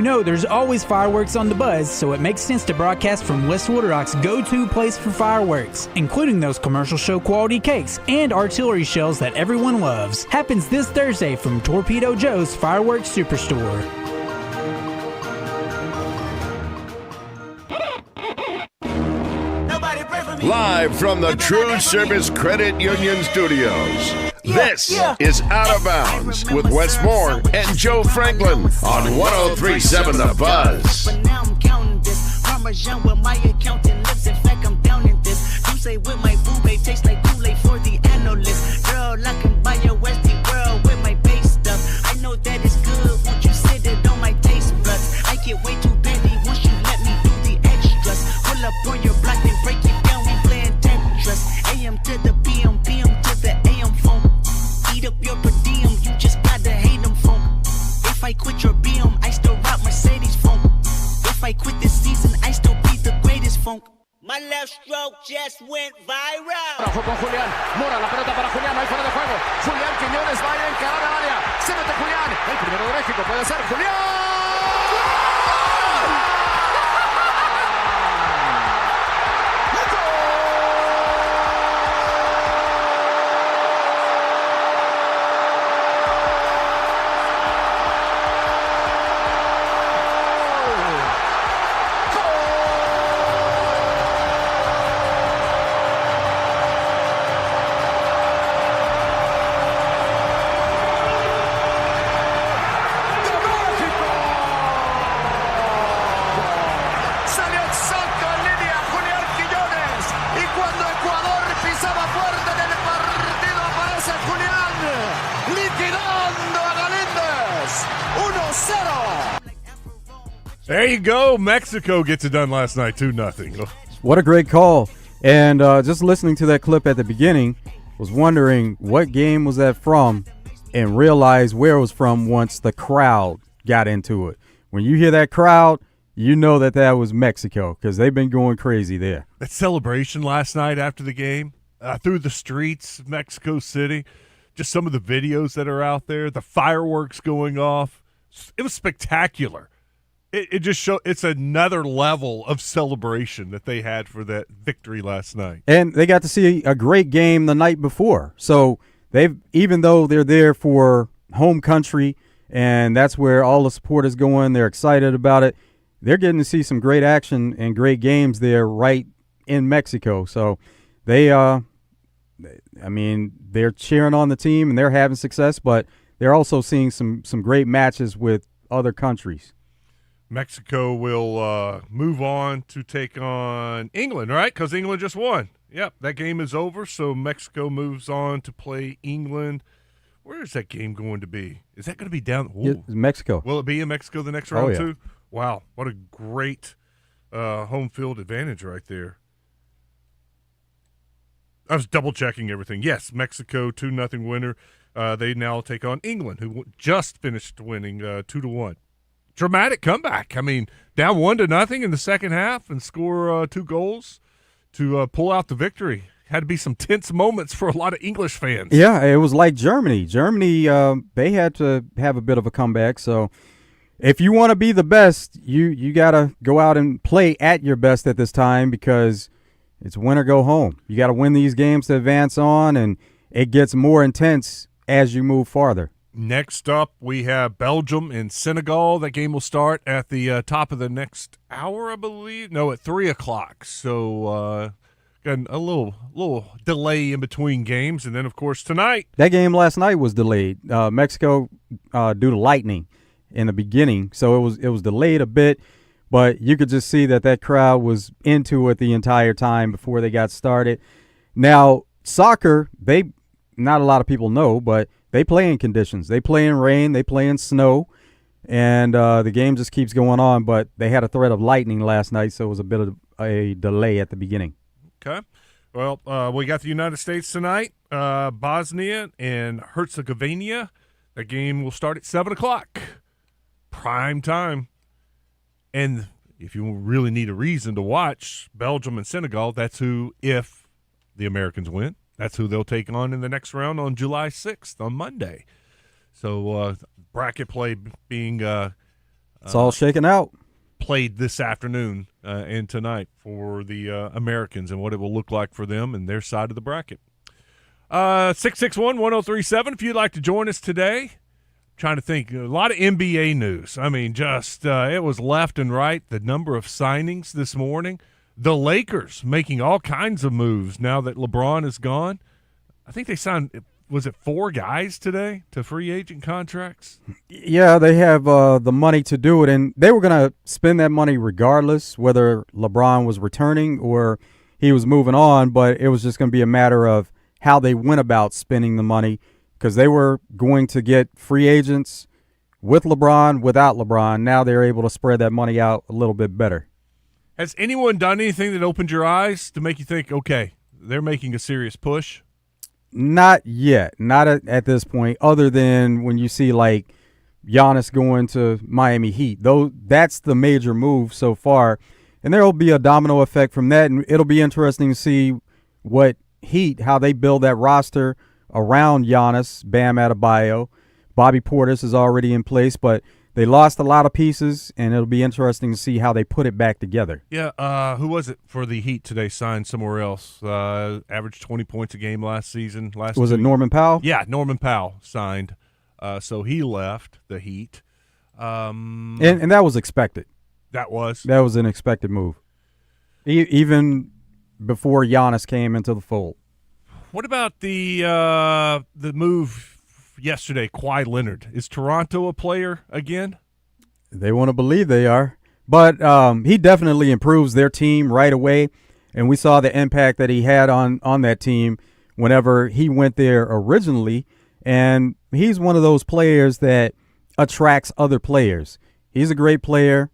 know, there's always fireworks on the buzz, so it makes sense to broadcast from West Little Rock's go-to place for fireworks, including those commercial show quality cakes and artillery shells that everyone loves. Happens this Thursday from Torpedo Joe's Fireworks Superstore. Live from the TruService Credit Union Studios, this is Out of Bounds with Wes Moore and Joe Franklin on 103.7 The Buzz. But now I'm counting this. Parmesan with my accountant lips. In fact, I'm down in this. You say with my boo babe tastes like Kool-Aid for the analyst. Girl, I can buy your Westie world with my base stuff. I know that it's good. Won't you sit it on my taste buds? I get way too bendy once you let me do the extras. Pull up on your block and break it down. We playing Tetris. AM to the PM, PM to the AM phone. Eat up your per diem. You just gotta hate them phone. If I quit your BM, I still rock Mercedes phone. If I quit this season, I still be the greatest funk. My left stroke just went viral. Ojo con Julián, Mora, la pelota para Julián, ahí fuera de juego. Julián Quiñones va a encarar al área. Se mete Julián, el primero de México puede ser Julián. There you go. Mexico gets it done last night, 2-0. What a great call. And just listening to that clip at the beginning, was wondering what game was that from and realized where it was from once the crowd got into it. When you hear that crowd, you know that was Mexico because they've been going crazy there. That celebration last night after the game, through the streets of Mexico City, just some of the videos that are out there, the fireworks going off, it was spectacular. It just shows it's another level of celebration that they had for that victory last night. And they got to see a great game the night before. So even though they're there for home country and that's where all the support is going, they're excited about it. They're getting to see some great action and great games there right in Mexico. So they're cheering on the team and they're having success, but they're also seeing some great matches with other countries. Mexico will move on to take on England, right? Because England just won. Yep, that game is over, so Mexico moves on to play England. Where is that game going to be? Is that going to be down? It's Mexico. Will it be in Mexico the next round, yeah. too? Wow, what a great home field advantage right there. I was double-checking everything. Yes, Mexico, 2-0 winner. They now take on England, who just finished winning 2-1. Dramatic comeback. I mean, down 1-0 in the second half and score 2 goals to pull out the victory. Had to be some tense moments for a lot of English fans. Yeah, it was like Germany. Germany, they had to have a bit of a comeback. So if you want to be the best, you got to go out and play at your best at this time because it's win or go home. You got to win these games to advance on, and it gets more intense as you move farther. Next up, we have Belgium and Senegal. That game will start at the top of the next hour, I believe. No, at 3 o'clock. So got a little delay in between games. And then, of course, tonight. That game last night was delayed. Mexico due to lightning in the beginning. So it was delayed a bit. But you could just see that crowd was into it the entire time before they got started. Now, soccer, not a lot of people know, but they play in conditions. They play in rain. They play in snow. And the game just keeps going on. But they had a threat of lightning last night, so it was a bit of a delay at the beginning. Okay. Well, we got the United States tonight, Bosnia and Herzegovina. The game will start at 7 o'clock. Prime time. And if you really need a reason to watch Belgium and Senegal, that's who, if the Americans win, that's who they'll take on in the next round on July 6th, on Monday. So bracket play being It's all shaken out. Played this afternoon and tonight for the Americans and what it will look like for them and their side of the bracket. 661-1037 if you'd like to join us today. Trying to think, a lot of NBA news. I mean, just it was left and right, the number of signings this morning. The Lakers making all kinds of moves now that LeBron is gone. I think they signed, was it 4 guys today to free agent contracts? Yeah, they have the money to do it, and they were going to spend that money regardless whether LeBron was returning or he was moving on, but it was just going to be a matter of how they went about spending the money because they were going to get free agents with LeBron, without LeBron. Now they're able to spread that money out a little bit better. Has anyone done anything that opened your eyes to make you think, okay, they're making a serious push? Not yet. Not at this point, other than when you see like Giannis going to Miami Heat. Though that's the major move so far. And there will be a domino effect from that. And it'll be interesting to see what Heat, how they build that roster around Giannis, Bam Adebayo. Bobby Portis is already in place, but they lost a lot of pieces, and it'll be interesting to see how they put it back together. Yeah, who was it for the Heat today signed somewhere else? Averaged 20 points a game last season. Was it Norman Powell? Yeah, Norman Powell signed. So he left the Heat. And that was expected. That was an expected move. Even before Giannis came into the fold. What about the move yesterday, Kawhi Leonard? Is Toronto a player again? They want to believe they are. But he definitely improves their team right away, and we saw the impact that he had on that team whenever he went there originally, and he's one of those players that attracts other players. He's a great player.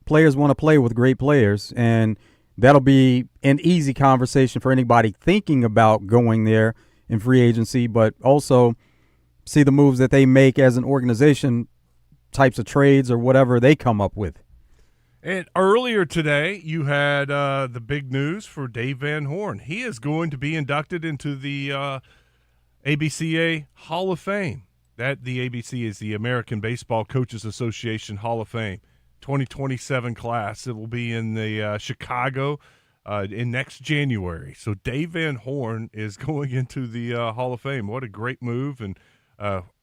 Players want to play with great players, and that'll be an easy conversation for anybody thinking about going there in free agency, but also see the moves that they make as an organization, types of trades or whatever they come up with. And earlier today, you had the big news for Dave Van Horn. He is going to be inducted into the ABCA Hall of Fame. That the ABC is the American Baseball Coaches Association Hall of Fame. 2027 class. It will be in the Chicago in next January. So Dave Van Horn is going into the Hall of Fame. What a great move and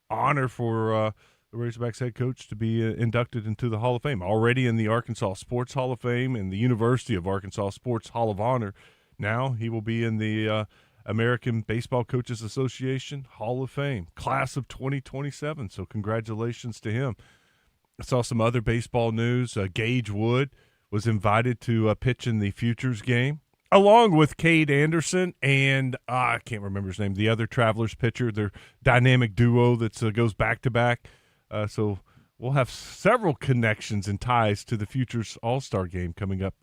honor for the Razorbacks head coach to be inducted into the Hall of Fame. Already in the Arkansas Sports Hall of Fame and the University of Arkansas Sports Hall of Honor. Now he will be in the American Baseball Coaches Association Hall of Fame, class of 2027. So congratulations to him. I saw some other baseball news. Gage Wood was invited to pitch in the Futures game, along with Cade Anderson and I can't remember his name, the other Travelers pitcher, their dynamic duo that goes back-to-back. So we'll have several connections and ties to the Futures All-Star game coming up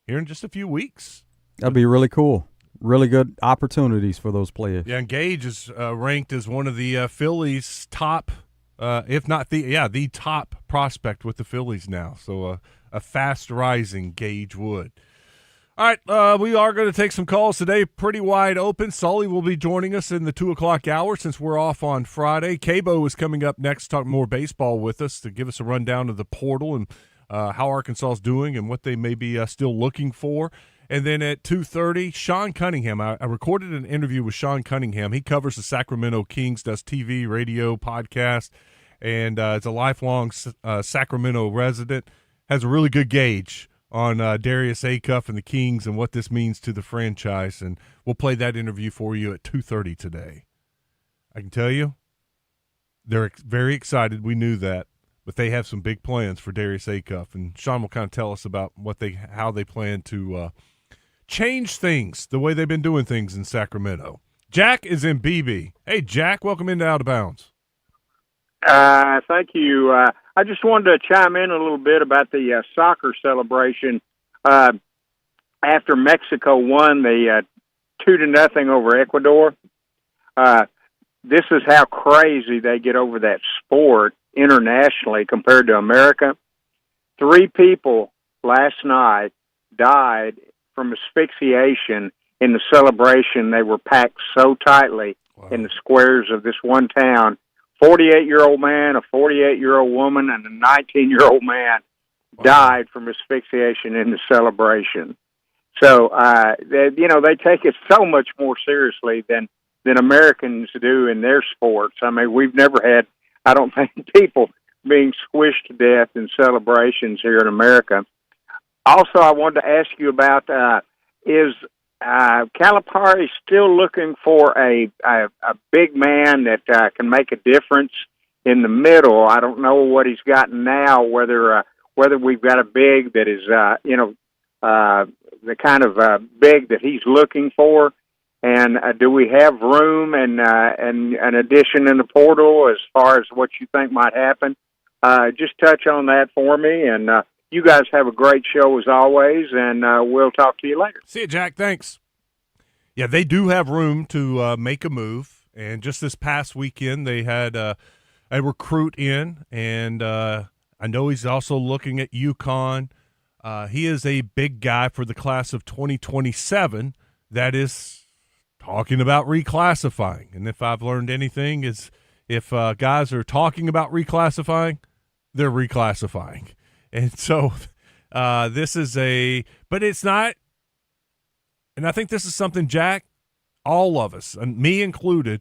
here in just a few weeks. That'd be really cool. Really good opportunities for those players. Yeah, and Gage is ranked as one of the Phillies' top if not the top prospect with the Phillies now. So a fast-rising Gage Wood. All right, we are going to take some calls today, pretty wide open. Sully will be joining us in the 2 o'clock hour since we're off on Friday. Cabo is coming up next to talk more baseball with us to give us a rundown of the portal and how Arkansas is doing and what they may be still looking for. And then at 2:30, Sean Cunningham. I recorded an interview with Sean Cunningham. He covers the Sacramento Kings, does TV, radio, podcast, and is a lifelong Sacramento resident. Has a really good gauge on Darius Acuff and the Kings and what this means to the franchise. And we'll play that interview for you at 2:30 today. I can tell you, they're very excited. We knew that. But they have some big plans for Darius Acuff. And Sean will kind of tell us about how they plan to change things the way they've been doing things in Sacramento. Jack is in BB. Hey, Jack, welcome into Out of Bounds. Thank you. I just wanted to chime in a little bit about the soccer celebration. After Mexico won the 2-0 over Ecuador, this is how crazy they get over that sport internationally compared to America. 3 people last night died from asphyxiation in the celebration. They were packed so tightly in the squares of this one town. 48-year-old man, a 48-year-old woman, and a 19-year-old man died from asphyxiation in the celebration. So, they take it so much more seriously than Americans do in their sports. I mean, we've never had, I don't think, people being squished to death in celebrations here in America. Also, I wanted to ask you about, is Calipari still looking for a big man that can make a difference in the middle? I don't know what he's got now, whether we've got a big that is, the kind of big that he's looking for, and do we have room and an addition in the portal as far as what you think might happen? Just touch on that for me, and you guys have a great show as always, and we'll talk to you later. See you, Jack. Thanks. Yeah, they do have room to make a move, and just this past weekend they had a recruit in, and I know he's also looking at UConn. He is a big guy for the class of 2027 that is talking about reclassifying. And if I've learned anything is if guys are talking about reclassifying, they're reclassifying. And so this is but it's not, and I think this is something, Jack, all of us, and me included,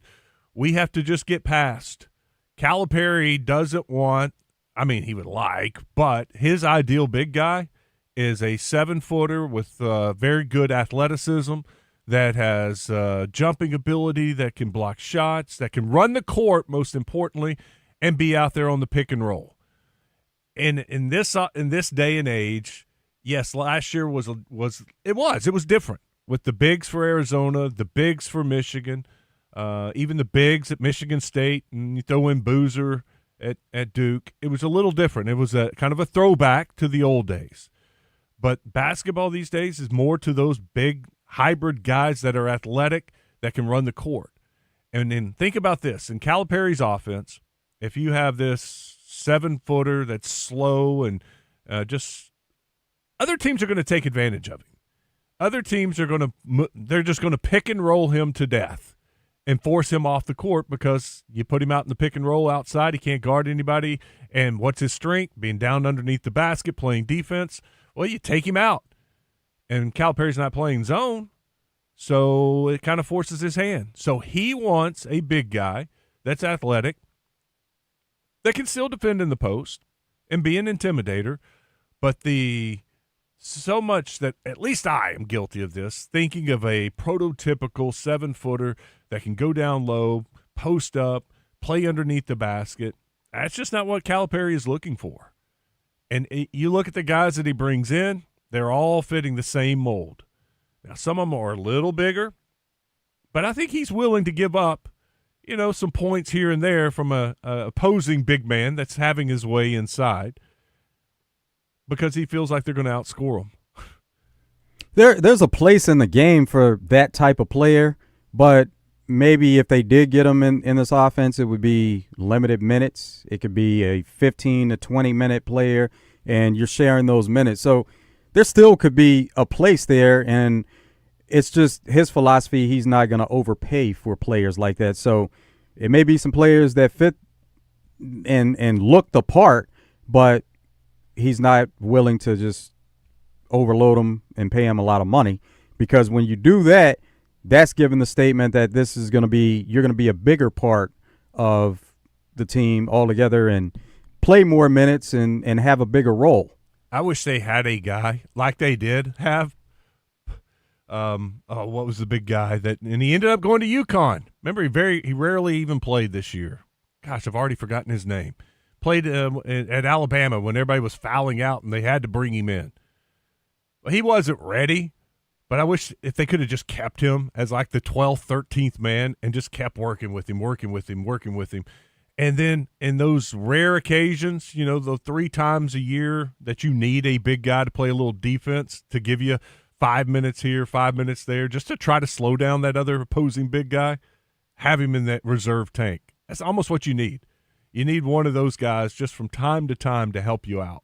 we have to just get past. Calipari doesn't want, I mean, he would like, but his ideal big guy is a 7-footer with very good athleticism that has jumping ability, that can block shots, that can run the court, most importantly, and be out there on the pick and roll. And in this day and age, yes, last year was different with the bigs for Arizona, the bigs for Michigan, even the bigs at Michigan State, and you throw in Boozer at Duke. It was a little different. It was a kind of a throwback to the old days. But basketball these days is more to those big hybrid guys that are athletic, that can run the court. And then think about this. In Calipari's offense, if you have this 7-footer that's slow and just other teams are going to take advantage of him. Other teams are they're just going to pick and roll him to death and force him off the court because you put him out in the pick and roll outside. He can't guard anybody. And what's his strength? Being down underneath the basket, playing defense. Well, you take him out. And Calipari's not playing zone, so it kind of forces his hand. So he wants a big guy that's athletic, that can still defend in the post and be an intimidator, but so much that at least I am guilty of this, thinking of a prototypical 7-footer that can go down low, post up, play underneath the basket. That's just not what Calipari is looking for. And you look at the guys that he brings in, they're all fitting the same mold. Now, some of them are a little bigger, but I think he's willing to give up, some points here and there from a opposing big man that's having his way inside because he feels like they're going to outscore him. There's a place in the game for that type of player, but maybe if they did get him in this offense, it would be limited minutes. It could be a 15 to 20-minute player, and you're sharing those minutes. So there still could be a place there, and it's just his philosophy. He's not going to overpay for players like that. So it may be some players that fit and look the part, but he's not willing to just overload them and pay him a lot of money, because when you do that, that's giving the statement that this is going to be, you're going to be a bigger part of the team altogether and play more minutes and have a bigger role. I wish they had a guy like they did have. What was the big guy and he ended up going to UConn. Remember, he rarely even played this year. Gosh, I've already forgotten his name. Played at Alabama when everybody was fouling out and they had to bring him in. Well, he wasn't ready. But I wish if they could have just kept him as like the 12th, 13th man and just kept working with him. And then in those rare occasions, the 3 times a year that you need a big guy to play a little defense to give you 5 minutes here, 5 minutes there, just to try to slow down that other opposing big guy, have him in that reserve tank. That's almost what you need. You need one of those guys just from time to time to help you out.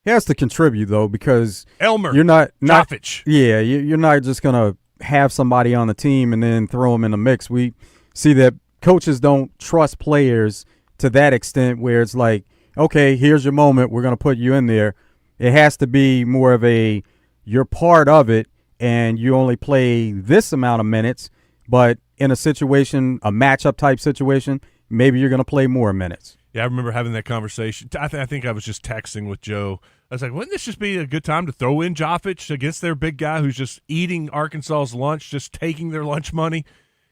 He has to contribute, though, because Elmer, you're not Jovic. Yeah, you're not just going to have somebody on the team and then throw them in the mix. We see that coaches don't trust players to that extent where it's like, okay, here's your moment. We're going to put you in there. It has to be more of a you're part of it and you only play this amount of minutes, but in a situation, a matchup type situation, maybe you're going to play more minutes. Yeah, I remember having that conversation. I think I was just texting with Joe. I was like, wouldn't this just be a good time to throw in Joffich against their big guy who's just eating Arkansas's lunch, just taking their lunch money?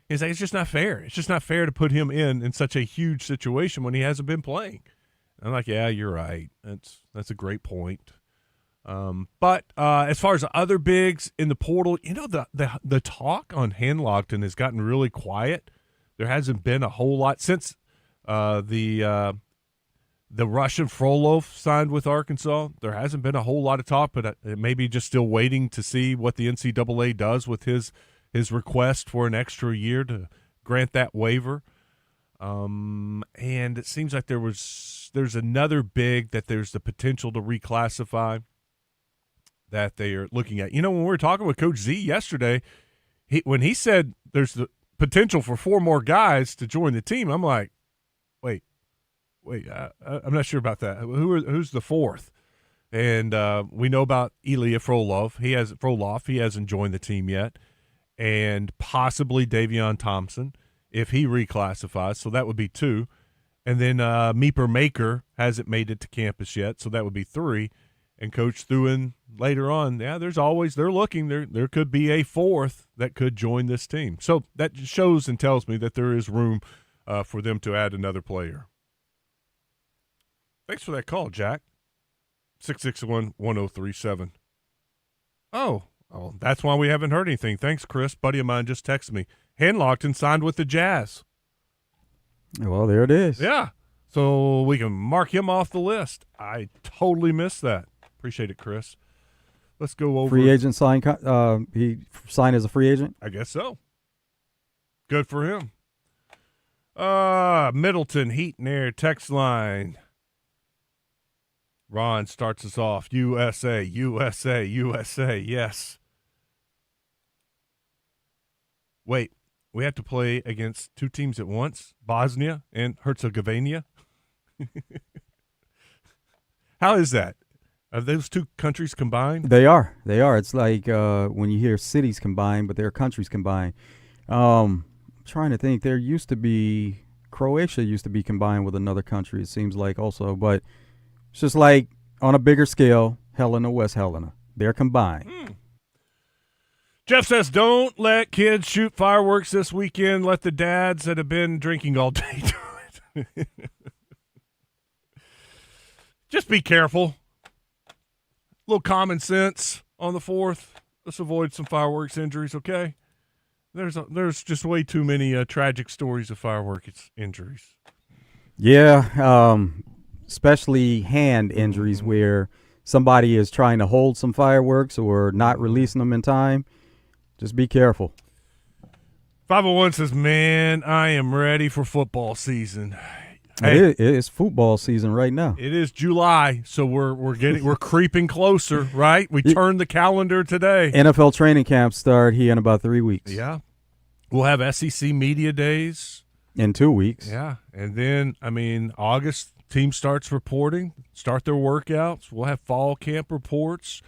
He's like, it's just not fair. It's just not fair to put him in such a huge situation when he hasn't been playing. I'm like, yeah, you're right. That's a great point. But as far as other bigs in the portal, the talk on Hanlogton has gotten really quiet. There hasn't been a whole lot since the Russian Frolov signed with Arkansas. There hasn't been a whole lot of talk, but it may be just still waiting to see what the NCAA does with his request for an extra year to grant that waiver. And it seems like there's another big that there's the potential to reclassify that they are looking at. When we were talking with Coach Z yesterday, when he said there's the potential for 4 more guys to join the team, I'm like, wait, I'm not sure about that. Who's the 4th? And we know about Ilya Frolov. He hasn't joined the team yet, and possibly Davion Thompson if he reclassifies. So that would be 2. And then Meeper Maker hasn't made it to campus yet, so that would be 3. And Coach threw in later on, they're looking. There could be a 4th that could join this team. So that shows and tells me that there is room for them to add another player. Thanks for that call, Jack. 661-1037. Oh, that's why we haven't heard anything. Thanks, Chris. Buddy of mine just texted me. Hanlogton signed with the Jazz. Well, there it is. Yeah. So we can mark him off the list. I totally missed that. Appreciate it, Chris. Let's go over. Free agent sign. He signed as a free agent? I guess so. Good for him. Middleton, Heat and Air text line. Ron starts us off. USA, USA, USA. Yes. Wait, we have to play against 2 teams at once? Bosnia and Herzegovina? How is that? Are those 2 countries combined? They are. It's like when you hear cities combined, but they're countries combined. I'm trying to think. Croatia used to be combined with another country, it seems like also. But it's just like on a bigger scale, Helena, West Helena. They're combined. Jeff says, don't let kids shoot fireworks this weekend. Let the dads that have been drinking all day do it. Just be careful. A little common sense on the 4th. Let's avoid some fireworks injuries, okay? There's just way too many tragic stories of fireworks injuries. Yeah, especially hand injuries where somebody is trying to hold some fireworks or not releasing them in time. Just be careful. 501 says, man, I am ready for football season. Hey, it is football season right now. It is July, so we're creeping closer, right? We turned the calendar today. NFL training camps start here in about 3 weeks. Yeah. We'll have SEC media days. In 2 weeks. Yeah. And then, August, team starts reporting, start their workouts. We'll have fall camp reports.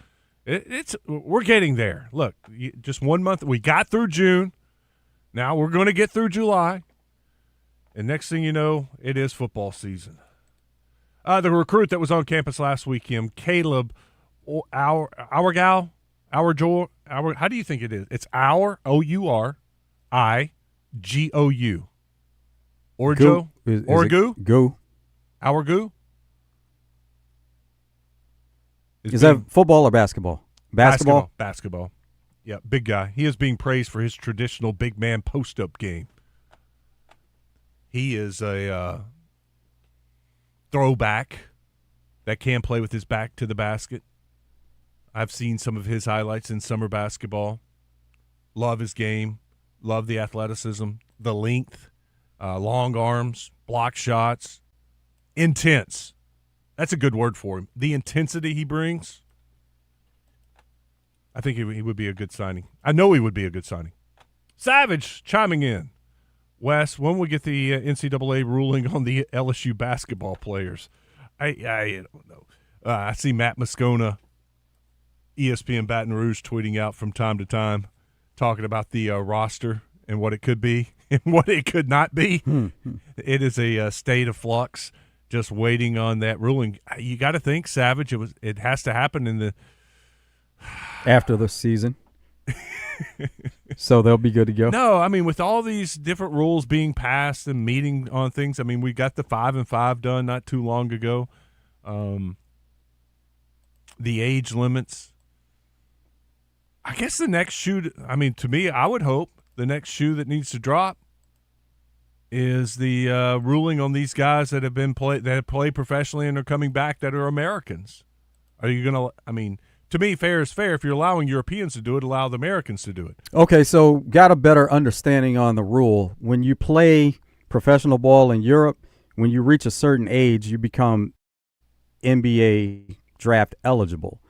We're getting there. Look, just 1 month. We got through June. Now we're going to get through July. And next thing you know, it is football season. The recruit that was on campus last weekend, Caleb, how do you think it is? It's Ourigou. Orjo? Origou? Go. Ourigou? Is that football or basketball? Basketball. Yeah, big guy. He is being praised for his traditional big man post-up game. He is a throwback that can play with his back to the basket. I've seen some of his highlights in summer basketball. Love his game. Love the athleticism, the length, long arms, block shots. Intense. That's a good word for him. The intensity he brings, I think he would be a good signing. I know he would be a good signing. Savage chiming in. Wes, when we get the NCAA ruling on the LSU basketball players, I don't know. I see Matt Moscona, ESPN Baton Rouge, tweeting out from time to time, talking about the roster and what it could be and what it could not be. It is a state of flux, just waiting on that ruling. You got to think, Savage, it has to happen in the after the season. So they'll be good to go. No, I mean, with all these different rules being passed and meeting on things, I mean, we got the 5-5 done not too long ago. The age limits. I guess the next shoe, I mean, to me, I would hope the next shoe that needs to drop is the ruling on these guys that have played professionally and are coming back that are Americans. Are you going to, I mean, to me, fair is fair. If you're allowing Europeans to do it, allow the Americans to do it. Okay, so got a better understanding on the rule. When you play professional ball in Europe, when you reach a certain age, you become NBA draft eligible.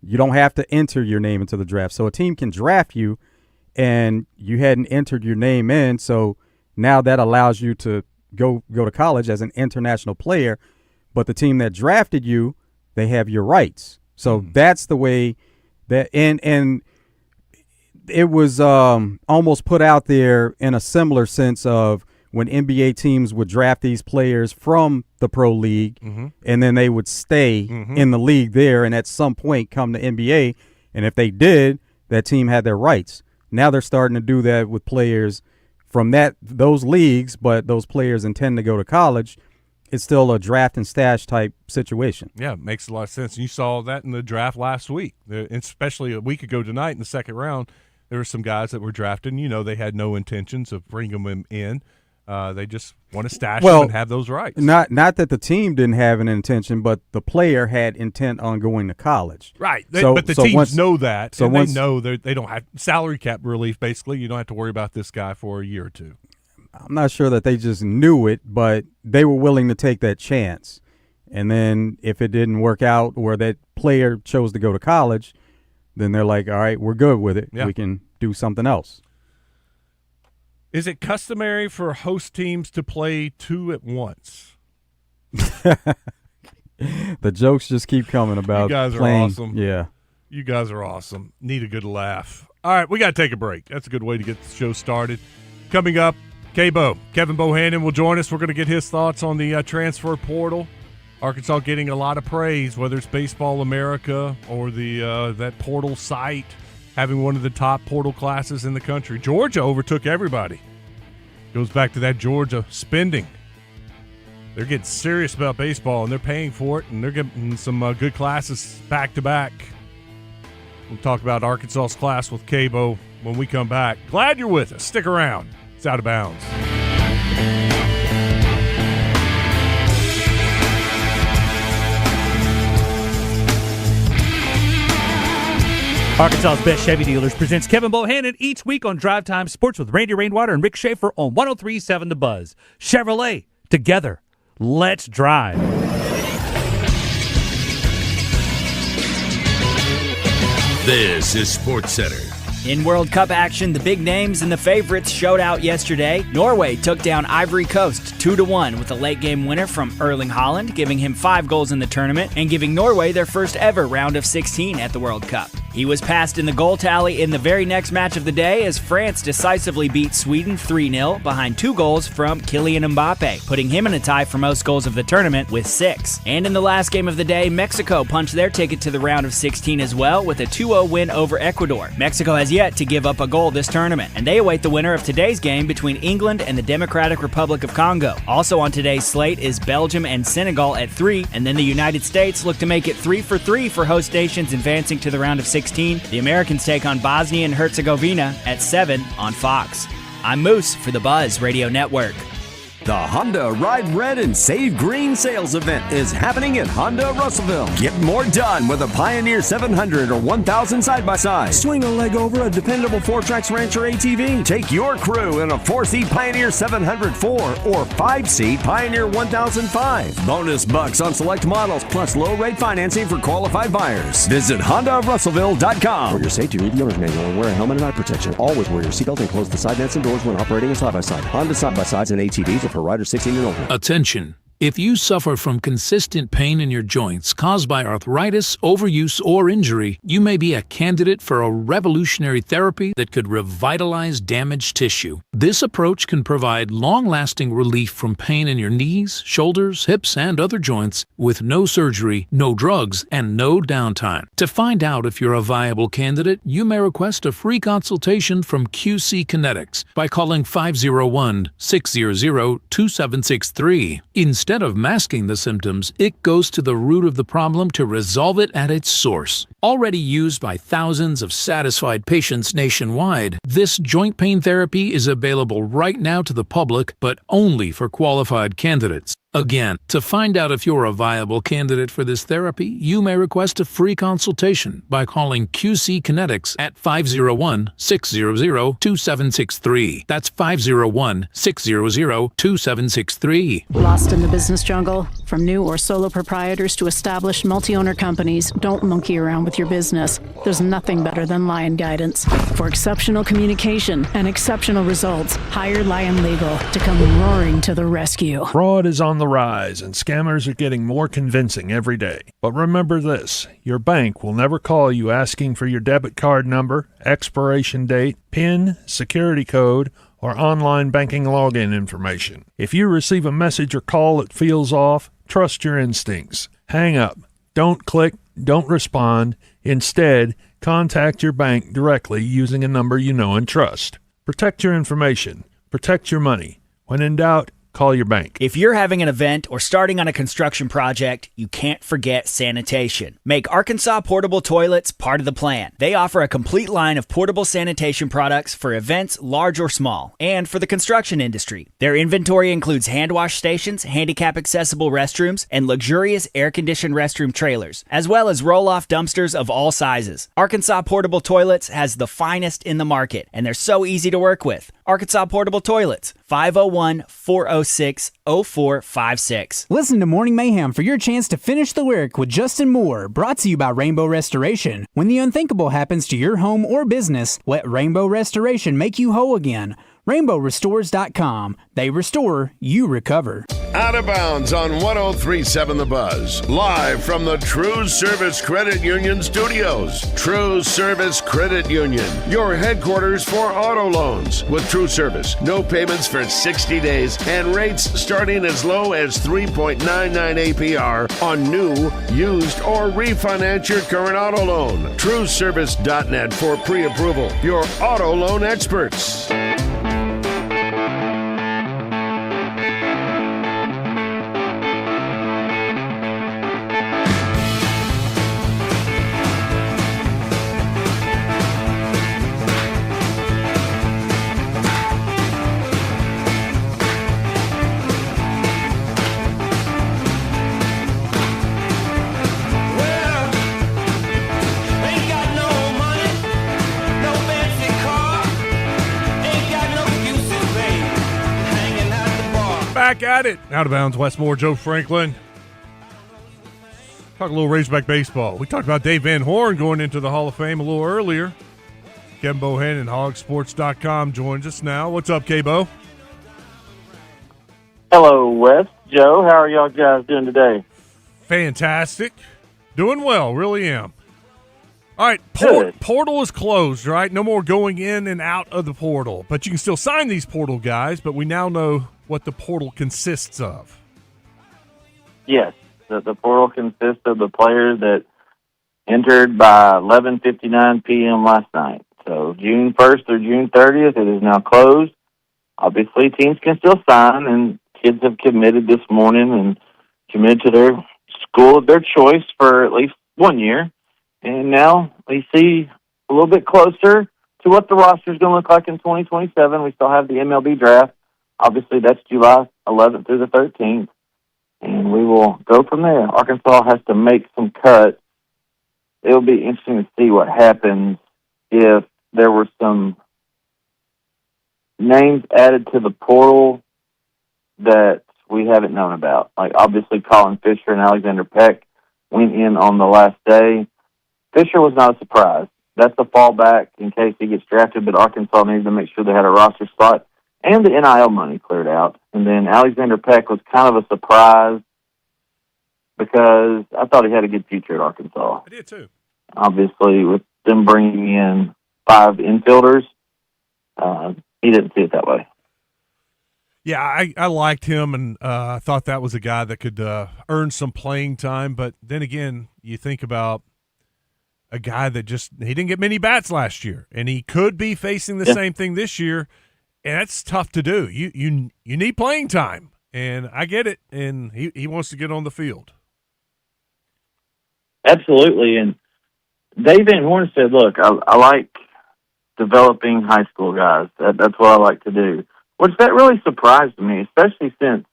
You don't have to enter your name into the draft. So a team can draft you, and you hadn't entered your name in, so now that allows you to go to college as an international player. But the team that drafted you, they have your rights. So that's the way that and it was almost put out there in a similar sense of when NBA teams would draft these players from the pro league, and then they would stay in the league there and at some point come to NBA. And if they did, that team had their rights. Now they're starting to do that with players from those leagues, but those players intend to go to college. It's still a draft and stash type situation. Yeah, it makes a lot of sense. And you saw that in the draft last week, especially a week ago tonight in the second round. There were some guys that were drafted, and, they had no intentions of bringing them in. They just want to stash them and have those rights. Not that the team didn't have an intention, but the player had intent on going to college. Right. But the teams know that. So they know they don't have salary cap relief, basically. You don't have to worry about this guy for a year or two. I'm not sure that they just knew it, but they were willing to take that chance. And then if it didn't work out or that player chose to go to college, then they're like, all right, we're good with it. Yeah. We can do something else. Is it customary for host teams to play two at once? The jokes just keep coming about you guys are playing. Awesome. Yeah. You guys are awesome. Need a good laugh. All right, we got to take a break. That's a good way to get the show started. Coming up, Kevin Bohannon will join us. We're going to get his thoughts on the transfer portal. Arkansas getting a lot of praise, whether it's Baseball America or the that portal site, having one of the top portal classes in the country. Georgia overtook everybody. Goes back to that Georgia spending. They're getting serious about baseball, and they're paying for it, and they're getting some good classes back-to-back. We'll talk about Arkansas's class with Cabo when we come back. Glad you're with us. Stick around. It's Out of Bounds. Arkansas's Best Chevy Dealers presents Kevin Bohannon each week on Drive Time Sports with Randy Rainwater and Rick Schaefer on 103.7 The Buzz. Chevrolet, together, let's drive. This is SportsCenter. In World Cup action, the big names and the favorites showed out yesterday. Norway took down Ivory Coast 2-1 with a late-game winner from Erling Haaland, giving him 5 goals in the tournament and giving Norway their first ever round of 16 at the World Cup. He was passed in the goal tally in the very next match of the day as France decisively beat Sweden 3-0 behind 2 goals from Kylian Mbappe, putting him in a tie for most goals of the tournament with 6. And in the last game of the day, Mexico punched their ticket to the round of 16 as well with a 2-0 win over Ecuador. Mexico has yet to give up a goal this tournament, and they await the winner of today's game between England and the Democratic Republic of Congo. Also on today's slate is Belgium and Senegal at 3, and then the United States look to make it 3 for 3 for host nations advancing to the round of 16. The Americans take on Bosnia and Herzegovina at 7 on Fox. I'm Moose for the Buzz Radio Network. The Honda Ride Red and Save Green sales event is happening at Honda Russellville. Get more done with a Pioneer 700 or 1000 side-by-side. Swing a leg over a dependable 4Trax Rancher ATV. Take your crew in a 4-seat Pioneer 704 or 5-seat Pioneer 1005. Bonus bucks on select models plus low-rate financing for qualified buyers. Visit HondaRussellville.com. For your safety, read the owner's manual and wear a helmet and eye protection. Always wear your seatbelt and close the side nets and doors when operating a side-by-side. Honda side-by-sides and ATVs are for riders 16 and older. Attention. If you suffer from consistent pain in your joints caused by arthritis, overuse, or injury, you may be a candidate for a revolutionary therapy that could revitalize damaged tissue. This approach can provide long-lasting relief from pain in your knees, shoulders, hips, and other joints with no surgery, no drugs, and no downtime. To find out if you're a viable candidate, you may request a free consultation from QC Kinetics by calling 501-600-2763. Instead of masking the symptoms, it goes to the root of the problem to resolve it at its source. Already used by thousands of satisfied patients nationwide, this joint pain therapy is available right now to the public, but only for qualified candidates. Again, to find out if you're a viable candidate for this therapy, you may request a free consultation by calling QC Kinetics at 501-600-2763. That's 501-600-2763. Lost in the business jungle? From new or solo proprietors to established multi-owner companies, don't monkey around with your business. There's nothing better than Lion Guidance. For exceptional communication and exceptional results, hire Lion Legal to come roaring to the rescue. Fraud is on the rise, and scammers are getting more convincing every day. But remember this, your bank will never call you asking for your debit card number, expiration date, PIN, security code, or online banking login information. If you receive a message or call that feels off, trust your instincts. Hang up. Don't click. Don't respond. Instead, contact your bank directly using a number you know and trust. Protect your information. Protect your money. When in doubt, call your bank. If you're having an event or starting on a construction project, you can't forget sanitation. Make Arkansas Portable Toilets part of the plan. They offer a complete line of portable sanitation products for events large or small, and for the construction industry. Their inventory includes hand wash stations, handicap-accessible restrooms, and luxurious air-conditioned restroom trailers, as well as roll-off dumpsters of all sizes. Arkansas Portable Toilets has the finest in the market, and they're so easy to work with. Arkansas Portable Toilets, 501-406-0456. Listen to Morning Mayhem for your chance to finish the lyric with Justin Moore, brought to you by Rainbow Restoration. When the unthinkable happens to your home or business, let Rainbow Restoration make you whole again. RainbowRestores.com. They restore, you recover. Out of Bounds on 103.7 The Buzz. Live from the TruService Credit Union studios. TruService Credit Union, your headquarters for auto loans. With TruService, no payments for 60 days and rates starting as low as 3.99 APR on new, used, or refinance your current auto loan. TruService.net for pre-approval. Your auto loan experts. Back at it. Out of Bounds, Westmore, Joe Franklin. Talk a little Razorback baseball. We talked about Dave Van Horn going into the Hall of Fame a little earlier. Kevin Bohannon, hogsports.com, joins us now. What's up, K-Bo? Hello, Wes. Joe, how are y'all guys doing today? Fantastic. Doing well, really am. All right, portal is closed, right? No more going in and out of the portal. But you can still sign these portal guys, but we now know what the portal consists of. Yes, the portal consists of the players that entered by 11:59 p.m. last night. So June 1st through June 30th, it is now closed. Obviously, teams can still sign, and kids have committed this morning and committed to their school of their choice for at least 1 year. And now we see a little bit closer to what the roster is going to look like in 2027. We still have the MLB draft. Obviously, that's July 11th through the 13th, and we will go from there. Arkansas has to make some cuts. It'll be interesting to see what happens if there were some names added to the portal that we haven't known about. Like, obviously, Colin Fisher and Alexander Peck went in on the last day. Fisher was not a surprise. That's a fallback in case he gets drafted, but Arkansas needed to make sure they had a roster spot and the NIL money cleared out. And then Alexander Peck was kind of a surprise because I thought he had a good future at Arkansas. I did too. Obviously, with them bringing in 5 infielders, he didn't see it that way. Yeah, I liked him, and I thought that was a guy that could earn some playing time. But then again, you think about a guy that he didn't get many bats last year, and he could be facing the same thing this year, and that's tough to do. You need playing time, and I get it, and he wants to get on the field. Absolutely, and Dave Van Horn said, look, I like developing high school guys. That's what I like to do, which that really surprised me, especially since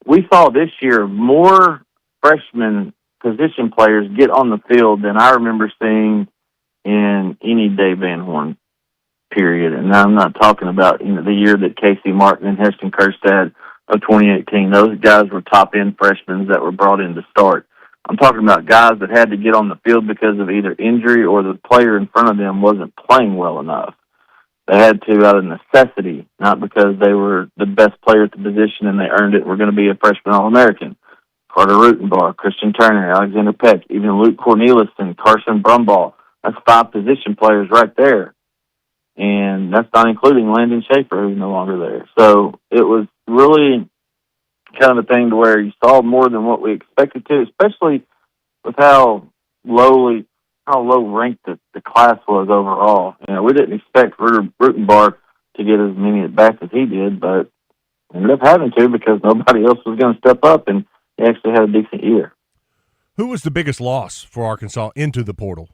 we saw this year more freshmen position players get on the field than I remember seeing in any Dave Van Horn period. And I'm not talking about the year that Casey Martin and Heston Kerstad of 2018. Those guys were top-end freshmen that were brought in to start. I'm talking about guys that had to get on the field because of either injury or the player in front of them wasn't playing well enough. They had to out of necessity, not because they were the best player at the position and they earned it and were going to be a freshman All-American. Carter Rutenbar, Christian Turner, Alexander Peck, even Luke Cornelis and Carson Brumball. That's 5 position players right there. And that's not including Landon Schaefer, who's no longer there. So it was really kind of a thing to where you saw more than what we expected to, especially with how low ranked the class was overall. We didn't expect Rutenbar to get as many at bats as he did, but ended up having to because nobody else was going to step up, and he actually had a decent year. Who was the biggest loss for Arkansas into the portal?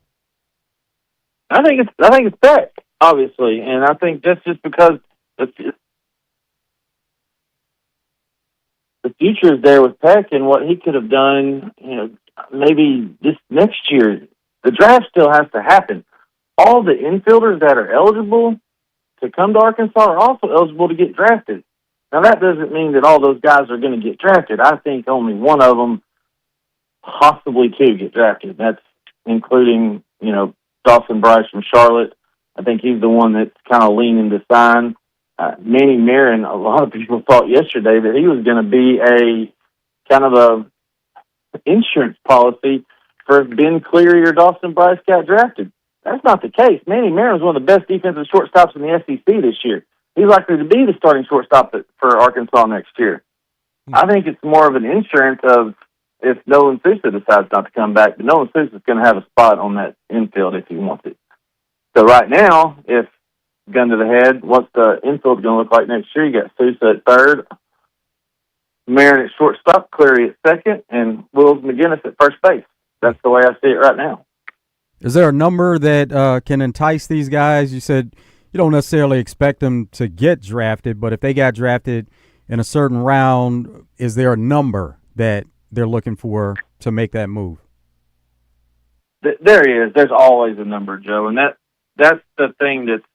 I think it's Peck, obviously, and I think that's just because the future is there with Peck and what he could have done. Maybe this next year. The draft still has to happen. All the infielders that are eligible to come to Arkansas are also eligible to get drafted. Now, that doesn't mean that all those guys are going to get drafted. I think only one of them, possibly 2, get drafted. That's including, Dawson Bryce from Charlotte. I think he's the one that's kind of leaning to sign. Manny Marin, a lot of people thought yesterday that he was going to be a kind of a insurance policy for if Ben Cleary or Dawson Bryce got drafted. That's not the case. Manny Marin was one of the best defensive shortstops in the SEC this year. He's likely to be the starting shortstop for Arkansas next year. I think it's more of an insurance of if Nolan Sousa decides not to come back, but Nolan Sousa is going to have a spot on that infield if he wants it. So right now, if gun to the head, what's the infield going to look like next year? You got Sousa at third, Marin at shortstop, Cleary at second, and Wills McGinnis at first base. That's the way I see it right now. Is there a number that can entice these guys? You said you don't necessarily expect them to get drafted, but if they got drafted in a certain round, is there a number that they're looking for to make that move? There is. There's always a number, Joe, and that's the thing that's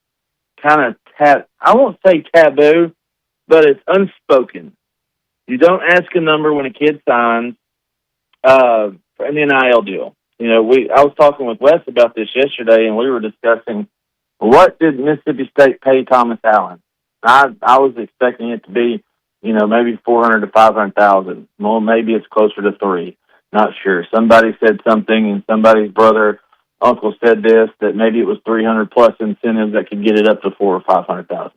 kind of I won't say taboo, but it's unspoken. You don't ask a number when a kid signs an NIL deal. I was talking with Wes about this yesterday, and we were discussing what did Mississippi State pay Thomas Allen. I was expecting it to be, maybe $400,000 to $500,000. Well, maybe it's closer to $3 million. Not sure. Somebody said something, and somebody's uncle said this, that maybe it was 300 plus incentives that could get it up to $400,000 or $500,000.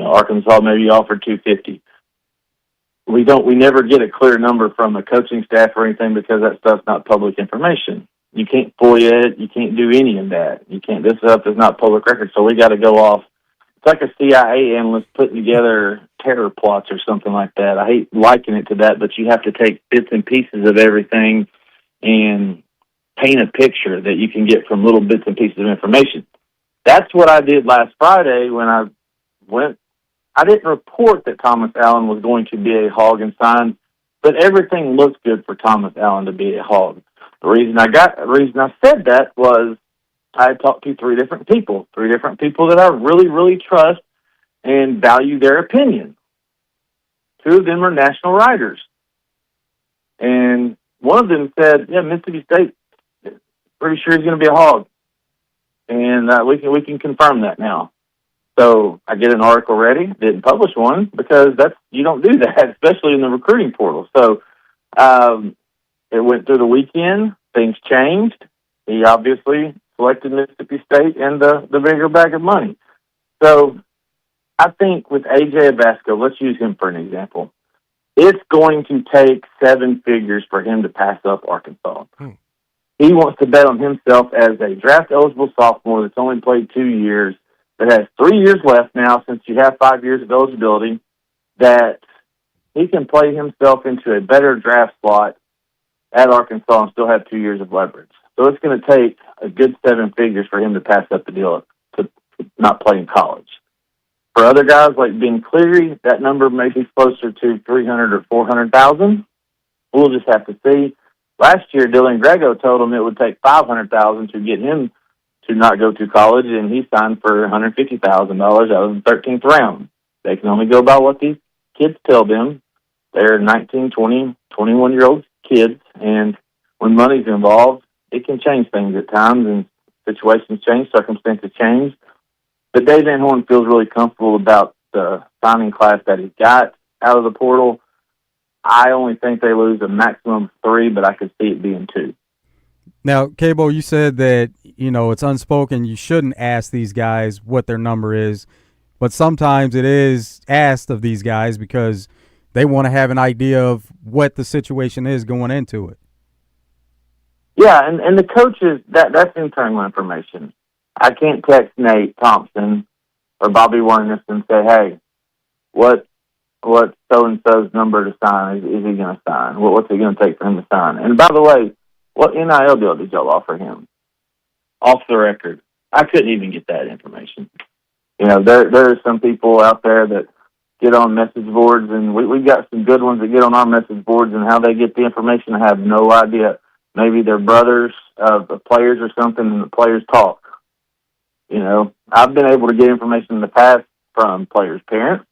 Arkansas maybe offered $250,000. We never get a clear number from the coaching staff or anything because that stuff's not public information. You can't FOIA it. You can't do any of that. This stuff is not public record, so we got to go off. It's like a CIA analyst putting together terror plots or something like that. I hate likening it to that, but you have to take bits and pieces of everything and paint a picture that you can get from little bits and pieces of information. That's what I did last Friday when I went I didn't report that Thomas Allen was going to be a Hog and signed, but everything looks good for Thomas Allen to be a Hog. The reason I said that was I had talked to three different people that I really, really trust and value their opinion. Two of them are national writers. And one of them said, yeah, Mississippi State, pretty sure he's going to be a Hog. And we can confirm that now. So I get an article ready, didn't publish one because you don't do that, especially in the recruiting portal. So it went through the weekend. Things changed. He obviously selected Mississippi State and the bigger bag of money. So I think with A.J. Abasco, let's use him for an example. It's going to take 7 figures for him to pass up Arkansas. He wants to bet on himself as a draft-eligible sophomore that's only played 2 years, that has 3 years left now since you have 5 years of eligibility, that he can play himself into a better draft slot at Arkansas and still have 2 years of leverage. So it's going to take a good 7 figures for him to pass up the deal to not play in college. For other guys like Ben Cleary, that number may be closer to $300,000 or $400,000. We'll just have to see. Last year, Dylan Grego told him it would take $500,000 to get him to not go to college, and he signed for $150,000 out of the 13th round. They can only go by what these kids tell them. They're 19, 20, 21-year-old kids, and when money's involved, it can change things at times, and situations change, circumstances change. But Dave Van Horn feels really comfortable about the signing class that he's got out of the portal. I only think they lose a maximum of 3, but I could see it being 2. Now, Cabo, you said that, it's unspoken. You shouldn't ask these guys what their number is, but sometimes it is asked of these guys because they want to have an idea of what the situation is going into it. Yeah, and the coaches, that's internal information. I can't text Nate Thompson or Bobby Warnes and say, hey, what so-and-so's number to sign is he going to sign? What's it going to take for him to sign? And by the way, what NIL deal did y'all offer him? Off the record. I couldn't even get that information. There are some people out there that get on message boards, and we've got some good ones that get on our message boards, and how they get the information, I have no idea. Maybe they're brothers of the players or something, and the players talk. I've been able to get information in the past from players' parents,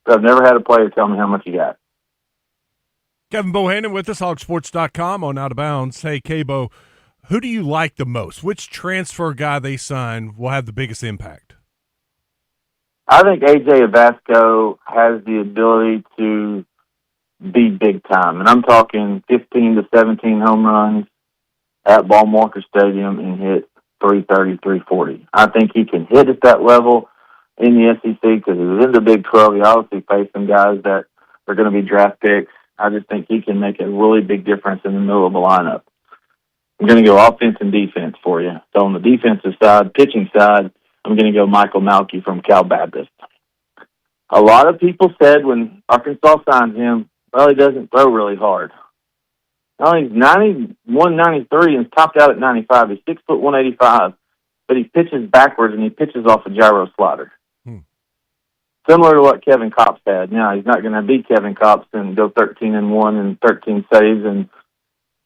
but I've never had a player tell me how much he got. Kevin Bohannon with us, hogsports.com on Out of Bounds. Hey, Cabo, who do you like the most? Which transfer guy they sign will have the biggest impact? I think A.J. Abasco has the ability to be big time, and I'm talking 15 to 17 home runs at Ball Walker Stadium and hit 330, 340. I think he can hit at that level in the SEC because he was in the Big 12. He obviously faced some guys that are going to be draft picks. I just think he can make a really big difference in the middle of the lineup. I'm going to go offense and defense for you. So on the defensive side, pitching side, I'm going to go Michael Malky from Cal Baptist. A lot of people said when Arkansas signed him, well, he doesn't throw really hard. Well, he's 91, 93 and topped out at 95. He's 6 foot 185, but he pitches backwards and he pitches off a gyro slider. Similar to what Kevin Kopps had. Now, he's not going to be Kevin Kopps and go 13-1 and 13 saves and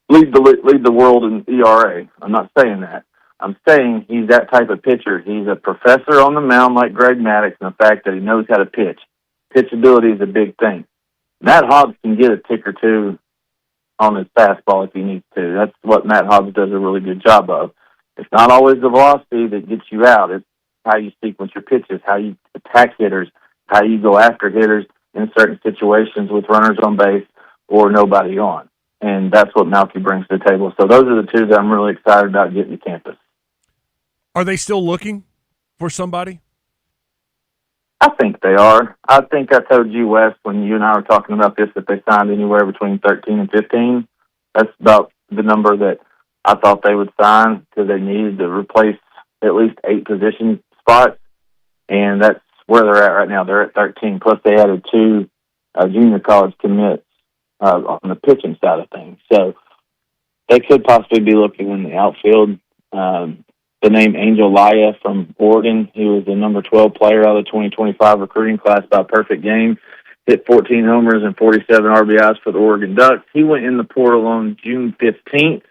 lead the world in ERA. I'm not saying that. I'm saying he's that type of pitcher. He's a professor on the mound like Greg Maddux, and the fact that he knows how to pitch. Pitchability is a big thing. Matt Hobbs can get a tick or two on his fastball if he needs to. That's what Matt Hobbs does a really good job of. It's not always the velocity that gets you out. It's how you sequence your pitches, how you attack hitters, how you go after hitters in certain situations with runners on base or nobody on. And that's what Malky brings to the table. So those are the two that I'm really excited about getting to campus. Are they still looking for somebody? I think they are. I think I told you, Wes, when you and I were talking about this, that they signed anywhere between 13 and 15. That's about the number that I thought they would sign because they needed to replace at least 8 position spots, and that's where they're at right now. They're at 13, plus they added 2 junior college commits on the pitching side of things. So they could possibly be looking in the outfield. the name Angel Laya from Oregon. He was the number 12 player out of the 2025 recruiting class by a perfect game. Hit 14 homers and 47 RBIs for the Oregon Ducks. He went in the portal on June 15th.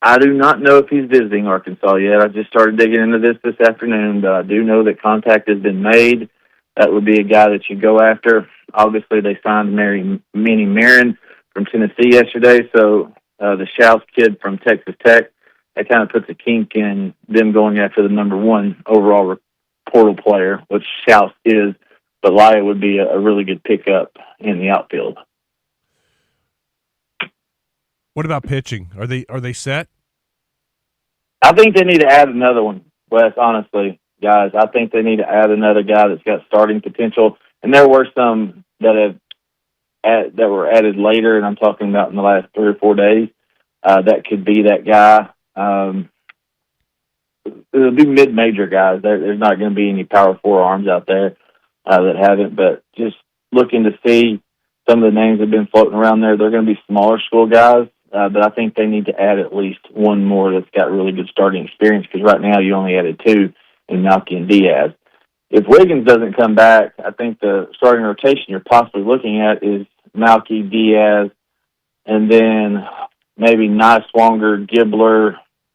I do not know if he's visiting Arkansas yet. I just started digging into this afternoon, but I do know that contact has been made. That would be a guy that you go after. Obviously, they signed Manny Marin from Tennessee yesterday, so the Schaus kid from Texas Tech, that kind of puts a kink in them going after the number 1 overall portal player, which Schaus is, but Laya would be a really good pickup in the outfield. What about pitching? Are they set? I think they need to add another one, Wes, honestly, guys. I think they need to add another guy that's got starting potential. And there were some that were added later, and I'm talking about in the last 3 or 4 days, that could be that guy. It'll be mid-major guys. There's not going to be any power 4 arms out there that haven't, but just looking to see some of the names that have been floating around there. They're going to be smaller school guys. But I think they need to add at least one more that's got really good starting experience, because right now you only added 2 in Malky and Diaz. If Wiggins doesn't come back, I think the starting rotation you're possibly looking at is Malky, Diaz, and then maybe Niswanger, Gibbler,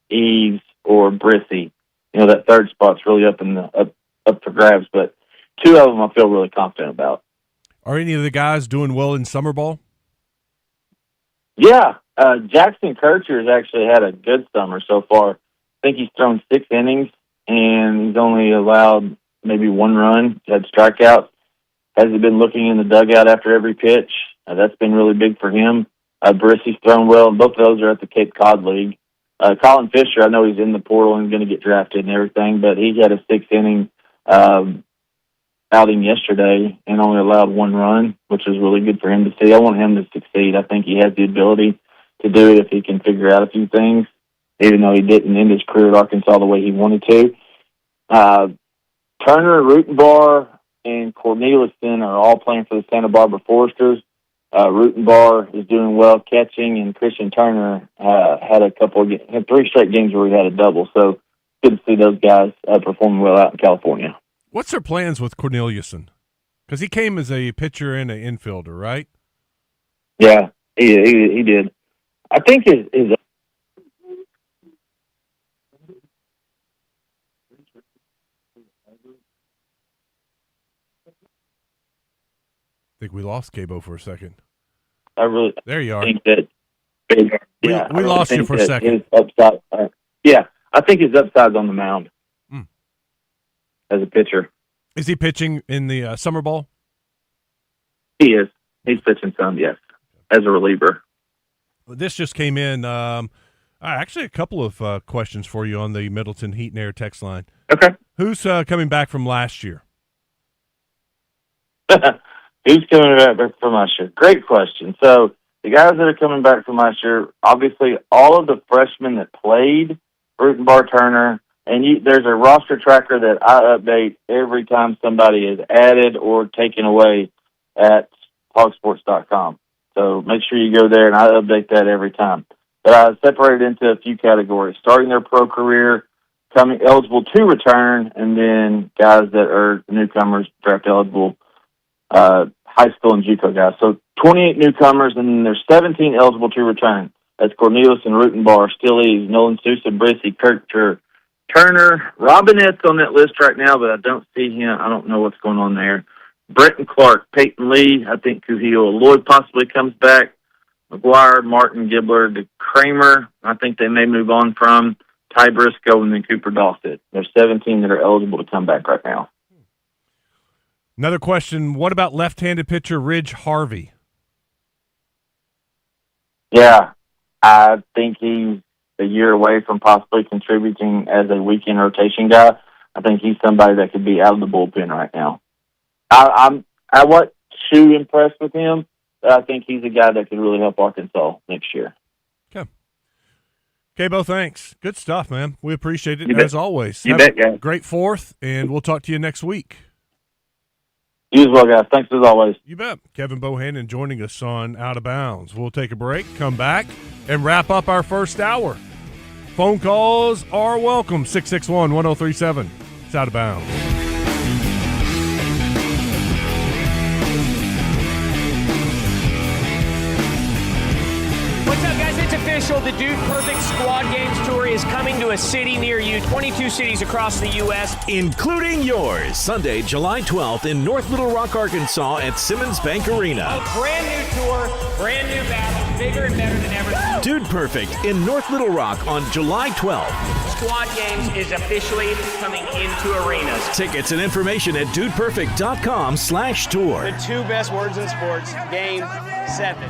Eves, or Brissy. You know, that third spot's really up for grabs, but 2 of them I feel really confident about. Are any of the guys doing well in summer ball? Yeah. Jackson Kircher has actually had a good summer so far. I think he's thrown 6 innings, and he's only allowed maybe 1 run. He's had strikeouts. Hasn't been looking in the dugout after every pitch. That's been really big for him. Brissy's thrown well, and both of those are at the Cape Cod League. Colin Fisher, I know he's in the portal and going to get drafted and everything, but he had a 6-inning outing yesterday and only allowed 1 run, which was really good for him to see. I want him to succeed. I think he has the ability to do it if he can figure out a few things, even though he didn't end his career at Arkansas the way he wanted to. Turner, Rutenbar, and Corneliuson are all playing for the Santa Barbara Foresters. Rutenbar is doing well catching, and Christian Turner had 3 straight games where he had a double. So good to see those guys performing well out in California. What's their plans with Corneliuson? Because he came as a pitcher and an infielder, right? Yeah, he did. I think his I think we lost Cabo for a second. There you are. Think that. Yeah, we lost you for a second. I think his upside's on the mound as a pitcher. Is he pitching in the summer ball? He is. He's pitching some, yes, as a reliever. This just came in. Actually, a couple of questions for you on the Middleton Heat and Air text line. Okay. Who's coming back from last year? Who's coming back from last year? Great question. So the guys that are coming back from last year, obviously all of the freshmen that played, Rutenbar, Turner, and there's a roster tracker that I update every time somebody is added or taken away at hogsports.com. So make sure you go there, and I update that every time. But I separated into a few categories: starting their pro career, coming eligible to return, and then guys that are newcomers, draft eligible, high school and JUCO guys. So 28 newcomers, and then there's 17 eligible to return. That's Cornelius and Rutenbar, Still Eves, Nolan Sousa, Brissy, Kircher, Turner. Robinette's on that list right now, but I don't see him. I don't know what's going on there. Brenton Clark, Peyton Lee, I think Kuhio Lloyd possibly comes back. McGuire, Martin, Gibbler, Kramer, I think they may move on from. Ty Briscoe, and then Cooper Dawson. There's 17 that are eligible to come back right now. Another question, what about left-handed pitcher Ridge Harvey? Yeah, I think he's a year away from possibly contributing as a weekend rotation guy. I think he's somebody that could be out of the bullpen right now. I wasn't too impressed with him, but I think he's a guy that could really help Arkansas next year. Okay. Cabo, thanks. Good stuff, man. We appreciate it, You as bet. always. You Have bet, a guys. great 4th, and we'll talk to you next week. You as well, guys. Thanks as always. You bet. Kevin Bohannon joining us on Out of Bounds. We'll take a break, come back, and wrap up our first hour. Phone calls are welcome. 661-1037. It's Out of Bounds. What's up, guys? It's official. The Dude Perfect Squad Games Tour is coming to a city near you. 22 cities across the U.S., including yours. Sunday, July 12th in North Little Rock, Arkansas at Simmons Bank Arena. a brand new tour, brand new battle, bigger and better than ever. Dude Perfect in North Little Rock on July 12th. Squad Games is officially coming into arenas. Tickets and information at dudeperfect.com/tour. The two best words in sports, Game 7.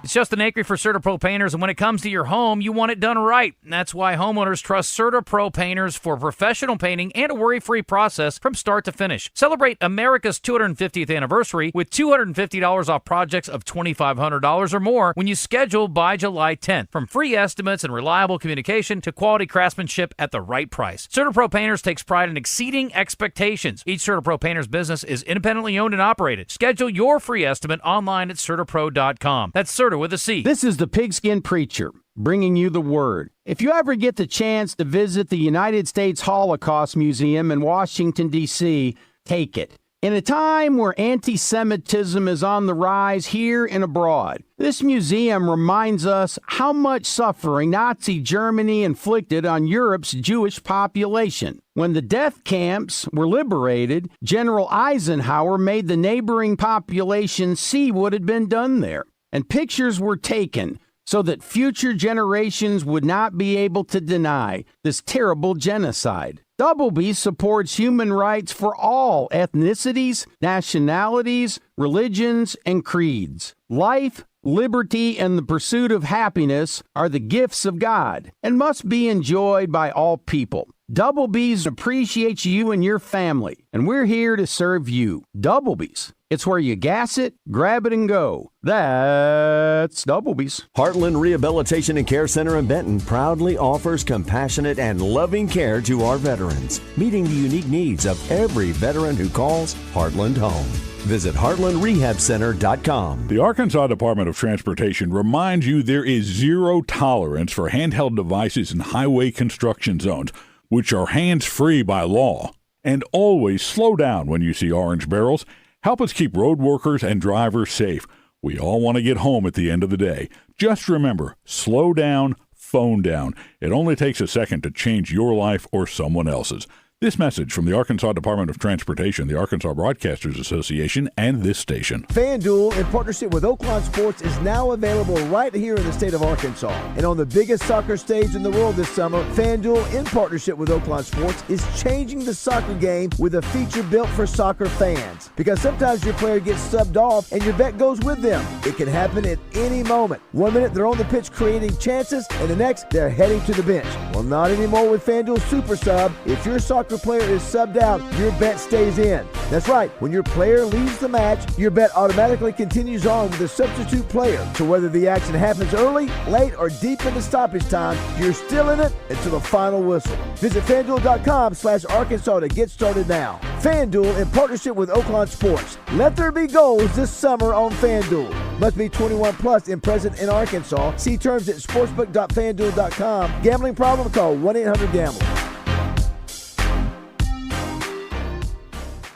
It's Justin Acri for CertaPro Painters, and when it comes to your home, you want it done right. And that's why homeowners trust CertaPro Painters for professional painting and a worry-free process from start to finish. Celebrate America's 250th anniversary with $250 off projects of $2,500 or more when you schedule by July 10th. From free estimates and reliable communication to quality craftsmanship at the right price. CertaPro Painters takes pride in exceeding expectations. Each CertaPro Painters business is independently owned and operated. Schedule your free estimate online at CertaPro.com. That's Certa with a C. This is the Pigskin Preacher, bringing you the word. If you ever get the chance to visit the United States Holocaust Museum in Washington, D.C., take it. In a time where anti-Semitism is on the rise here and abroad, this museum reminds us how much suffering Nazi Germany inflicted on Europe's Jewish population. When the death camps were liberated, General Eisenhower made the neighboring population see what had been done there. And pictures were taken so that future generations would not be able to deny this terrible genocide. Double-B supports human rights for all ethnicities, nationalities, religions, and creeds. Life, liberty, and the pursuit of happiness are the gifts of God and must be enjoyed by all people. Double-B's appreciates you and your family, and we're here to serve you. Double-B's. It's where you gas it, grab it, and go. That's Double-B's. Heartland Rehabilitation and Care Center in Benton proudly offers compassionate and loving care to our veterans, meeting the unique needs of every veteran who calls Heartland home. Visit heartlandrehabcenter.com. The Arkansas Department of Transportation reminds you there is zero tolerance for handheld devices in highway construction zones, which are hands-free by law. And always slow down when you see orange barrels. Help us keep road workers and drivers safe. We all want to get home at the end of the day. Just remember, slow down, phone down. It only takes a second to change your life or someone else's. This message from the Arkansas Department of Transportation, the Arkansas Broadcasters Association, and this station. FanDuel, in partnership with Oaklawn Sports, is now available right here in the state of Arkansas. And on the biggest soccer stage in the world this summer, FanDuel, in partnership with Oaklawn Sports, is changing the soccer game with a feature built for soccer fans. Because sometimes your player gets subbed off and your bet goes with them. It can happen at any moment. 1 minute they're on the pitch creating chances, and the next they're heading to the bench. Well, not anymore with FanDuel Super Sub. If your soccer player is subbed out, your bet stays in. That's right. When your player leaves the match, your bet automatically continues on with a substitute player. So whether the action happens early, late, or deep into stoppage time, you're still in it until the final whistle. Visit FanDuel.com/Arkansas to get started now. FanDuel, in partnership with Oaklawn Sports. Let there be goals this summer on FanDuel. Must be 21 plus and present in Arkansas. See terms at sportsbook.fanduel.com. Gambling problem? Call 1-800-GAMBLER.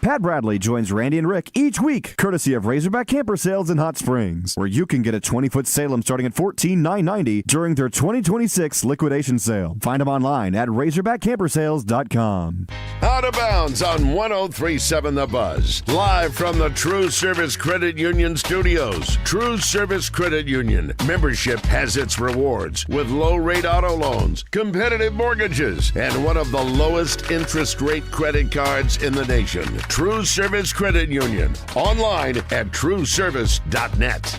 Pat Bradley joins Randy and Rick each week, courtesy of Razorback Camper Sales in Hot Springs, where you can get a 20-foot Salem starting at $14,990 during their 2026 liquidation sale. Find them online at razorbackcampersales.com. Out of Bounds on 103.7 The Buzz. Live from the TruService Credit Union studios. TruService Credit Union. Membership has its rewards with low-rate auto loans, competitive mortgages, and one of the lowest interest rate credit cards in the nation. TruService Credit Union. Online at TruService.net.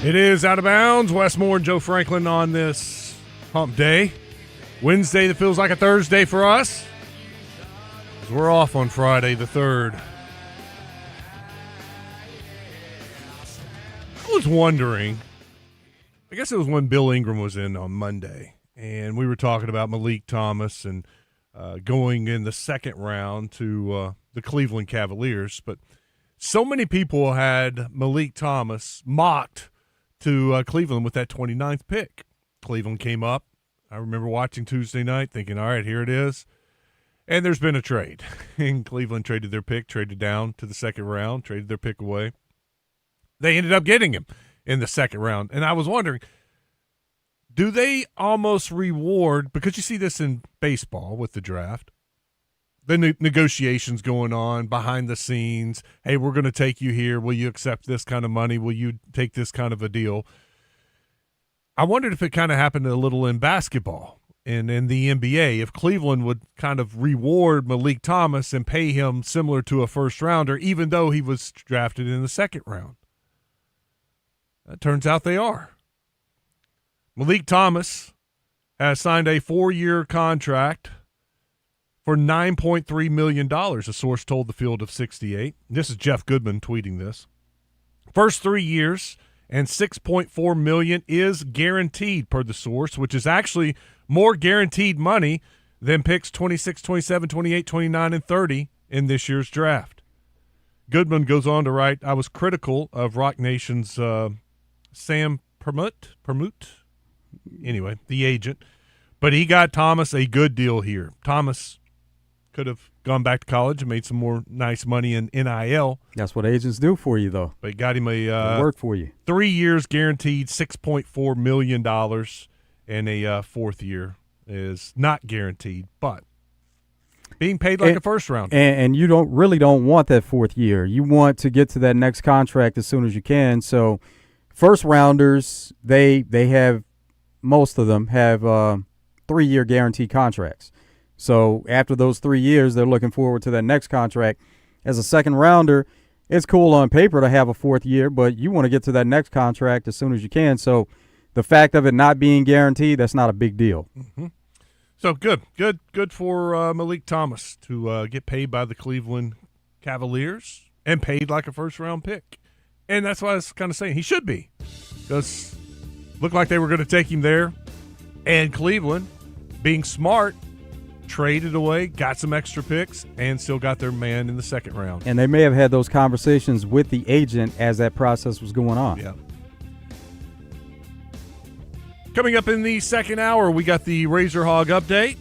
It is Out of Bounds. Wes Moore and Joe Franklin on this hump day. Wednesday that feels like a Thursday for us. We're off on Friday the 3rd. I was wondering, I guess it was when Bill Ingram was in on Monday, and we were talking about Malik Thomas and going in the second round to the Cleveland Cavaliers. But so many people had Malik Thomas mocked to Cleveland with that 29th pick. Cleveland came up. I remember watching Tuesday night thinking, all right, here it is. And there's been a trade. And Cleveland traded their pick, traded down to the second round, traded their pick away. They ended up getting him in the second round. And I was wondering, do they almost reward, because you see this in baseball with the draft, the negotiations going on behind the scenes. Hey, we're going to take you here. Will you accept this kind of money? Will you take this kind of a deal? I wondered if it kind of happened a little in basketball and in the NBA, if Cleveland would kind of reward Malik Thomas and pay him similar to a first rounder, even though he was drafted in the second round. It turns out they are. Malik Thomas has signed a 4-year contract for $9.3 million, a source told the Field of 68. This is Jeff Goodman tweeting this. First 3 years and $6.4 million is guaranteed per the source, which is actually more guaranteed money than picks 26, 27, 28, 29, and 30 in this year's draft. Goodman goes on to write, I was critical of Rock Nation's Sam Permut, anyway, the agent, but he got Thomas a good deal here. Thomas could have gone back to college and made some more nice money in NIL. That's what agents do for you, though. They got him they work for you. 3 years guaranteed, $6.4 million, and a fourth year is not guaranteed, but being paid like a first round. And you don't want that fourth year. You want to get to that next contract as soon as you can. So first rounders, they have, most of them have 3-year guaranteed contracts. So after those 3 years, they're looking forward to that next contract. As a second rounder, it's cool on paper to have a fourth year, but you want to get to that next contract as soon as you can. So the fact of it not being guaranteed, that's not a big deal. Mm-hmm. So good for Malik Thomas to get paid by the Cleveland Cavaliers and paid like a first-round pick. And that's what I was kind of saying. He should be, because looked like they were going to take him there. And Cleveland, being smart, traded away, got some extra picks, and still got their man in the second round. And they may have had those conversations with the agent as that process was going on. Yeah. Coming up in the second hour, we got the Razor Hog update,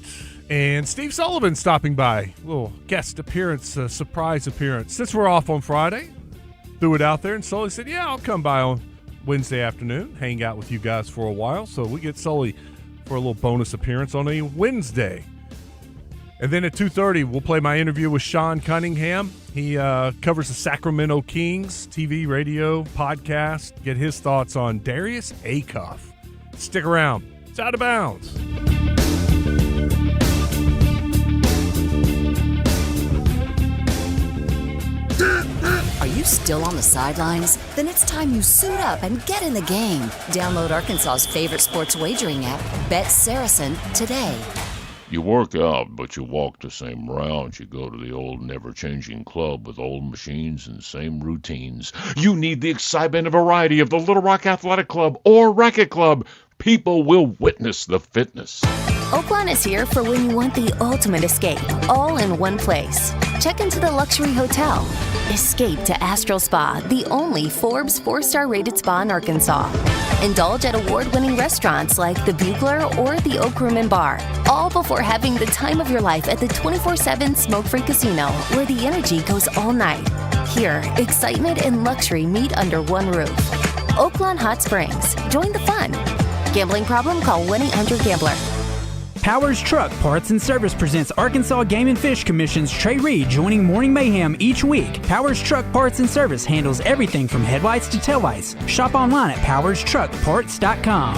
and Steve Sullivan stopping by. A little guest appearance, a surprise appearance. Since we're off on Friday, threw it out there, and Sully said, yeah, I'll come by on Wednesday afternoon, hang out with you guys for a while. So we get Sully for a little bonus appearance on a Wednesday. And then at 2:30, we'll play my interview with Sean Cunningham. He covers the Sacramento Kings, TV, radio, podcast. Get his thoughts on Darius Acuff. Stick around. It's Out of Bounds. Are you still on the sidelines? Then it's time you suit up and get in the game. Download Arkansas's favorite sports wagering app, Bet Saracen, today. You work out, but you walk the same rounds. You go to the old never-changing club with old machines and same routines. You need the excitement and variety of the Little Rock Athletic Club or Racket Club. People will witness the fitness. Oaklawn is here for when you want the ultimate escape, all in one place. Check into the luxury hotel. Escape to Astral Spa, the only Forbes 4-star rated spa in Arkansas. Indulge at award-winning restaurants like the Bugler or the Oak Room and Bar, all before having the time of your life at the 24/7 smoke-free casino, where the energy goes all night. Here, excitement and luxury meet under one roof. Oaklawn Hot Springs. Join the fun. Gambling problem? Call 1-800-GAMBLER. Powers Truck Parts and Service presents Arkansas Game and Fish Commission's Trey Reed joining Morning Mayhem each week. Powers Truck Parts and Service handles everything from headlights to taillights. Shop online at powerstruckparts.com.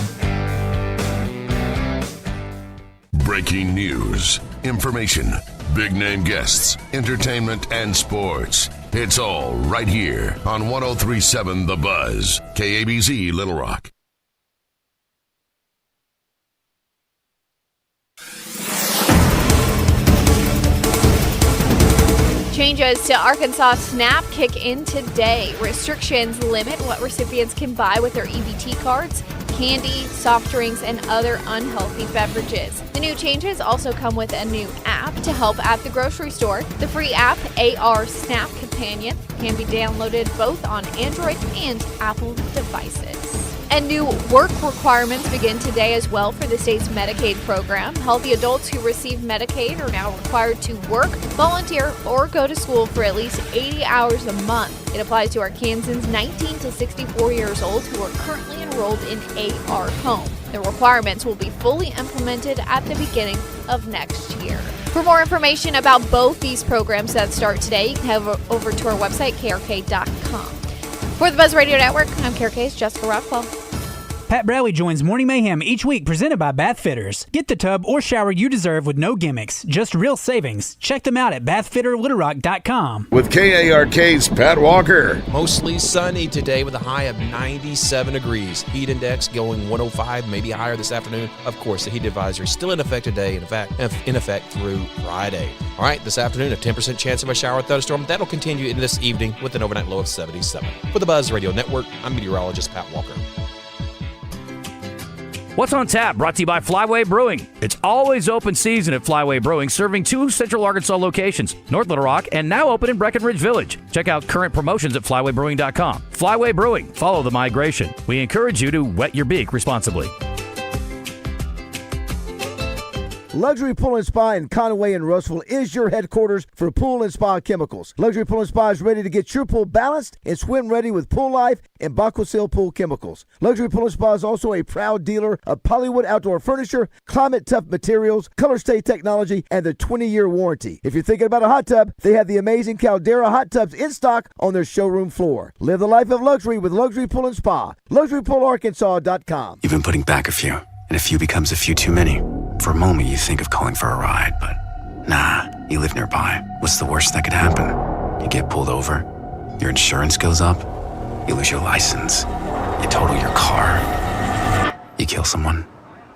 Breaking news, information, big-name guests, entertainment, and sports. It's all right here on 103.7 The Buzz. KABZ Little Rock. Changes to Arkansas SNAP kick in today. Restrictions limit what recipients can buy with their EBT cards, candy, soft drinks, and other unhealthy beverages. The new changes also come with a new app to help at the grocery store. The free app, AR SNAP Companion, can be downloaded both on Android and Apple devices. And new work requirements begin today as well for the state's Medicaid program. Healthy adults who receive Medicaid are now required to work, volunteer, or go to school for at least 80 hours a month. It applies to Arkansans 19 to 64 years old who are currently enrolled in AR Home. The requirements will be fully implemented at the beginning of next year. For more information about both these programs that start today, you can head over to our website, krk.com. For the Buzz Radio Network, I'm KRK's Jessica Rockwell. Pat Bradley joins Morning Mayhem each week, presented by Bath Fitters. Get the tub or shower you deserve with no gimmicks, just real savings. Check them out at bathfitterlittlerock.com. With KARK's Pat Walker. Mostly sunny today with a high of 97 degrees. Heat index going 105, maybe higher this afternoon. Of course, the heat advisory is still in effect today, in effect through Friday. All right, this afternoon, a 10% chance of a shower or thunderstorm. That'll continue into this evening with an overnight low of 77. For the Buzz Radio Network, I'm meteorologist Pat Walker. What's on tap? Brought to you by Flyway Brewing. It's always open season at Flyway Brewing, serving 2 Central Arkansas locations, North Little Rock, and now open in Breckenridge Village. Check out current promotions at flywaybrewing.com. Flyway Brewing. Follow the migration. We encourage you to wet your beak responsibly. Luxury Pool & Spa in Conway and Russellville is your headquarters for pool and spa chemicals. Luxury Pool & Spa is ready to get your pool balanced and swim ready with Pool Life and Baquasil Pool Chemicals. Luxury Pool & Spa is also a proud dealer of Polywood Outdoor Furniture, climate-tough materials, color stay technology, and the 20-year warranty. If you're thinking about a hot tub, they have the amazing Caldera hot tubs in stock on their showroom floor. Live the life of luxury with Luxury Pool & Spa. LuxuryPoolArkansas.com. You've been putting back a few, and a few becomes a few too many. For a moment, you think of calling for a ride, but nah, you live nearby. What's the worst that could happen? You get pulled over, your insurance goes up, you lose your license, you total your car, you kill someone.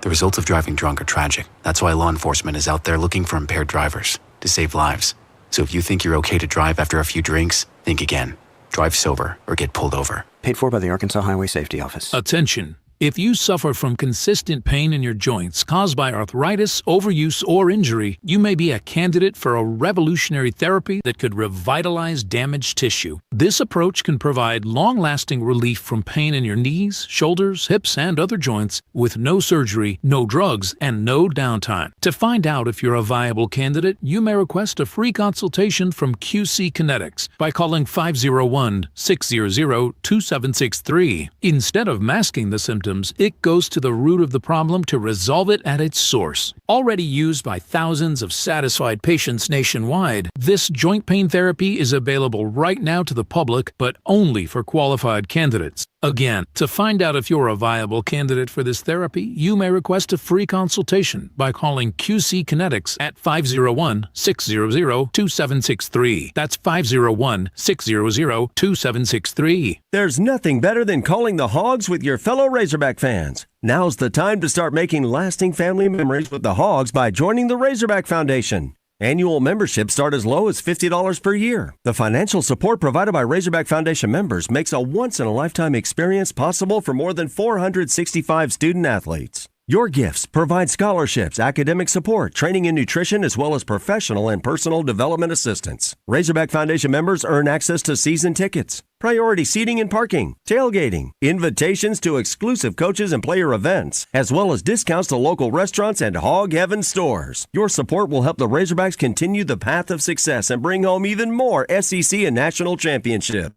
The results of driving drunk are tragic. That's why law enforcement is out there looking for impaired drivers to save lives. So if you think you're okay to drive after a few drinks, think again. Drive sober or get pulled over. Paid for by the Arkansas Highway Safety Office. Attention. If you suffer from consistent pain in your joints caused by arthritis, overuse, or injury, you may be a candidate for a revolutionary therapy that could revitalize damaged tissue. This approach can provide long-lasting relief from pain in your knees, shoulders, hips, and other joints with no surgery, no drugs, and no downtime. To find out if you're a viable candidate, you may request a free consultation from QC Kinetics by calling 501-600-2763. Instead of masking the symptoms, it goes to the root of the problem to resolve it at its source. Already used by thousands of satisfied patients nationwide, this joint pain therapy is available right now to the public, but only for qualified candidates. Again, to find out if you're a viable candidate for this therapy, you may request a free consultation by calling QC Kinetics at 501-600-2763. That's 501-600-2763. There's nothing better than calling the Hogs with your fellow Razorback fans. Now's the time to start making lasting family memories with the Hogs by joining the Razorback Foundation. Annual memberships start as low as $50 per year. The financial support provided by Razorback Foundation members makes a once-in-a-lifetime experience possible for more than 465 student athletes. Your gifts provide scholarships, academic support, training in nutrition, as well as professional and personal development assistance. Razorback Foundation members earn access to season tickets, priority seating and parking, tailgating, invitations to exclusive coaches and player events, as well as discounts to local restaurants and Hog Heaven stores. Your support will help the Razorbacks continue the path of success and bring home even more SEC and national championships.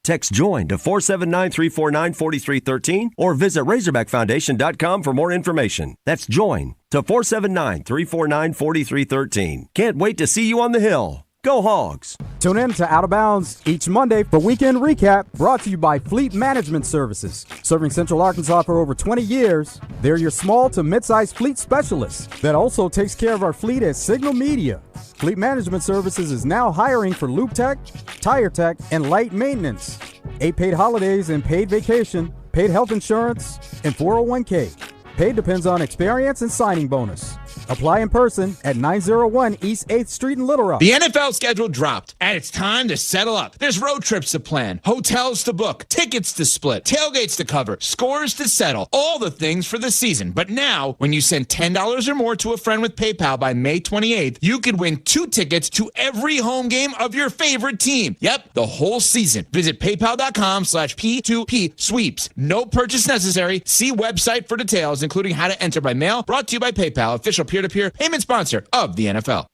Text JOIN to 479-349-4313 or visit RazorbackFoundation.com for more information. That's JOIN to 479-349-4313. Can't wait to see you on the Hill. Go Hogs! Tune in to Out of Bounds each Monday for Weekend Recap, brought to you by Fleet Management Services. Serving Central Arkansas for over 20 years, they're your small to mid-sized fleet specialists that also takes care of our fleet at Signal Media. Fleet Management Services is now hiring for lube tech, tire tech, and light maintenance. 8 paid holidays and paid vacation, paid health insurance, and 401k. Paid depends on experience and signing bonus. Apply in person at 901 East 8th Street in Little Rock. The NFL schedule dropped, and it's time to settle up. There's road trips to plan, hotels to book, tickets to split, tailgates to cover, scores to settle, all the things for the season. But now, when you send $10 or more to a friend with PayPal by May 28th, you could win 2 tickets to every home game of your favorite team. Yep, the whole season. Visit paypal.com/P2P sweeps. No purchase necessary. See website for details, including how to enter by mail. Brought to you by PayPal, official peer-to-peer payment sponsor of the NFL.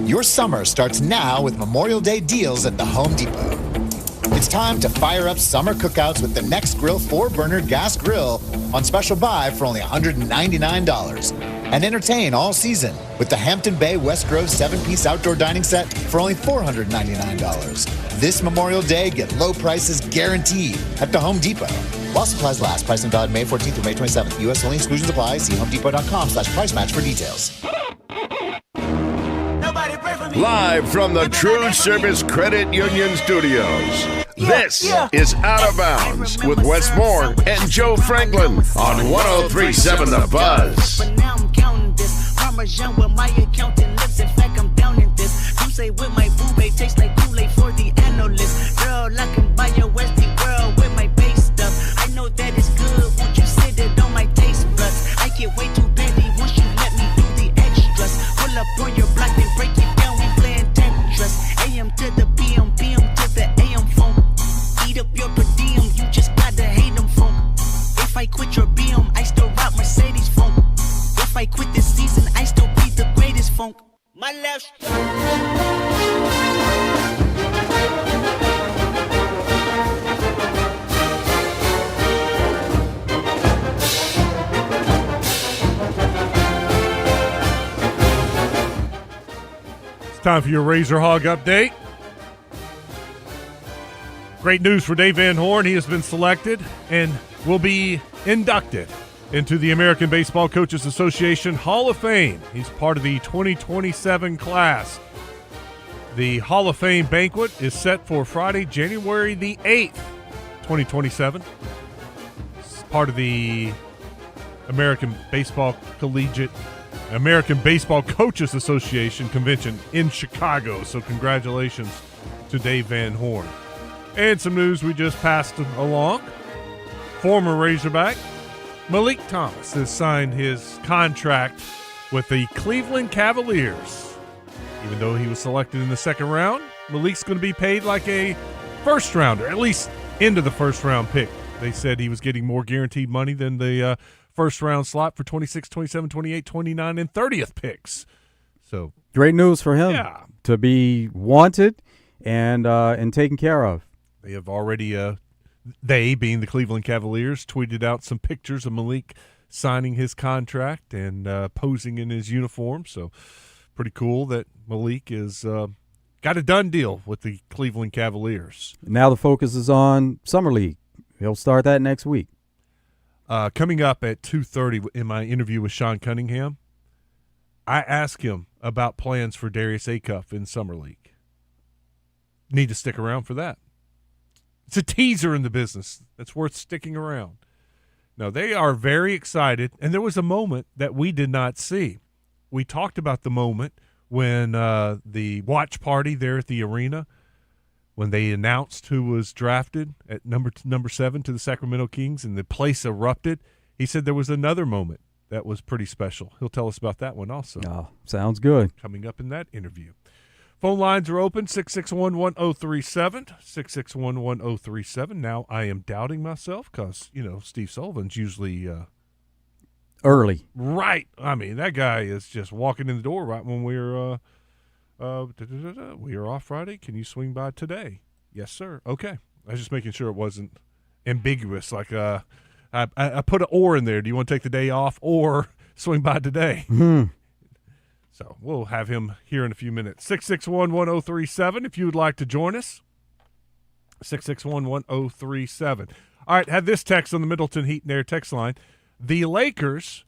Your summer starts now with Memorial Day deals at the Home Depot. It's time to fire up summer cookouts with the Next Grill 4-burner gas grill on special buy for only $199. And entertain all season with the Hampton Bay West Grove 7-piece outdoor dining set for only $499. This Memorial Day, get low prices guaranteed at the Home Depot. While supplies last, pricing valid May 14th through May 27th. U.S. only, exclusions apply. See homedepot.com/price match for details. Live from the TruService Credit Union Studios, this is Out of Bounds with Wes Moore and Joe Franklin on 103.7 The Buzz. But now I'm counting this. Parmesan with my accountant lips. In fact, I'm down in this. You say with my boo babe tastes like Kool-Aid for the analyst. Girl, I can buy your Westie world with my base stuff. I know that it's good. Won't you sit it on my taste buds? I get way too petty once you let me do the extras. Pull up on your block and break it down. We playing Tetris. AM to the PM, PM to the AM phone. Eat up your per diem. You just gotta hate them phone. If I quit your BM, I still rock Mercedes funk. If I quit this season, I still be the greatest funk. My left. It's time for your Razor Hog update. Great news for Dave Van Horn. He has been selected and will be inducted into the American Baseball Coaches Association Hall of Fame. He's part of the 2027 class. The Hall of Fame banquet is set for Friday, January the 8th, 2027. It's part of the American Baseball Coaches Association convention in Chicago. So congratulations to Dave Van Horn. And some news we just passed along. Former Razorback Malik Thomas has signed his contract with the Cleveland Cavaliers. Even though he was selected in the second round, Malik's going to be paid like a first rounder, at least into the first round pick. They said he was getting more guaranteed money than the first round slot for 26, 27, 28, 29, and 30th picks. So great news for him to be wanted and taken care of. They have already they, being the Cleveland Cavaliers, tweeted out some pictures of Malik signing his contract and posing in his uniform. So pretty cool that Malik is got a done deal with the Cleveland Cavaliers. Now the focus is on Summer League. He'll start that next week. Coming up at 2:30 in my interview with Sean Cunningham, I asked him about plans for Darius Acuff in Summer League. Need to stick around for that. It's a teaser in the business that's worth sticking around. No, they are very excited, and there was a moment that we did not see. We talked about the moment when the watch party there at the arena, when they announced who was drafted at number 7 to the Sacramento Kings, and the place erupted. He said there was another moment that was pretty special. He'll tell us about that one also. Oh, sounds good. Coming up in that interview. Phone lines are open, 661-1037, 661-1037. Now I am doubting myself because, Steve Sullivan's usually early. Right. I mean, that guy is just walking in the door right when we're we are off Friday. Can you swing by today? Yes, sir. Okay. I was just making sure it wasn't ambiguous. Like I put an or in there. Do you want to take the day off or swing by today? Mm-hmm. So we'll have him here in a few minutes. 661-1037 if you would like to join us. 661-1037. All right, had this text on the Middleton Heat and Air text line. The Lakers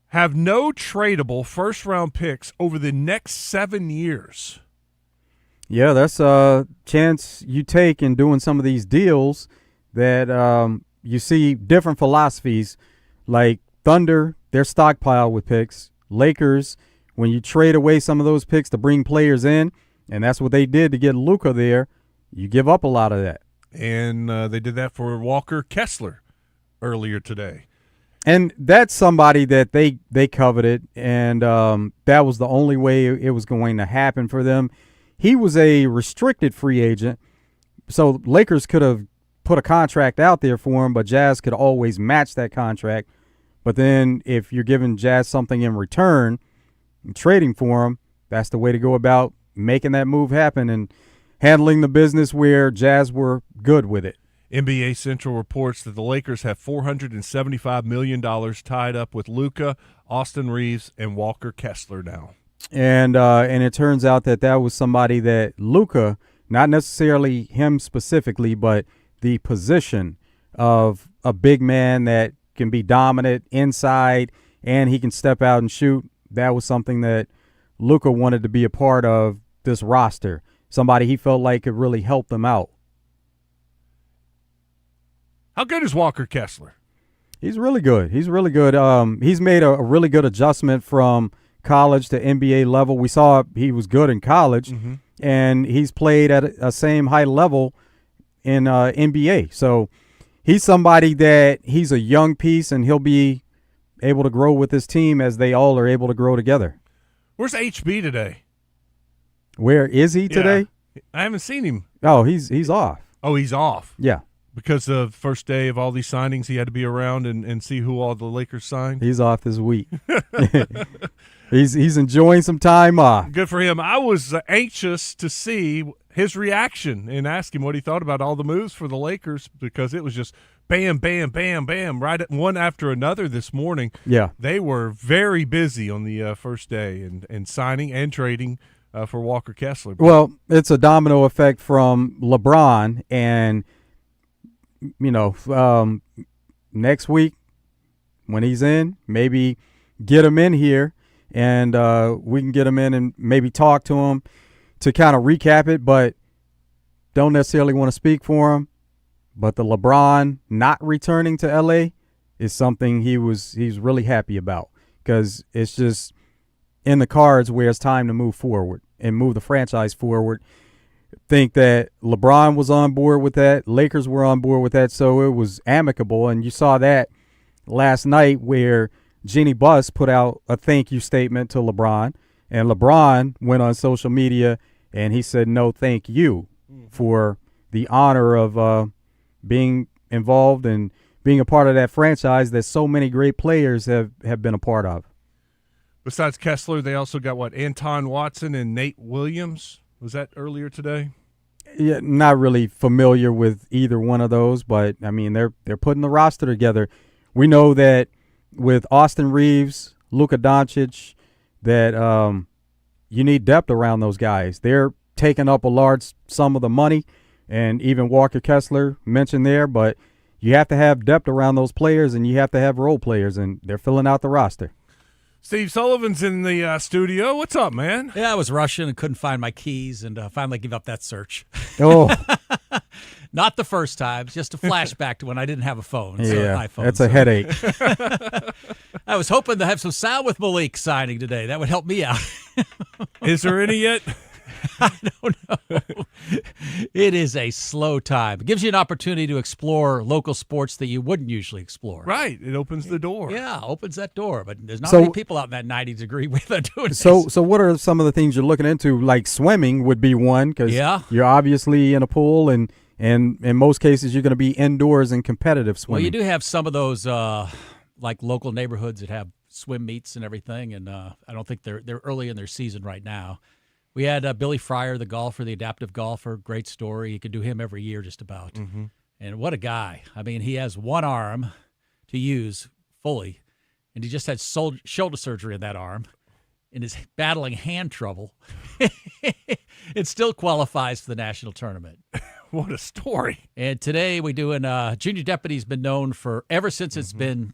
have no tradable first-round picks over the next 7 years. Yeah, that's a chance you take in doing some of these deals that you see different philosophies, like Thunder, their stockpile with picks. Lakers, when you trade away some of those picks to bring players in, and that's what they did to get Luka there, you give up a lot of that. And they did that for Walker Kessler earlier today. And that's somebody that they coveted, and that was the only way it was going to happen for them. He was a restricted free agent, so Lakers could have put a contract out there for him, but Jazz could always match that contract. But then if you're giving Jazz something in return and trading for him, that's the way to go about making that move happen and handling the business where Jazz were good with it. NBA Central reports that the Lakers have $475 million tied up with Luka, Austin Reeves, and Walker Kessler now. And it turns out that was somebody that Luka, not necessarily him specifically, but the position of a big man that can be dominant inside and he can step out and shoot, that was something that Luka wanted to be a part of this roster, somebody he felt like could really help them out. How good is Walker Kessler? He's really good. He's really good. He's made a really good adjustment from college to NBA level. We saw he was good in college, and he's played at a same high level in NBA. So he's somebody that he's a young piece, and he'll be able to grow with his team as they all are able to grow together. Where's HB today? Where is he today? Yeah, I haven't seen him. Oh, he's off. Oh, he's off. Yeah. Because of the first day of all these signings, he had to be around and see who all the Lakers signed. He's off this week. He's enjoying some time off. Good for him. I was anxious to see his reaction and ask him what he thought about all the moves for the Lakers, because it was just bam, bam, bam, bam, right at one after another this morning. Yeah. They were very busy on the first day and signing and trading for Walker Kessler. Well, it's a domino effect from LeBron, and next week when he's in, maybe get him in here and we can get him in and maybe talk to him to kind of recap it, but don't necessarily want to speak for him. But the LeBron not returning to LA is something he's really happy about, because it's just in the cards where it's time to move forward and move the franchise forward. Think that LeBron was on board with that. Lakers were on board with that, so it was amicable. And you saw that last night where Jeannie Buss put out a thank you statement to LeBron, and LeBron went on social media and he said no thank you for the honor of being involved and being a part of that franchise that so many great players have been a part of. Besides Kessler, they also got, Anton Watson and Nate Williams? Was that earlier today? Yeah, not really familiar with either one of those, but, I mean, they're putting the roster together. We know that with Austin Reeves, Luka Doncic, that you need depth around those guys. They're taking up a large sum of the money, and even Walker Kessler mentioned there, but you have to have depth around those players, and you have to have role players, and they're filling out the roster. Steve Sullivan's in the studio. What's up, man? Yeah, I was rushing and couldn't find my keys, and finally gave up that search. Oh. Not the first time, just a flashback to when I didn't have a phone. Yeah, iPhone, that's a headache. I was hoping to have some sound with Malik signing today. That would help me out. Is there any yet? I don't know. It is a slow time. It gives you an opportunity to explore local sports that you wouldn't usually explore. Right. It opens the door. Yeah, opens that door. But there's not many people out in that 90-degree weather doing this. So what are some of the things you're looking into? Like swimming would be one, because you're obviously in a pool, and in most cases you're going to be indoors in competitive swimming. Well, you do have some of those like local neighborhoods that have swim meets and everything, and I don't think they're early in their season right now. We had Billy Fryer, the golfer, the adaptive golfer. Great story. You could do him every year just about. Mm-hmm. And what a guy. I mean, he has one arm to use fully, and he just had shoulder surgery in that arm and is battling hand trouble. It still qualifies for the national tournament. What a story. And today we do Junior Deputy's been known for, ever since it's been,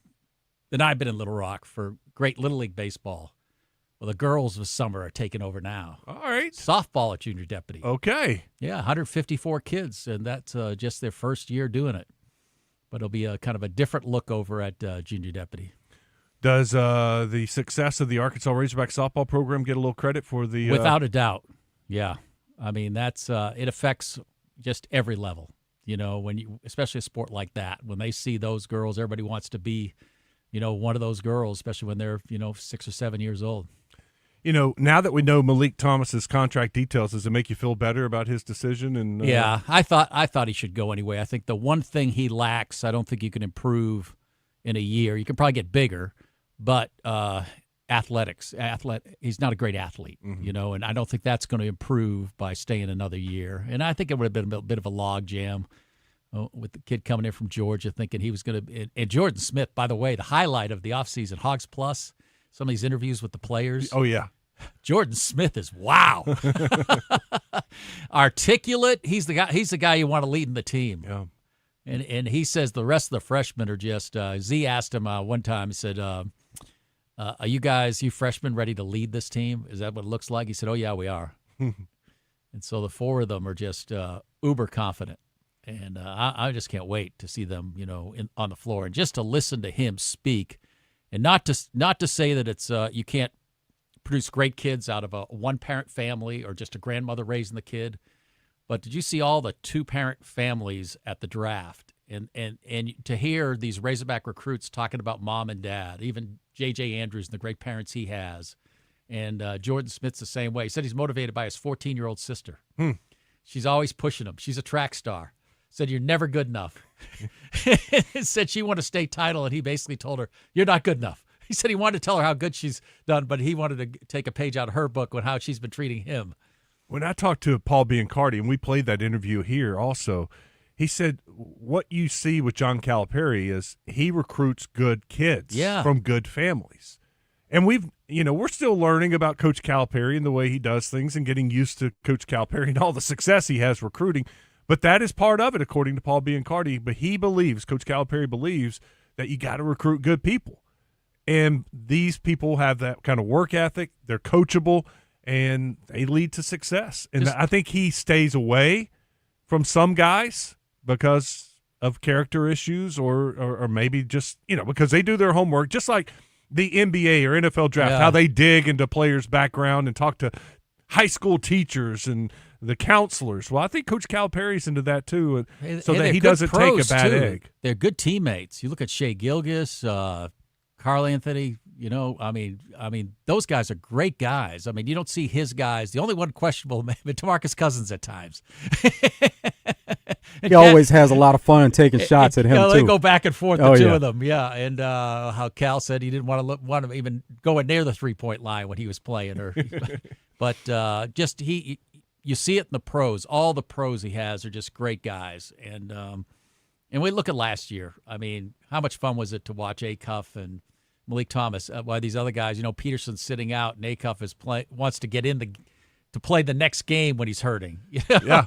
that I've been in Little Rock, for great Little League baseball. Well, the girls of summer are taking over now. All right. Softball at Junior Deputy. Okay. Yeah, 154 kids, and that's just their first year doing it. But it'll be a kind of a different look over at Junior Deputy. Does the success of the Arkansas Razorback softball program get a little credit for the? Without a doubt, yeah. I mean, that's it affects just every level. When you, especially a sport like that, when they see those girls, everybody wants to be, one of those girls, especially when they're 6 or 7 years old. Now that we know Malik Thomas's contract details, does it make you feel better about his decision? And yeah, I thought he should go anyway. I think the one thing he lacks, I don't think you can improve in a year. You can probably get bigger, but athletics, he's not a great athlete, and I don't think that's going to improve by staying another year. And I think it would have been a bit of a log jam with the kid coming in from Georgia, thinking he was going to. And Jordan Smith, by the way, the highlight of the offseason, Hogs Plus, some of these interviews with the players. Oh yeah. Jordan Smith is wow, articulate. He's the guy you want to lead in the team. Yeah, and he says the rest of the freshmen are just. Z asked him one time. He said, "Are you freshmen, ready to lead this team? Is that what it looks like?" He said, "Oh yeah, we are." And so the four of them are just uber confident, and I just can't wait to see them, on the floor and just to listen to him speak, and not to say that it's you can't produce great kids out of a one-parent family or just a grandmother raising the kid. But did you see all the two-parent families at the draft? And to hear these Razorback recruits talking about mom and dad, even J.J. Andrews and the great parents he has. And Jordan Smith's the same way. He said he's motivated by his 14-year-old sister. She's always pushing him. She's a track star. Said, "You're never good enough." Said she won a state title, and he basically told her, "You're not good enough." He said he wanted to tell her how good she's done, but he wanted to take a page out of her book on how she's been treating him. When I talked to Paul Biancardi, and we played that interview here also, he said what you see with John Calipari is he recruits good kids from good families. And we're still learning about Coach Calipari and the way he does things and getting used to Coach Calipari and all the success he has recruiting. But that is part of it, according to Paul Biancardi. But Coach Calipari believes that you got to recruit good people. And these people have that kind of work ethic. They're coachable, and they lead to success. And I think he stays away from some guys because of character issues or maybe just, because they do their homework, just like the NBA or NFL draft, how they dig into players' background and talk to high school teachers and the counselors. Well, I think Coach Calipari's into that too, so that he doesn't take a bad egg. They're good teammates. You look at Shea Gilgeous, Carl Anthony, I mean, those guys are great guys. I mean, you don't see his guys. The only one questionable, maybe DeMarcus Cousins at times. He always has a lot of fun taking shots at him, too. They go back and forth, the two of them, yeah. And how Cal said he didn't want to even go near the three-point line when he was playing. But you see it in the pros. All the pros he has are just great guys. And we look at last year. I mean, how much fun was it to watch Acuff and Malik Thomas? While these other guys, Peterson's sitting out, and Acuff wants to get in to play the next game when he's hurting. Yeah,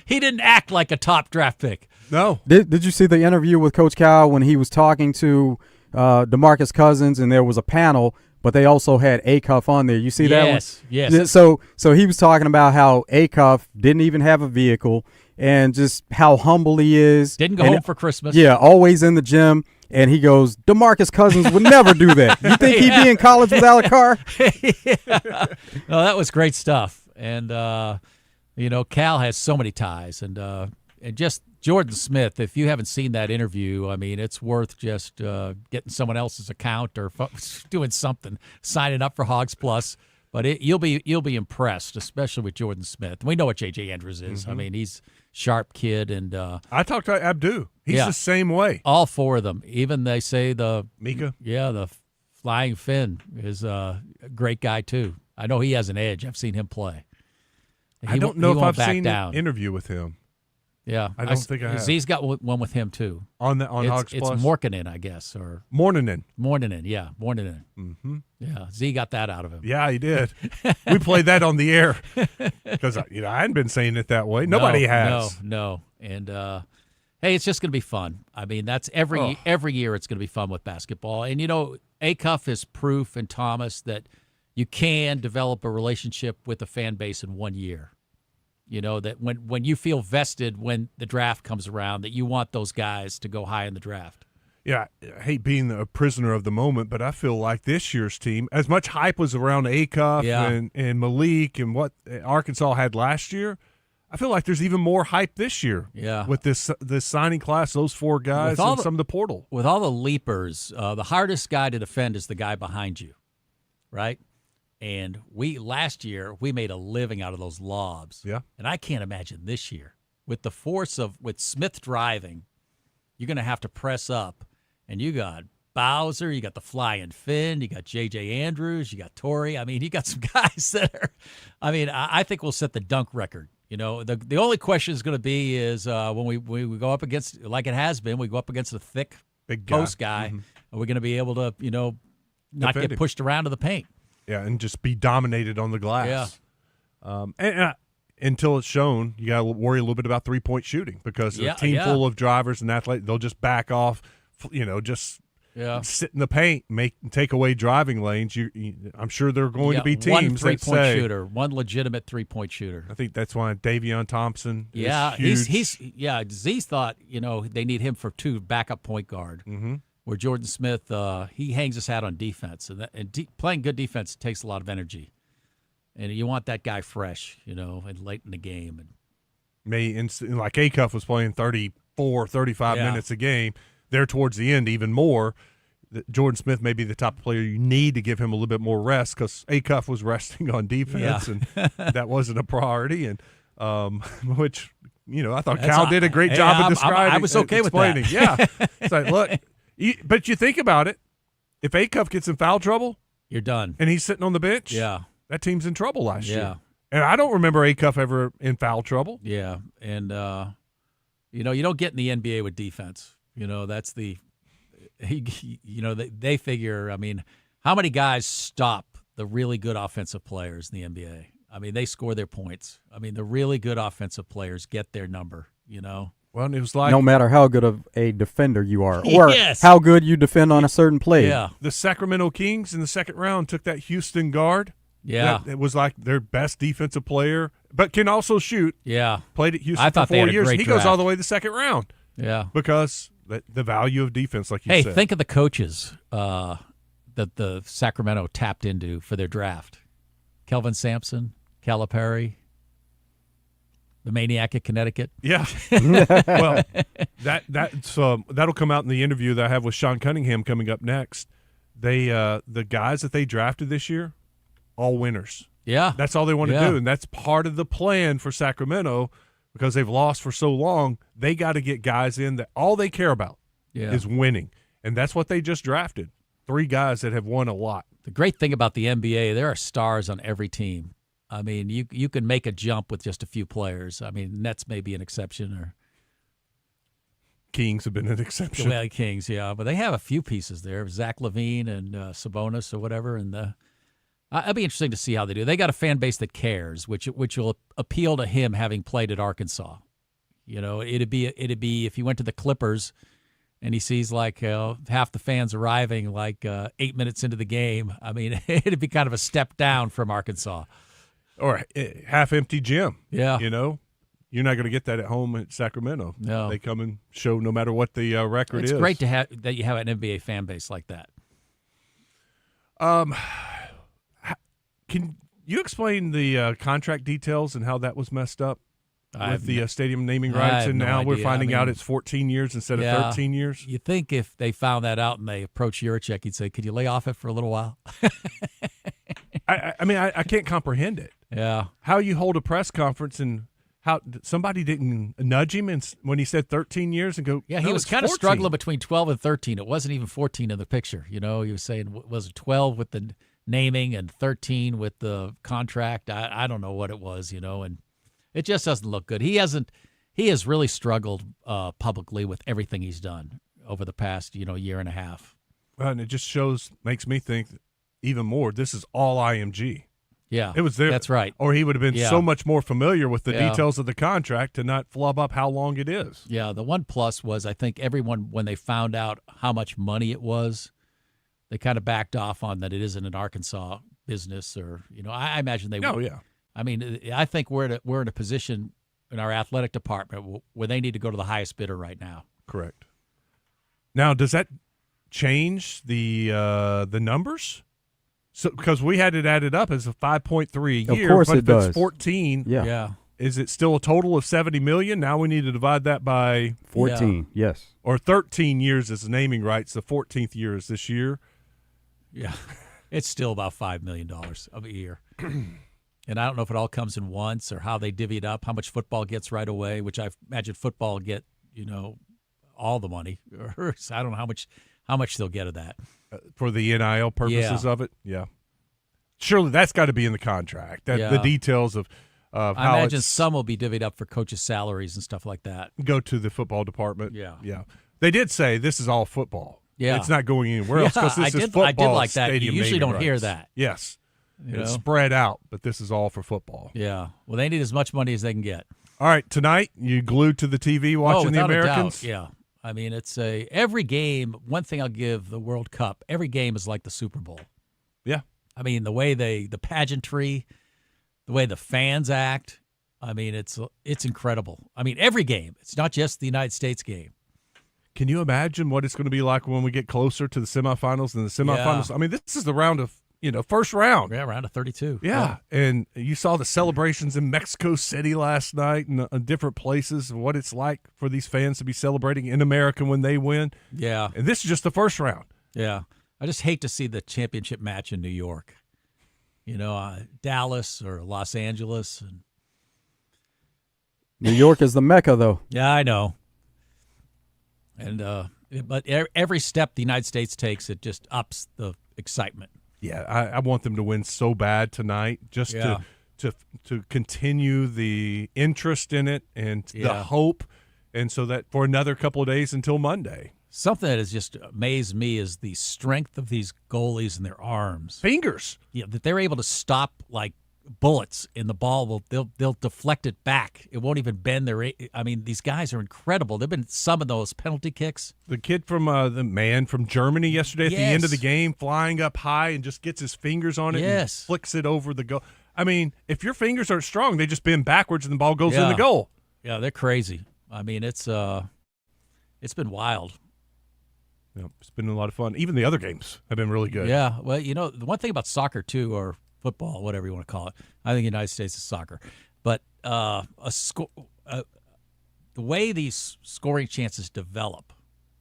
he didn't act like a top draft pick. No. Did you see the interview with Coach Cal when he was talking to DeMarcus Cousins, and there was a panel, but they also had Acuff on there? You see that one? Yes. So he was talking about how Acuff didn't even have a vehicle, and just how humble he is. Didn't go home for Christmas. Yeah, always in the gym. And he goes, DeMarcus Cousins would never do that. You think he'd be in college without a car? No, that was great stuff. And, Cal has so many ties. And just Jordan Smith, if you haven't seen that interview, I mean, it's worth just getting someone else's account or doing something, signing up for Hogs Plus. But you'll be impressed, especially with Jordan Smith. We know what J.J. Andrews is. Mm-hmm. I mean, he's a sharp kid. And I talked to Abdu. He's the same way. All four of them. Even they say Mika. Yeah, the Flying Finn is a great guy, too. I know he has an edge. I've seen him play. I don't know if I've seen an interview with him. Yeah, I don't think I have. Z's got one with him too. On Hogs Plus? It's Morkinen, I guess, or Morninen. Yeah, Morninen. Mm-hmm. Yeah, Z got that out of him. Yeah, he did. We played that on the air because I hadn't been saying it that way. Nobody has. No. And hey, it's just going to be fun. I mean, that's every year it's going to be fun with basketball. And Acuff is proof, and Thomas, that you can develop a relationship with the fan base in 1 year. You know, that when you feel vested when the draft comes around, that you want those guys to go high in the draft. Yeah, I hate being a prisoner of the moment, but I feel like this year's team, as much hype was around Acuff and Malik and what Arkansas had last year, I feel like there's even more hype this year. Yeah. With this signing class, those 4 guys, and some of the portal. With all the leapers, the hardest guy to defend is the guy behind you, right? And last year we made a living out of those lobs. Yeah. And I can't imagine this year with the force with Smith driving, you're going to have to press up, and you got Bowser, you got the Flying Finn, you got J.J. Andrews, you got Torrey. I mean, you got some guys that are. I mean, I think we'll set the dunk record. You know, the only question is going to be is when we go up against, like it has been, we go up against a thick big guy. Post guy. Are we going to be able to, not get pushed around to the paint? Yeah, and just be dominated on the glass. Yeah. And until it's shown, you got to worry a little bit about 3-point shooting because a team full of drivers and athletes, they'll just back off, just sit in the paint, take away driving lanes. I'm sure there are going to be teams one that say shooter, one legitimate 3-point shooter. I think that's why Davion Thompson. Yeah, is huge. Z's thought they need him for 2 backup point guard. Mm-hmm. Where Jordan Smith, he hangs his hat on defense, and playing good defense takes a lot of energy, and you want that guy fresh, and late in the game. And like Acuff was playing 34, 35 minutes a game. There towards the end, even more. Jordan Smith may be the type of player you need to give him a little bit more rest because Acuff was resting on defense, and that wasn't a priority. And which I thought Cal did a great job of describing. I was okay with that. Yeah, it's like look. But you think about it, if Acuff gets in foul trouble, you're done. And he's sitting on the bench, that team's in trouble last year. And I don't remember Acuff ever in foul trouble. Yeah, and you don't get in the NBA with defense. That's the they figure. I mean, how many guys stop the really good offensive players in the NBA? I mean, they score their points. I mean, the really good offensive players get their number. Well, it was like no matter how good of a defender you are, or Yes. how good you defend on a certain play. Yeah. The Sacramento Kings in the second round took that Houston guard. Yeah. It was like their best defensive player, but can also shoot. Yeah. Played at Houston I thought for they 4 had a years. great He goes draft. all the way to the second round. Yeah. Because the value of defense, like you Hey, said. think of the coaches that the Sacramento tapped into for their draft. Kelvin Sampson, Calipari, the Maniac at Connecticut. Yeah. Well, that'll come out in the interview that I have with Sean Cunningham coming up next. The guys that they drafted this year, all winners. Yeah. That's all they want to do, and that's part of the plan for Sacramento because they've lost for so long. They got to get guys in that all they care about is winning, and that's what they just drafted. 3 guys that have won a lot. The great thing about the NBA, there are stars on every team. I mean, you can make a jump with just a few players. I mean, Nets may be an exception, or Kings have been an exception. Well, Kings, yeah, but they have a few pieces there: Zach LaVine and Sabonis or whatever. And it'd be interesting to see how they do. They got a fan base that cares, which will appeal to him, having played at Arkansas. It'd be if he went to the Clippers and he sees like half the fans arriving like 8 minutes into the game. I mean, it'd be kind of a step down from Arkansas. Or half-empty gym. Yeah. You're not going to get that at home at Sacramento. No. They come and show no matter what the record is. It's great to have that you have an NBA fan base like that. Can you explain the contract details and how that was messed up with the stadium naming rights? And now we're finding out it's 14 years instead of 13 years. You think if they found that out and they approached Yurchek, he'd say, "Could you lay off it for a little while?" I mean, I can't comprehend it. Yeah. How you hold a press conference and how somebody didn't nudge him when he said 13 years and go, Yeah, no, he was it's kind of 14. struggling between 12 and 13. It wasn't even 14 in the picture. He was saying, was it 12 with the naming and 13 with the contract? I don't know what it was, and it just doesn't look good. He has really struggled publicly with everything he's done over the past, year and a half. Well, and it just makes me think even more, this is all IMG. Yeah, it was there. That's right. Or he would have been so much more familiar with the Yeah. details of the contract to not flub up how long it is. Yeah, the one plus was I think everyone, when they found out how much money it was, they kind of backed off on that it isn't in Arkansas business, or I imagine they. Oh would. yeah. I mean, I think we're in a position in our athletic department where they need to go to the highest bidder right now. Correct. Now, does that change the numbers? So, because we had it added up as a 5.3 a year, of course but it if does. it's 14, Yeah. is it still a total of 70 million? Now we need to divide that by 14. Yes. Or 13 years as naming rights. The 14th year is this year. Yeah, it's still about $5 million a year. And I don't know if it all comes in once or how they divvy it up, how much football gets right away, which I imagine football will get, all the money. Or I don't know how much they'll get of that. For the NIL purposes of it? Yeah. Surely that's got to be in the contract. The details of how I imagine some will be divvied up for coaches' salaries and stuff like that. Go to the football department. Yeah. Yeah. They did say this is all football. Yeah. It's not going anywhere else because this is football. I did like that. You stadium usually naming don't hear rights. that. Yes. It's spread out, but this is all for football. Yeah. Well, they need as much money as they can get. All right. Tonight, you glued to the TV watching the without a Americans? doubt, yeah. I mean, it's every game. One thing I'll give the World Cup: every game is like the Super Bowl. Yeah. I mean, the way the pageantry, the way the fans act. I mean, it's incredible. I mean, every game. It's not just the United States game. Can you imagine what it's going to be like when we get closer to the semifinals and the semifinals? Yeah. I mean, this is the round of first round. Yeah, round of 32. Yeah, and you saw the celebrations in Mexico City last night and different places, and what it's like for these fans to be celebrating in America when they win. Yeah. And this is just the first round. Yeah. I just hate to see the championship match in New York. Dallas or Los Angeles. And New York is the Mecca, though. Yeah, I know. And but every step the United States takes, it just ups the excitement. Yeah, I want them to win so bad tonight, just to continue the interest in it and the hope, and so that for another couple of days until Monday. Something that has just amazed me is the strength of these goalies and their arms, fingers. Yeah, that they're able to stop like bullets in the ball. They'll deflect it back. It won't even bend their. I mean, these guys are incredible. There've been some of those penalty kicks. The kid from the man from Germany yesterday at the end of the game, flying up high and just gets his fingers on it and flicks it over the goal. I mean, if your fingers aren't strong, they just bend backwards and the ball goes in the goal. Yeah, they're crazy. I mean, it's been wild. Yeah, it's been a lot of fun. Even the other games have been really good. Yeah, well, the one thing about soccer too, or football, whatever you want to call it. I think the United States is soccer, but the way these scoring chances develop,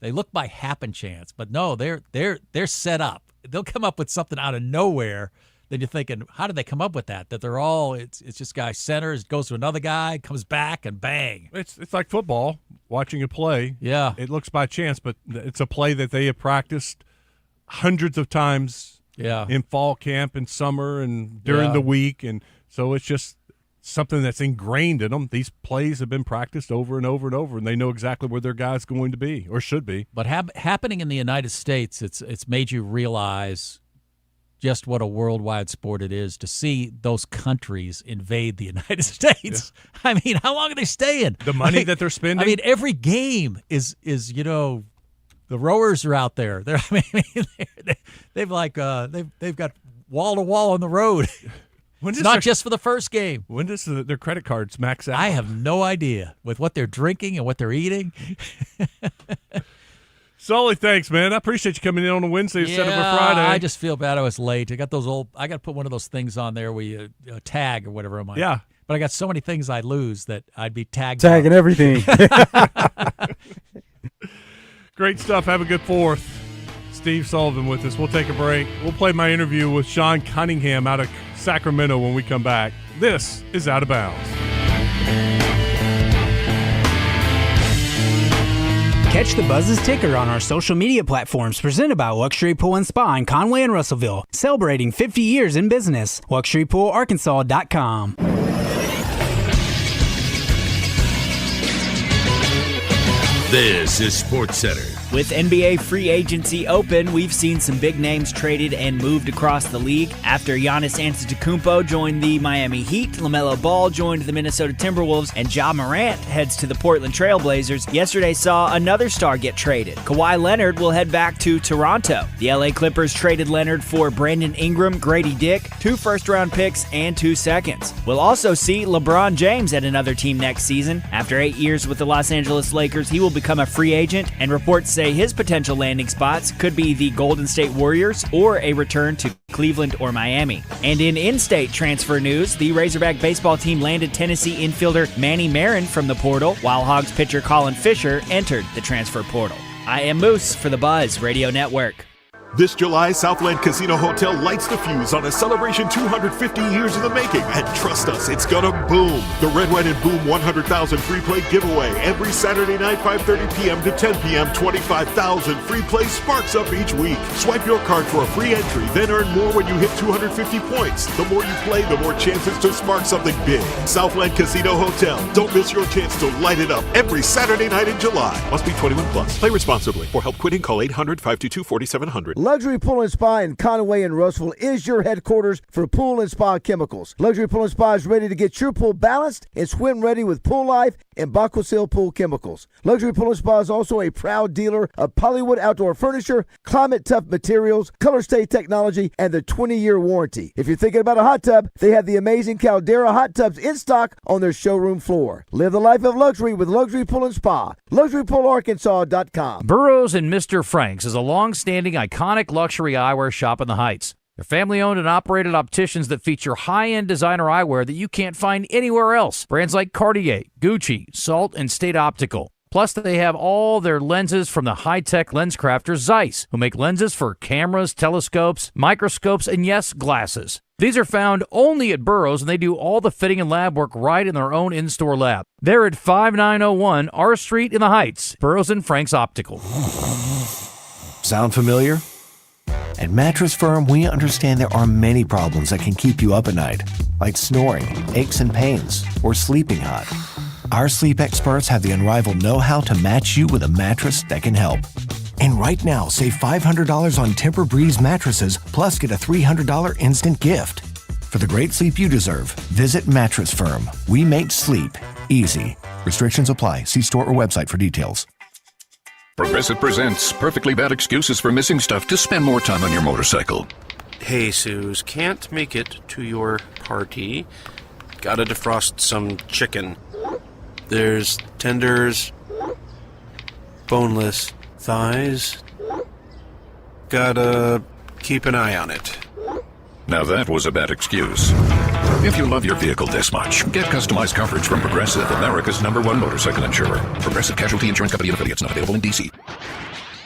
they look by happen chance, but no, they're set up. They'll come up with something out of nowhere. Then you're thinking, how did they come up with that? That they're all it's just guy centers, goes to another guy, comes back, and bang. It's like football, watching a play. Yeah, it looks by chance, but it's a play that they have practiced hundreds of times. Yeah, in fall camp and summer and during the week, and so it's just something that's ingrained in them. These plays have been practiced over and over and over, and they know exactly where their guy's going to be or should be. But happening in the United States, it's made you realize just what a worldwide sport it is to see those countries invade the United States. Yeah. I mean, how long are they staying? The money that they're spending. I mean, every game is the rowers are out there. They've got wall to wall on the road. It's not just for the first game. When does their credit cards max out? I have no idea with what they're drinking and what they're eating. Sully, thanks, man. I appreciate you coming in on a Wednesday instead of a Friday. I just feel bad I was late. I got to put one of those things on there where you tag or whatever it might. Yeah. But I got so many things I'd lose that I'd be tagging everything. Great stuff. Have a good 4th. Steve Sullivan with us. We'll take a break. We'll play my interview with Sean Cunningham out of Sacramento when we come back. This is Out of Bounds. Catch the Buzz's ticker on our social media platforms presented by Luxury Pool and Spa in Conway and Russellville. Celebrating 50 years in business. LuxuryPoolArkansas.com. This is SportsCenter With NBA free agency open, we've seen some big names traded and moved across the league. After Giannis Antetokounmpo joined the Miami Heat, LaMelo Ball joined the Minnesota Timberwolves, and Ja Morant heads to the Portland Trail Blazers, yesterday saw another star get traded. Kawhi Leonard will head back to Toronto. The LA Clippers traded Leonard for Brandon Ingram, Grady Dick, 2 first-round picks, and 2 seconds. We'll also see LeBron James at another team next season. After 8 years with the Los Angeles Lakers, he will become a free agent, and reports say his potential landing spots could be the Golden State Warriors or a return to Cleveland or Miami. And in in-state transfer news, the Razorback baseball team landed Tennessee infielder Manny Marin from the portal, while Hogs pitcher Colin Fisher entered the transfer portal. I am Moose for the Buzz Radio Network. This July, Southland Casino Hotel lights the fuse on a celebration 250 years in the making. And trust us, it's gonna boom. The Red, White, and Boom 100,000 free play giveaway every Saturday night, 5:30 p.m. to 10 p.m. 25,000 free play sparks up each week. Swipe your card for a free entry, then earn more when you hit 250 points. The more you play, the more chances to spark something big. Southland Casino Hotel. Don't miss your chance to light it up every Saturday night in July. Must be 21 plus. Play responsibly. For help quitting, call 800-522-4700. Luxury Pool and Spa in Conway and Roseville is your headquarters for pool and spa chemicals. Luxury Pool and Spa is ready to get your pool balanced and swim ready with Pool Life and Baquasil Pool Chemicals. Luxury Pool and Spa is also a proud dealer of Polywood Outdoor Furniture, Climate Tough Materials, Color Stay Technology, and the 20-year warranty. If you're thinking about a hot tub, they have the amazing Caldera hot tubs in stock on their showroom floor. Live the life of luxury with Luxury Pool and Spa. LuxuryPoolArkansas.com. Burroughs and Mr. Frank's is a long-standing, iconic luxury eyewear shop in the Heights. They're family-owned and operated opticians that feature high-end designer eyewear that you can't find anywhere else. Brands like Cartier, Gucci, Salt, and State Optical. Plus, they have all their lenses from the high-tech lens crafter Zeiss, who make lenses for cameras, telescopes, microscopes, and yes, glasses. These are found only at Burroughs, and they do all the fitting and lab work right in their own in-store lab. They're at 5901 R Street in the Heights, Burroughs and Frank's Optical. Sound familiar? At Mattress Firm, we understand there are many problems that can keep you up at night, like snoring, aches and pains, or sleeping hot. Our sleep experts have the unrivaled know-how to match you with a mattress that can help. And right now, save $500 on Tempur-Breeze mattresses, plus get a $300 instant gift. For the great sleep you deserve, visit Mattress Firm. We make sleep easy. Restrictions apply. See store or website for details. Progressive presents Perfectly Bad Excuses for Missing Stuff to Spend More Time on Your Motorcycle. Hey, Suze, can't make it to your party. Gotta defrost some chicken. There's tenders, boneless thighs. Gotta keep an eye on it. Now that was a bad excuse. If you love your vehicle this much, get customized coverage from Progressive, America's #1 motorcycle insurer. Progressive Casualty Insurance Company and affiliates, not available in D.C.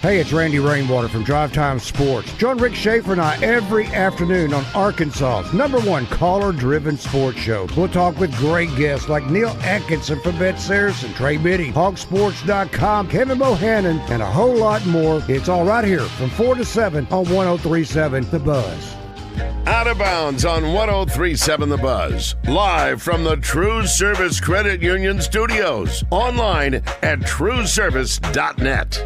Hey, it's Randy Rainwater from Drive Time Sports. Join Rick Schaefer and I every afternoon on Arkansas's #1 caller-driven sports show. We'll talk with great guests like Neil Atkinson from Bet Saracen, Trey Biddy, Hogsports.com, Kevin Bohannon, and a whole lot more. It's all right here from 4 to 7 on 103.7 The Buzz. Out of Bounds on 103.7 The Buzz. Live from the TruService Credit Union Studios. Online at TruService.net.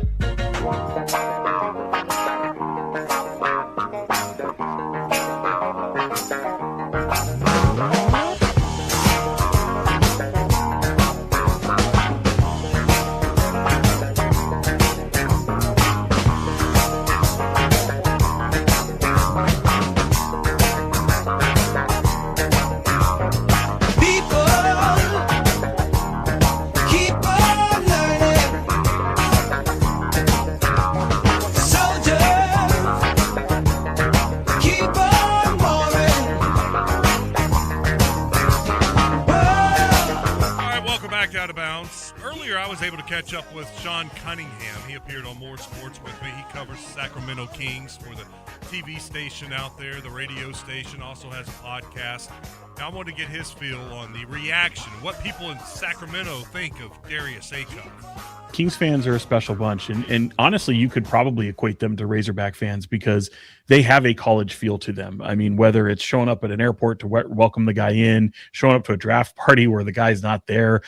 Able to catch up with Sean Cunningham. He appeared on More Sports with me. He covers Sacramento Kings for the TV station out there, the radio station, also has a podcast I want to get his feel on the reaction, what people in Sacramento think of Darius Acuff. Kings fans are a special bunch, and honestly, you could probably equate them to Razorback fans because they have a college feel to them. I mean, whether it's showing up at an airport to welcome the guy in, showing up to a draft party where the guy's not there,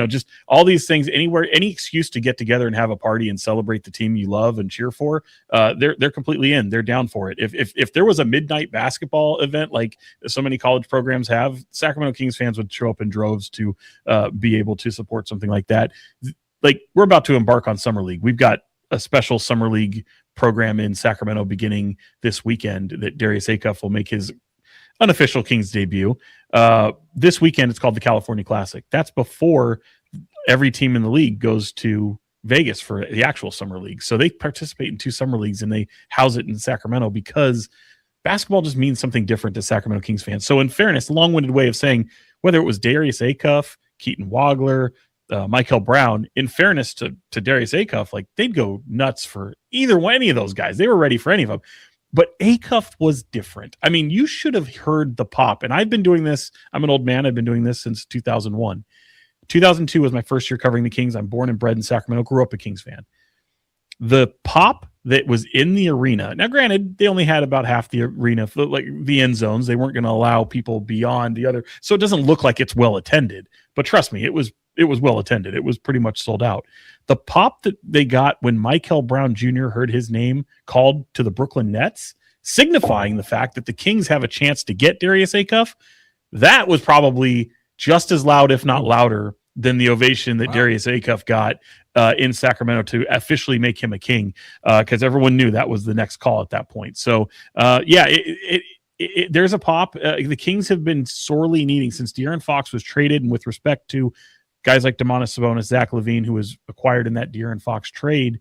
just all these things, anywhere, any excuse to get together and have a party and celebrate the team you love and cheer for, they're completely in. They're down for it. If there was a midnight basketball event like so many college programs have, Sacramento Kings fans would show up in droves to be able to support something like that. Like, we're about to embark on Summer League. We've got a special Summer League program in Sacramento beginning this weekend that Darius Acuff will make his unofficial Kings debut. This weekend, it's called the California Classic. That's before every team in the league goes to Vegas for the actual Summer League. So they participate in 2 Summer Leagues, and they house it in Sacramento because basketball just means something different to Sacramento Kings fans. So in fairness, long-winded way of saying, whether it was Darius Acuff, Keaton Wagler, Michael Brown, in fairness to Darius Acuff, like, they'd go nuts for any of those guys. They were ready for any of them. But Acuff was different. I mean, you should have heard the pop. And I've been doing this. I'm an old man. I've been doing this since 2001. 2002 was my first year covering the Kings. I'm born and bred in Sacramento, grew up a Kings fan. The pop that was in the arena. Now, granted, they only had about half the arena, like the end zones. They weren't going to allow people beyond the other. So it doesn't look like it's well attended. But trust me, it was well attended. It was pretty much sold out. The pop that they got when Michael Brown Jr. heard his name called to the Brooklyn Nets, signifying the fact that the Kings have a chance to get Darius Acuff, that was probably just as loud, if not louder, than the ovation that Darius Acuff got in Sacramento to officially make him a King, because everyone knew that was the next call at that point. So, there's a pop. The Kings have been sorely needing since De'Aaron Fox was traded, and with respect to guys like Domantas Sabonis, Zach LaVine, who was acquired in that De'Aaron Fox trade,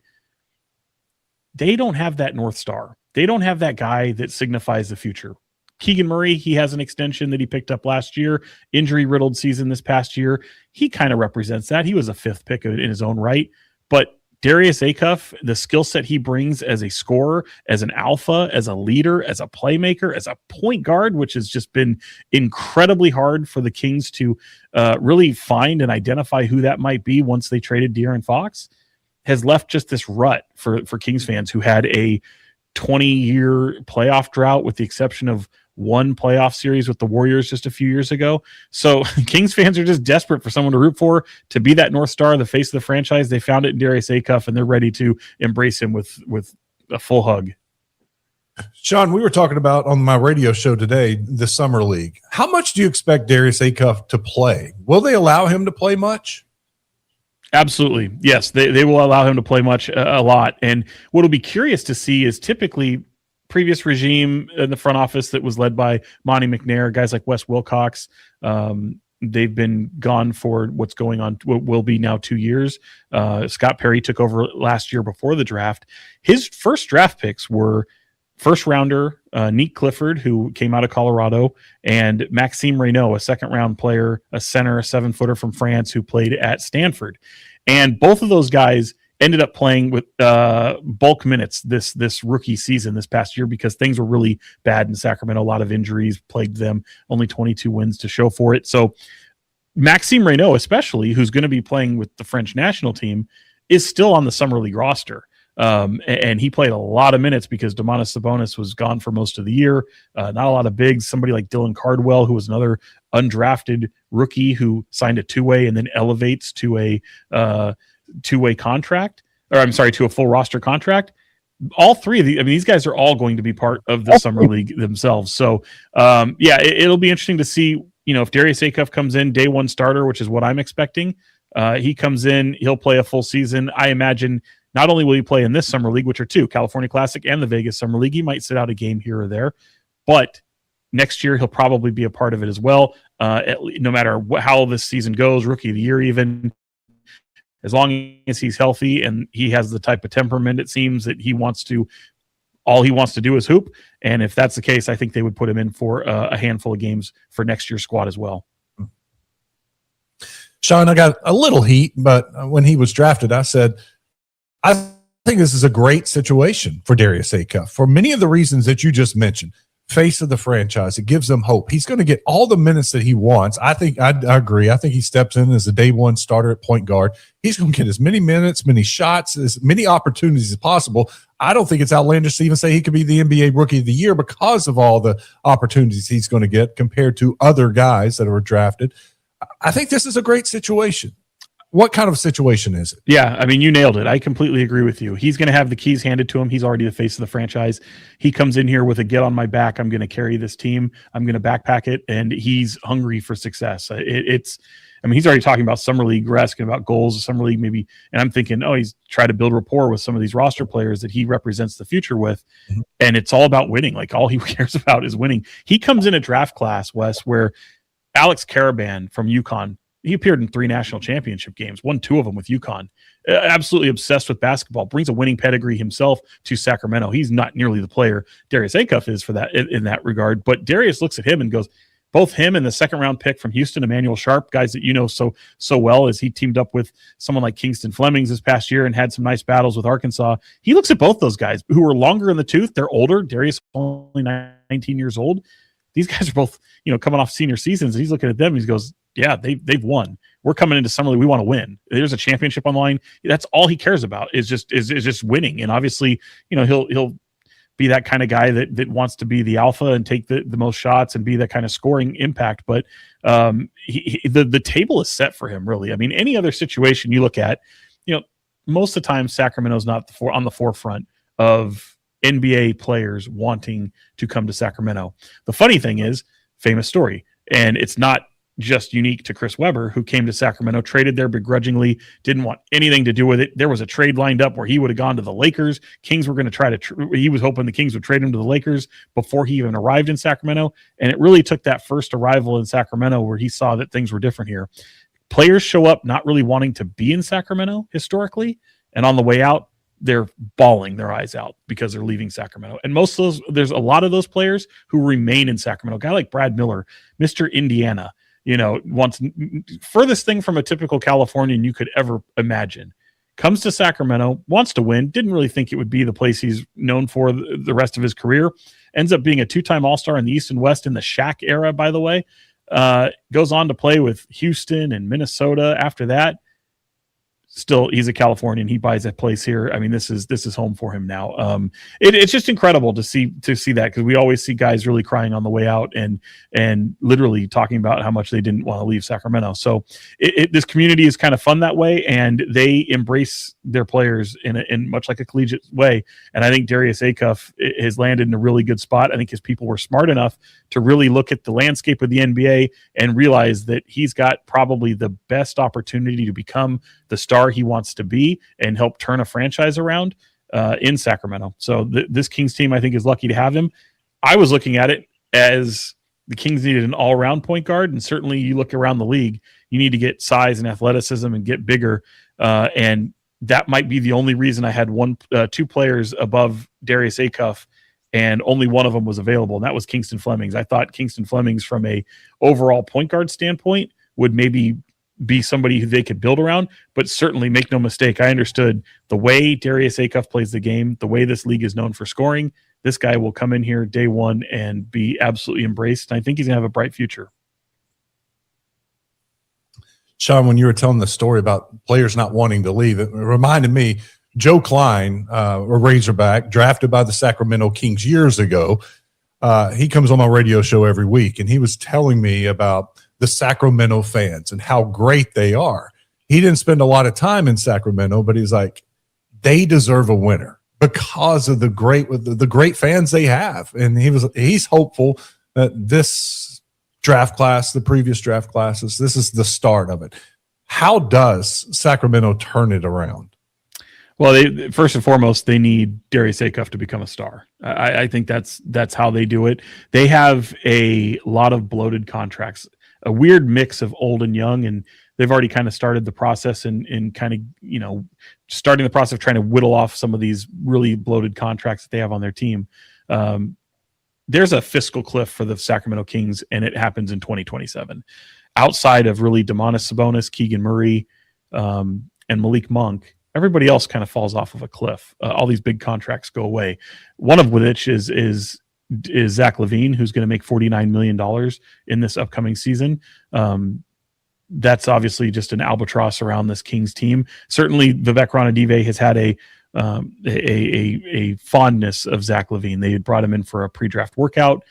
they don't have that North Star. They don't have that guy that signifies the future. Keegan Murray, he has an extension that he picked up last year, injury-riddled season this past year. He kind of represents that. He was a 5th pick in his own right. But Darius Acuff, the skill set he brings as a scorer, as an alpha, as a leader, as a playmaker, as a point guard, which has just been incredibly hard for the Kings to really find and identify who that might be once they traded De'Aaron Fox, has left just this rut for Kings fans who had a 20-year playoff drought with the exception of one playoff series with the Warriors just a few years ago. So Kings fans are just desperate for someone to root for, to be that North Star, the face of the franchise. They found it in Darius Acuff, and they're ready to embrace him with a full hug. Sean, we were talking about on my radio show today, the Summer League. How much do you expect Darius Acuff to play? Will they allow him to play much? Absolutely. Yes, they will allow him to play a lot. And what'll be curious to see is typically previous regime in the front office that was led by Monty McNair, guys like Wes Wilcox, they've been gone for what's going on, what will be now 2 years. Scott Perry took over last year before the draft. His first draft picks were first rounder, Nick Clifford, who came out of Colorado, and Maxime Reynaud, a second round player, a center, a 7-footer from France who played at Stanford. And both of those guys ended up playing with bulk minutes this rookie season this past year because things were really bad in Sacramento. A lot of injuries plagued them, only 22 wins to show for it. So Maxime Reynaud, especially, who's going to be playing with the French national team, is still on the Summer League roster. And he played a lot of minutes because Domantas Sabonis was gone for most of the year. Not a lot of bigs. Somebody like Dylan Cardwell, who was another undrafted rookie who signed a 2-way and then elevates to a 2-way contract, to a full roster contract. All three of these guys are all going to be part of the Summer League themselves. So, it'll be interesting to see, if Darius Acuff comes in day one starter, which is what I'm expecting. He comes in, he'll play a full season. I imagine not only will he play in this Summer League, which are 2, California Classic and the Vegas Summer League, he might sit out a game here or there, but next year he'll probably be a part of it as well. No matter how this season goes, Rookie of the Year even, as long as he's healthy and he has the type of temperament, it seems, that all he wants to do is hoop. And if that's the case, I think they would put him in for a handful of games for next year's squad as well. Sean, I got a little heat, but when he was drafted, I said, I think this is a great situation for Darius Acuff for many of the reasons that you just mentioned. face of the franchise. It gives them hope. He's going to get all the minutes that he wants. I agree. I think he steps in as a day one starter at point guard. He's going to get as many minutes, many shots, as many opportunities as possible. I don't think it's outlandish to even say he could be the NBA Rookie of the Year because of all the opportunities he's going to get compared to other guys that were drafted. I think this is a great situation. What kind of situation is it? Yeah, I mean, you nailed it. I completely agree with you. He's going to have the keys handed to him. He's already the face of the franchise. He comes in here with a get on my back. I'm going to carry this team. I'm going to backpack it, and he's hungry for success. I mean, he's already talking about Summer League, we're asking about goals of Summer League maybe, and I'm thinking, oh, he's trying to build rapport with some of these roster players that he represents the future with, and it's all about winning. Like, all he cares about is winning. He comes in a draft class, Wes, where Alex Caravan from UConn, he appeared in 3 national championship games, won 2 of them with UConn. Absolutely obsessed with basketball, brings a winning pedigree himself to Sacramento. He's not nearly the player Darius Acuff is for that in that regard. But Darius looks at him and goes, both him and the second round pick from Houston, Emmanuel Sharp, guys that you know so well, as he teamed up with someone like Kingston Flemings this past year and had some nice battles with Arkansas. He looks at both those guys who are longer in the tooth. They're older. Darius only 19 years old. These guys are both, coming off senior seasons. And he's looking at them and he goes, yeah, they've won. We're coming into Summer League. We want to win. There's a championship on the line. That's all he cares about is just winning. And obviously, he'll be that kind of guy that wants to be the alpha and take the most shots and be that kind of scoring impact. But the table is set for him, really. I mean, any other situation you look at, most of the time Sacramento's not on the forefront of NBA players wanting to come to Sacramento. The funny thing is, famous story, and it's not just unique to Chris Webber, who came to Sacramento, traded there begrudgingly, didn't want anything to do with it. There was a trade lined up where he would have gone to the Lakers. Kings were going to try to he was hoping the Kings would trade him to the Lakers before he even arrived in Sacramento. And it really took that first arrival in Sacramento where he saw that things were different here. Players show up not really wanting to be in Sacramento historically, and on the way out, they're bawling their eyes out because they're leaving Sacramento. And most of those, there's a lot of those players who remain in Sacramento. A guy like Brad Miller, Mr. Indiana, wants furthest thing from a typical Californian you could ever imagine. Comes to Sacramento, wants to win, didn't really think it would be the place he's known for the rest of his career. Ends up being a 2-time All-Star in the East and West in the Shaq era, by the way. Goes on to play with Houston and Minnesota after that. Still, he's a Californian. He buys a place here. I mean, this is home for him now. It's just incredible to see that, because we always see guys really crying on the way out and literally talking about how much they didn't want to leave Sacramento. So this community is kind of fun that way, and they embrace their players in much like a collegiate way. And I think Darius Acuff has landed in a really good spot. I think his people were smart enough to really look at the landscape of the NBA and realize that he's got probably the best opportunity to become the star he wants to be and help turn a franchise around in Sacramento. So this Kings team, I think, is lucky to have him. I was looking at it as the Kings needed an all-around point guard, and certainly you look around the league, you need to get size and athleticism and get bigger, and that might be the only reason I had 2 players above Darius Acuff, and only one of them was available, and that was Kingston Flemings. I thought Kingston Flemings, from a overall point guard standpoint, would maybe be somebody who they could build around, but certainly make no mistake, I understood the way Darius Acuff plays the game, the way this league is known for scoring. This guy will come in here day one and be absolutely embraced, and I think he's going to have a bright future. Sean, when you were telling the story about players not wanting to leave, it reminded me, Joe Klein, a Razorback, drafted by the Sacramento Kings years ago. He comes on my radio show every week, and he was telling me about the Sacramento fans and how great they are. He didn't spend a lot of time in Sacramento, but he's like, they deserve a winner because of the great fans they have. And he's hopeful that this draft class, the previous draft classes, this is the start of it. How does Sacramento turn it around? Well, first and foremost, they need Darius Acuff to become a star. I think that's how they do it. They have a lot of bloated contracts, a weird mix of old and young, and they've already kind of started the process and kind of, starting the process of trying to whittle off some of these really bloated contracts that they have on their team. There's a fiscal cliff for the Sacramento Kings, and it happens in 2027. Outside of really Domantas Sabonis, Keegan Murray, and Malik Monk, everybody else kind of falls off of a cliff. All these big contracts go away. One of which is is Zach LaVine, who's going to make $49 million in this upcoming season. That's obviously just an albatross around this Kings team. Certainly, Vivek Ranadive has had a fondness of Zach LaVine. They had brought him in for a pre-draft workout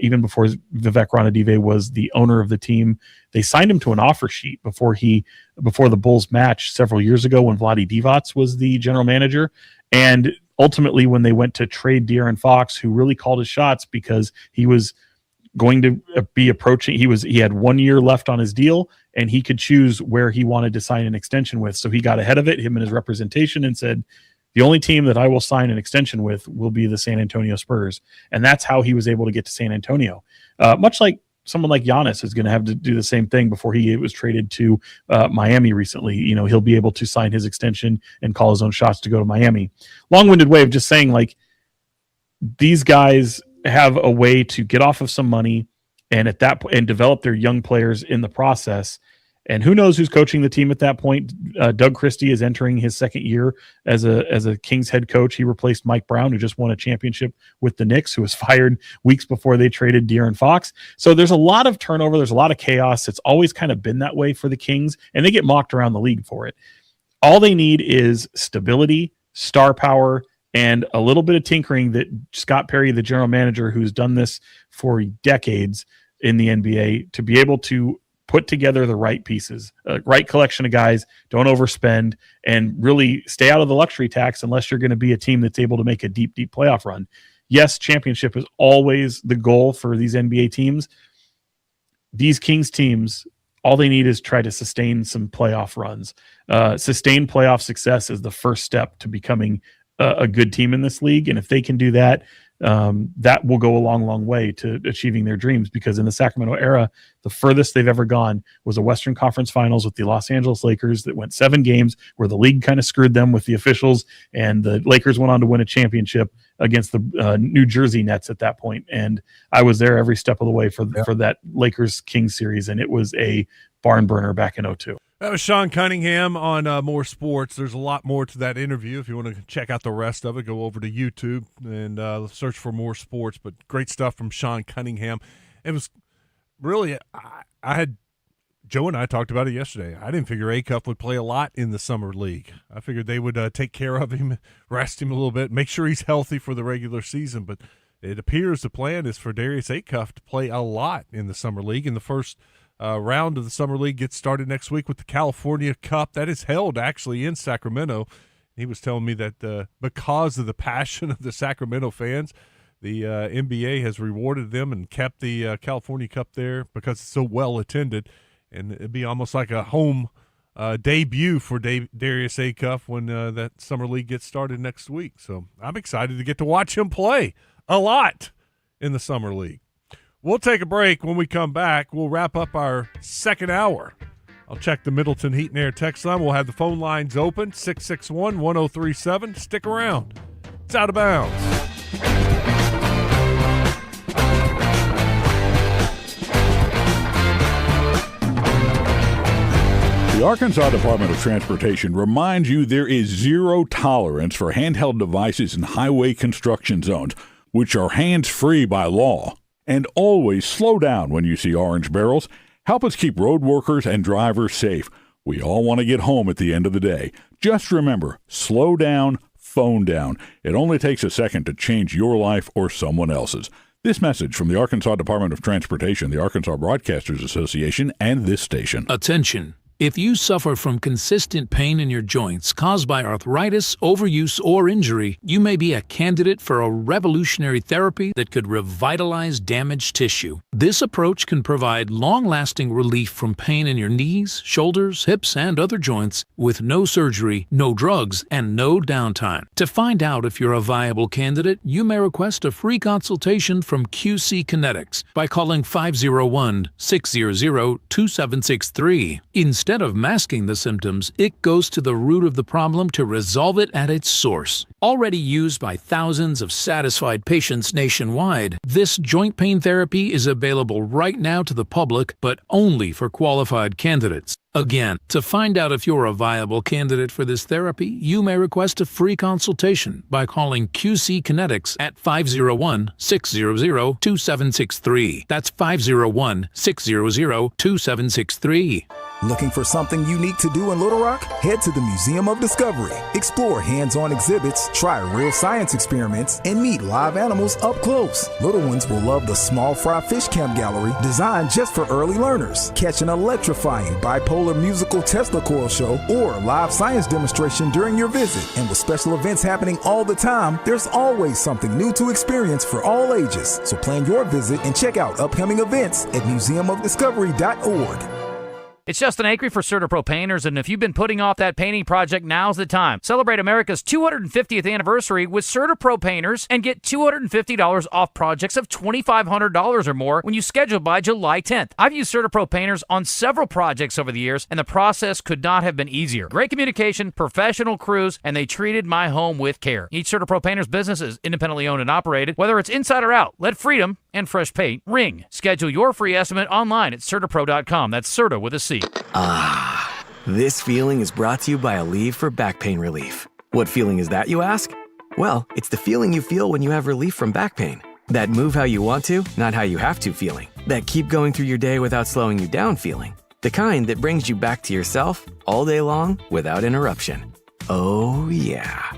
even before Vivek Ranadive was the owner of the team. They signed him to an offer sheet before the Bulls match several years ago when Vlade Divac was the general manager. And ultimately, when they went to trade De'Aaron Fox, who really called his shots because he was going to be approaching, he had 1 year left on his deal, and he could choose where he wanted to sign an extension with. So he got ahead of it, him and his representation, and said, the only team that I will sign an extension with will be the San Antonio Spurs. And that's how he was able to get to San Antonio. Much like someone like Giannis is going to have to do the same thing before he was traded to Miami recently. He'll be able to sign his extension and call his own shots to go to Miami. Long-winded way of just saying, like, these guys have a way to get off of some money and at that point and develop their young players in the process. And who knows who's coaching the team at that point? Doug Christie is entering his second year as a Kings head coach. He replaced Mike Brown, who just won a championship with the Knicks, who was fired weeks before they traded De'Aaron Fox. So there's a lot of turnover. There's a lot of chaos. It's always kind of been that way for the Kings, and they get mocked around the league for it. All they need is stability, star power, and a little bit of tinkering that Scott Perry, the general manager, who's done this for decades in the NBA, to be able to put together the right pieces, right collection of guys, don't overspend, and really stay out of the luxury tax unless you're going to be a team that's able to make a deep, deep playoff run. Yes, championship is always the goal for these NBA teams. These Kings teams, all they need is try to sustain some playoff runs. Sustained playoff success is the first step to becoming a good team in this league. And if they can do that, that will go a long, long way to achieving their dreams, because in the Sacramento era, the furthest they've ever gone was a Western Conference Finals with the Los Angeles Lakers that went 7 games, where the league kind of screwed them with the officials, and the Lakers went on to win a championship against the New Jersey Nets at that point. And I was there every step of the way for that Lakers-Kings series, and it was a barn burner back in 2002. That was Sean Cunningham on More Sports. There's a lot more to that interview. If you want to check out the rest of it, go over to YouTube and search for More Sports. But great stuff from Sean Cunningham. It was really, Joe and I talked about it yesterday. I didn't figure Acuff would play a lot in the summer league. I figured they would take care of him, rest him a little bit, make sure he's healthy for the regular season. But it appears the plan is for Darius Acuff to play a lot in the summer league. In the first round of the summer league gets started next week with the California Cup. That is held actually in Sacramento. He was telling me that because of the passion of the Sacramento fans, the NBA has rewarded them and kept the California Cup there because it's so well attended. And it'd be almost like a home debut for Darius Acuff when that summer league gets started next week. So I'm excited to get to watch him play a lot in the summer league. We'll take a break. When we come back, we'll wrap up our second hour. I'll check the Middleton Heat and Air text line. We'll have the phone lines open, 661-1037. Stick around. It's Out of Bounds. The Arkansas Department of Transportation reminds you there is zero tolerance for handheld devices in highway construction zones, which are hands-free by law. And always slow down when you see orange barrels. Help us keep road workers and drivers safe. We all want to get home at the end of the day. Just remember, slow down, phone down. It only takes a second to change your life or someone else's. This message from the Arkansas Department of Transportation, the Arkansas Broadcasters Association, and this station. Attention. If you suffer from consistent pain in your joints caused by arthritis, overuse, or injury, you may be a candidate for a revolutionary therapy that could revitalize damaged tissue. This approach can provide long-lasting relief from pain in your knees, shoulders, hips, and other joints with no surgery, no drugs, and no downtime. To find out if you're a viable candidate, you may request a free consultation from QC Kinetics by calling 501-600-2763. Instead instead of masking the symptoms, it goes to the root of the problem to resolve it at its source. Already used by thousands of satisfied patients nationwide, this joint pain therapy is available right now to the public, but only for qualified candidates. Again, to find out if you're a viable candidate for this therapy, you may request a free consultation by calling QC Kinetics at 501-600-2763. That's 501-600-2763. Looking for something unique to do in Little Rock? Head to the Museum of Discovery. Explore hands-on exhibits, try real science experiments, and meet live animals up close. Little ones will love the Small Fry Fish Camp Gallery, designed just for early learners. Catch an electrifying bipolar musical Tesla coil show or live science demonstration during your visit. And with special events happening all the time, there's always something new to experience for all ages. So plan your visit and check out upcoming events at museumofdiscovery.org. It's Justin Acri for CertaPro Painters, and if you've been putting off that painting project, now's the time. Celebrate America's 250th anniversary with CertaPro Painters and get $250 off projects of $2,500 or more when you schedule by July 10th. I've used CertaPro Painters on several projects over the years, and the process could not have been easier. Great communication, professional crews, and they treated my home with care. Each CertaPro Painters business is independently owned and operated. Whether it's inside or out, let freedom and fresh paint ring. Schedule your free estimate online at CertaPro.com. That's Certa with a C. Ah, this feeling is brought to you by Aleve for back pain relief. What feeling is that, you ask? Well, it's the feeling you feel when you have relief from back pain. That move how you want to, not how you have to feeling. That keep going through your day without slowing you down feeling. The kind that brings you back to yourself all day long without interruption. Oh, yeah.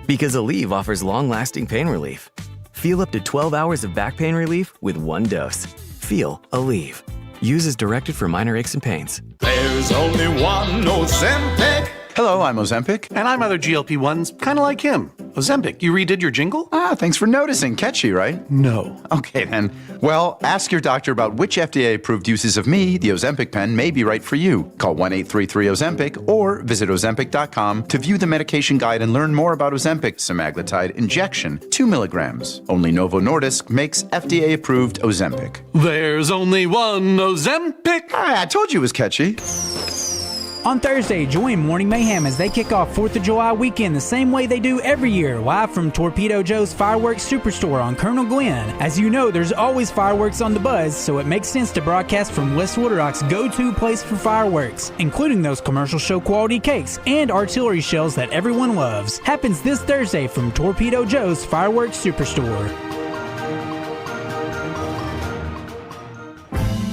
Because Aleve offers long-lasting pain relief. Feel up to 12 hours of back pain relief with one dose. Feel Aleve. Use as directed for minor aches and pains. There's only one Ozempic. Hello, I'm Ozempic, and I'm other GLP-1s, kind of like him. Ozempic, you redid your jingle? Ah, thanks for noticing. Catchy, right? No. Okay, then. Well, ask your doctor about which FDA-approved uses of me, the Ozempic pen, may be right for you. Call 1-833-OZEMPIC or visit Ozempic.com to view the medication guide and learn more about Ozempic semaglutide injection, 2 milligrams. Only Novo Nordisk makes FDA-approved Ozempic. There's only one Ozempic. I told you it was catchy. On Thursday, join Morning Mayhem as they kick off 4th of July weekend the same way they do every year, live from Torpedo Joe's Fireworks Superstore on Colonel Glenn. As you know, there's always fireworks on the buzz, so it makes sense to broadcast from West Little Rock's go-to place for fireworks, including those commercial show quality cakes and artillery shells that everyone loves. Happens this Thursday from Torpedo Joe's Fireworks Superstore.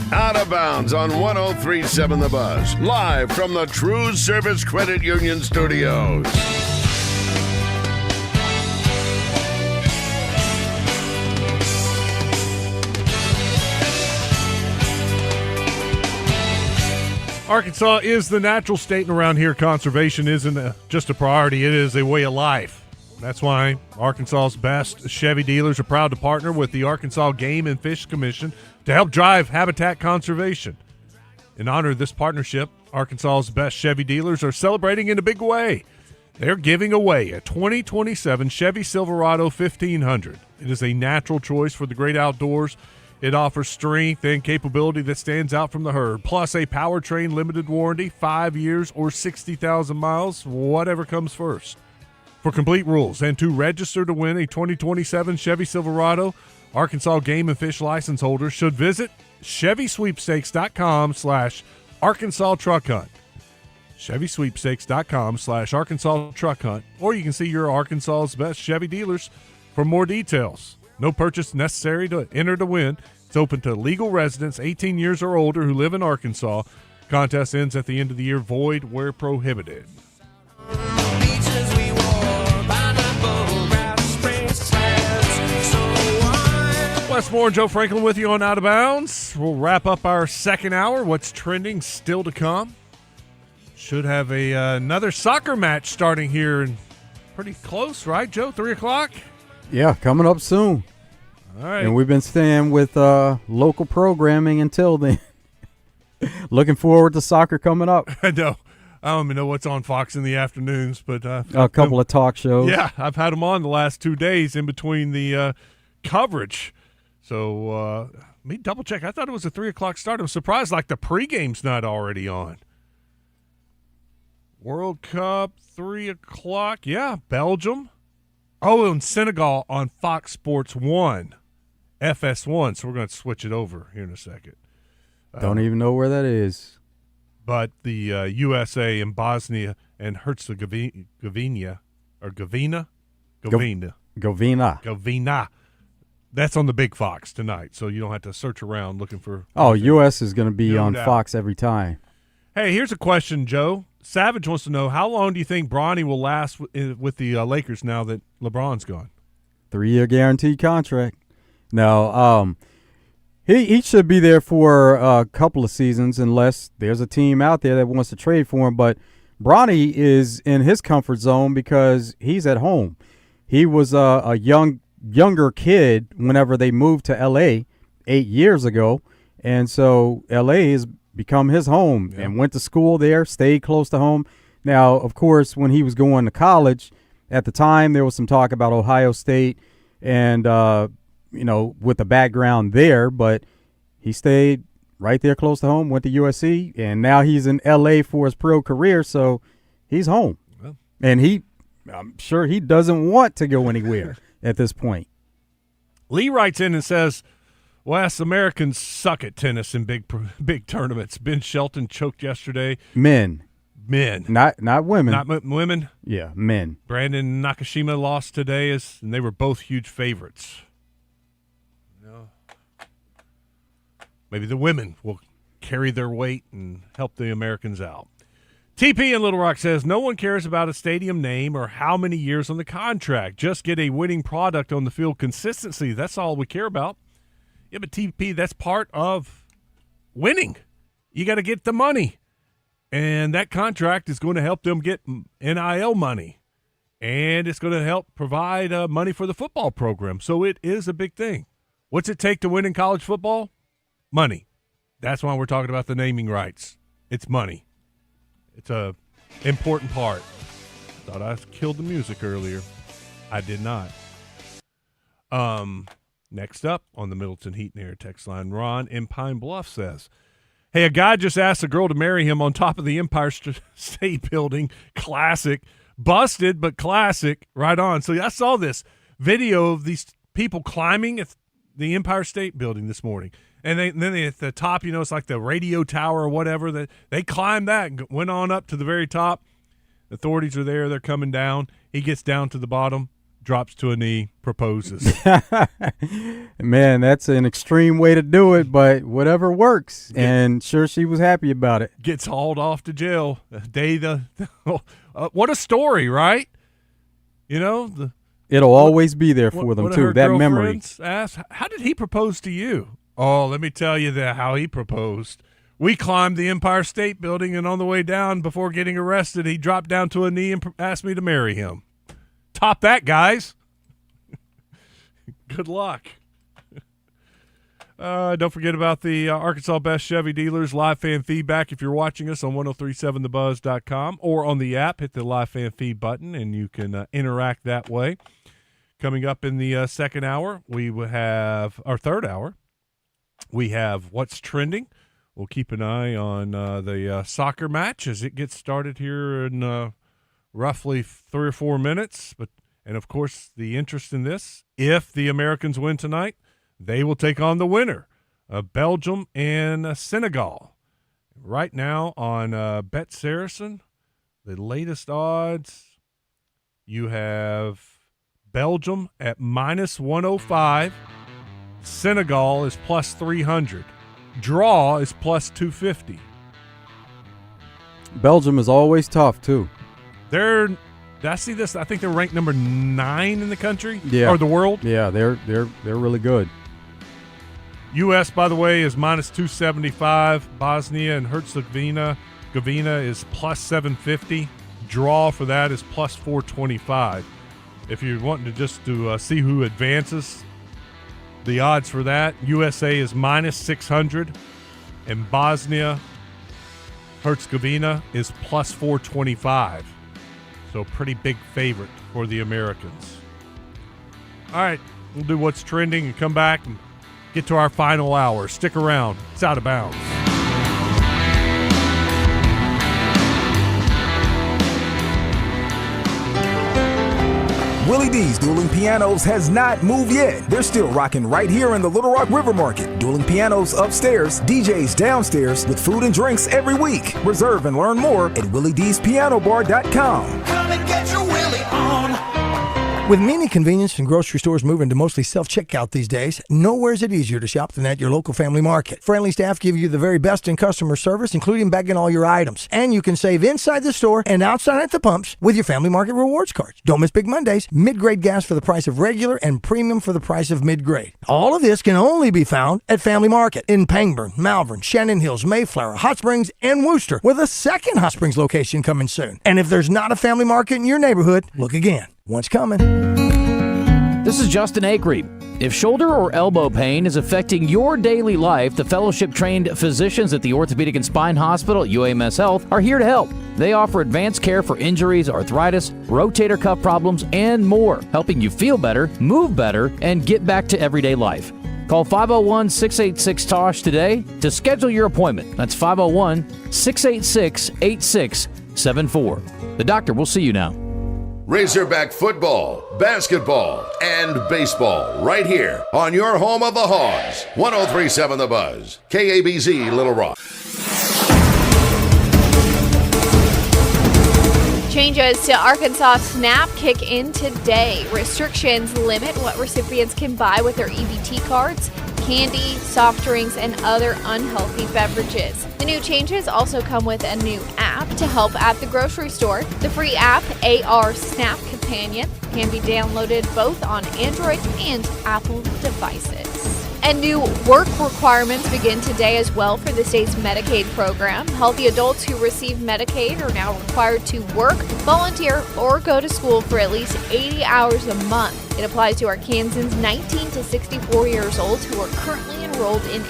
Out of Bounds on 103.7 The Buzz. Live from the TruService Credit Union Studios. Arkansas is the natural state, and around here, conservation isn't just a priority, it is a way of life. That's why Arkansas's best Chevy dealers are proud to partner with the Arkansas Game and Fish Commission to help drive habitat conservation. In honor of this partnership, Arkansas's best Chevy dealers are celebrating in a big way. They're giving away a 2027 Chevy Silverado 1500. It is a natural choice for the great outdoors. It offers strength and capability that stands out from the herd, plus a powertrain limited warranty, 5 years or 60,000 miles, whatever comes first. For complete rules and to register to win a 2027 Chevy Silverado, Arkansas Game and Fish license holders should visit ChevySweepstakes.com/Arkansas Truck Hunt. ChevySweepstakes.com/Arkansas Truck Hunt, or you can see your Arkansas's best Chevy dealers for more details. No purchase necessary to enter to win. It's open to legal residents 18 years or older who live in Arkansas. Contest ends at the end of the year, void where prohibited. Wes Moore and Joe Franklin with you on Out of Bounds. We'll wrap up our second hour. What's trending still to come? Should have another soccer match starting here and pretty close, right, Joe? 3 o'clock? Yeah, coming up soon. All right. And we've been staying with local programming until then. Looking forward to soccer coming up. I know. I don't even know what's on Fox in the afternoons, but a couple of talk shows. Yeah, I've had them on the last 2 days in between the coverage. So let me double check. I thought it was a 3 o'clock start. I'm surprised like the pregame's not already on. World Cup, 3 o'clock. Yeah, Belgium. Oh, and Senegal on Fox Sports 1, FS1. So we're going to switch it over here in a second. Don't even know where that is. But the USA and Bosnia and Herzegovina, or Govina? Govina. That's on the big Fox tonight, so you don't have to search around looking for. Oh, U.S. is going to be on doubt. Fox every time. Hey, here's a question, Joe. Savage wants to know, how long do you think Bronny will last with the Lakers now that LeBron's gone? 3-year guaranteed contract. No, he should be there for a couple of seasons unless there's a team out there that wants to trade for him. But Bronny is in his comfort zone because he's at home. He was a younger kid whenever they moved to L.A. 8 years ago, and so L.A. has become his home and went to school there, stayed close to home. Now, of course, when he was going to college, at the time there was some talk about Ohio State and, with the background there, but he stayed right there close to home, went to USC, and now he's in L.A. for his pro career, so he's home. Well. And I'm sure he doesn't want to go anywhere at this point. Lee writes in and says, Wes, Americans suck at tennis in big tournaments. Ben Shelton choked yesterday. Men. Not women. Not women? Yeah, men. Brandon Nakashima lost today, and they were both huge favorites. Maybe the women will carry their weight and help the Americans out. TP in Little Rock says, no one cares about a stadium name or how many years on the contract. Just get a winning product on the field. Consistency, that's all we care about. Yeah, but TP, that's part of winning. You got to get the money. And that contract is going to help them get NIL money. And it's going to help provide money for the football program. So it is a big thing. What's it take to win in college football? Money. That's why we're talking about the naming rights. It's money. It's a important part. Thought I killed the music earlier. I did not. Next up on the Middleton Heat and Air text line, Ron in Pine Bluff says, hey, a guy just asked a girl to marry him on top of the Empire State Building. Classic. Busted, but classic. Right on. So I saw this video of these people climbing at the Empire State Building this morning. And then they at the top, it's like the radio tower or whatever. That they climbed that and went on up to the very top. Authorities are there. They're coming down. He gets down to the bottom, drops to a knee, proposes. Man, that's an extreme way to do it, but whatever works. And sure, she was happy about it. Gets hauled off to jail. What a story, right? It'll always be there for them, too, that memory. Asked, how did he propose to you? Oh, let me tell you how he proposed. We climbed the Empire State Building, and on the way down, before getting arrested, he dropped down to a knee and asked me to marry him. Top that, guys. Good luck. Don't forget about the Arkansas Best Chevy Dealers live fan feedback. If you're watching us on 1037thebuzz.com or on the app, hit the live fan feed button, and you can interact that way. Coming up in the second hour, we will have our third hour. We have What's Trending. We'll keep an eye on the soccer match as it gets started here in roughly 3 or 4 minutes. And, of course, the interest in this, if the Americans win tonight, they will take on the winner of Belgium and Senegal. Right now on Bet Saracen, the latest odds, you have Belgium at minus 105. Senegal is plus 300. Draw is plus 250. Belgium is always tough, too. Did I see this? I think they're ranked number 9 in the country or the world. Yeah, they're really good. U.S., by the way, is minus 275. Bosnia and Herzegovina is plus 750. Draw for that is plus 425. If you're wanting to see who advances, the odds for that, USA is minus 600, and Bosnia Herzegovina is plus 425. So pretty big favorite for the Americans. All right, we'll do What's Trending and come back and get to our final hour. Stick around. It's Out of Bounds. Willie D's Dueling Pianos has not moved yet. They're still rocking right here in the Little Rock River Market. Dueling Pianos upstairs, DJs downstairs with food and drinks every week. Reserve and learn more at WillieD'sPianoBar.com. Come and get your Willie on. With many convenience and grocery stores moving to mostly self-checkout these days, nowhere is it easier to shop than at your local family market. Friendly staff give you the very best in customer service, including bagging all your items. And you can save inside the store and outside at the pumps with your family market rewards cards. Don't miss Big Mondays. Mid-grade gas for the price of regular and premium for the price of mid-grade. All of this can only be found at Family Market in Pangburn, Malvern, Shannon Hills, Mayflower, Hot Springs, and Worcester, with a second Hot Springs location coming soon. And if there's not a family market in your neighborhood, look again. One's coming. This is Justin Acree. If shoulder or elbow pain is affecting your daily life, the fellowship-trained physicians at the Orthopedic and Spine Hospital at UAMS Health are here to help. They offer advanced care for injuries, arthritis, rotator cuff problems, and more, helping you feel better, move better, and get back to everyday life. Call 501-686-TOSH today to schedule your appointment. That's 501-686-8674. The doctor will see you now. Razorback football, basketball, and baseball right here on your home of the Hogs. 103.7 The Buzz, KABZ Little Rock. Changes to Arkansas SNAP kick in today. Restrictions limit what recipients can buy with their EBT cards, candy, soft drinks, and other unhealthy beverages. The new changes also come with a new app to help at the grocery store. The free app, AR SNAP Companion, can be downloaded both on Android and Apple devices. And new work requirements begin today as well for the state's Medicaid program. Healthy adults who receive Medicaid are now required to work, volunteer, or go to school for at least 80 hours a month. It applies to Arkansans 19 to 64 years old who are currently enrolled in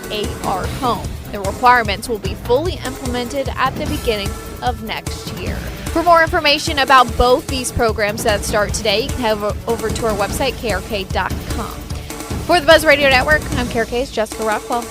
AR Home. The requirements will be fully implemented at the beginning of next year. For more information about both these programs that start today, you can head over to our website, krk.com. For the Buzz Radio Network, I'm KRK's Jessica Rockwell.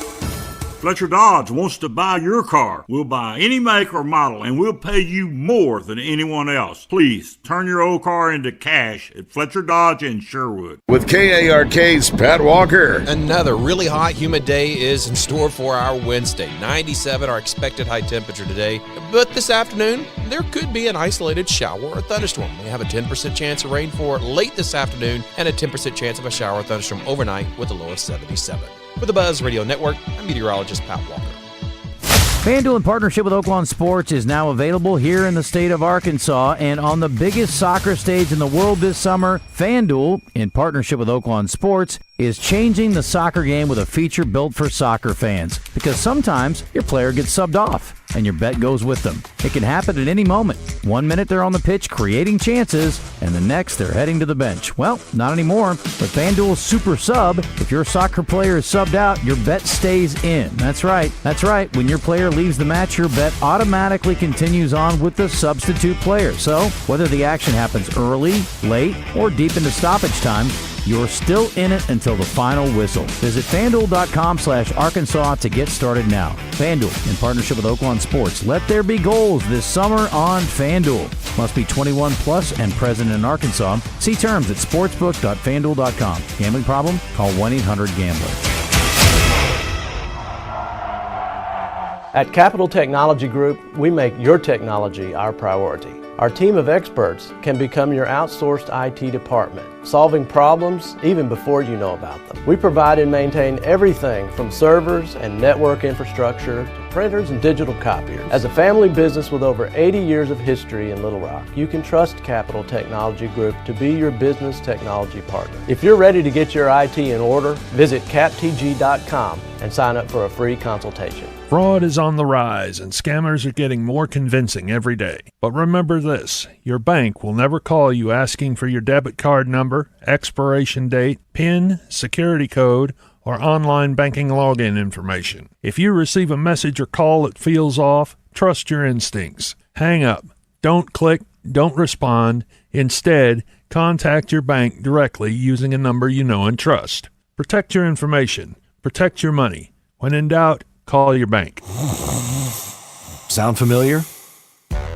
Fletcher Dodge wants to buy your car. We'll buy any make or model, and we'll pay you more than anyone else. Please turn your old car into cash at Fletcher Dodge in Sherwood. With KARK's Pat Walker. Another really hot, humid day is in store for our Wednesday. 97, our expected high temperature today. But this afternoon, there could be an isolated shower or thunderstorm. We have a 10% chance of rain for late this afternoon and a 10% chance of a shower or thunderstorm overnight with a low of 77. For the Buzz Radio Network, I'm meteorologist Pat Walker. FanDuel, in partnership with Oaklawn Sports, is now available here in the state of Arkansas. And on the biggest soccer stage in the world this summer, FanDuel, in partnership with Oaklawn Sports, is changing the soccer game with a feature built for soccer fans. Because sometimes your player gets subbed off and your bet goes with them. It can happen at any moment. 1 minute they're on the pitch creating chances, and the next they're heading to the bench. Well, not anymore. With FanDuel's Super Sub, if your soccer player is subbed out, your bet stays in. That's right. When your player leaves the match, your bet automatically continues on with the substitute player. So, whether the action happens early, late, or deep into stoppage time, you're still in it until the final whistle. Visit FanDuel.com/Arkansas to get started now. FanDuel, in partnership with Oaklawn Sports. Let there be goals this summer on FanDuel. Must be 21 plus and present in Arkansas. See terms at sportsbook.fanduel.com. Gambling problem? Call 1-800-GAMBLER. At Capital Technology Group, we make your technology our priority. Our team of experts can become your outsourced IT department, solving problems even before you know about them. We provide and maintain everything from servers and network infrastructure to printers and digital copiers. As a family business with over 80 years of history in Little Rock, you can trust Capital Technology Group to be your business technology partner. If you're ready to get your IT in order, visit captg.com and sign up for a free consultation. Fraud is on the rise, and scammers are getting more convincing every day. But remember this, your bank will never call you asking for your debit card number, expiration date, PIN, security code, or online banking login information. If you receive a message or call that feels off, trust your instincts. Hang up. Don't click. Don't respond. Instead, contact your bank directly using a number you know and trust. Protect your information. Protect your money. When in doubt, call your bank. Sound familiar?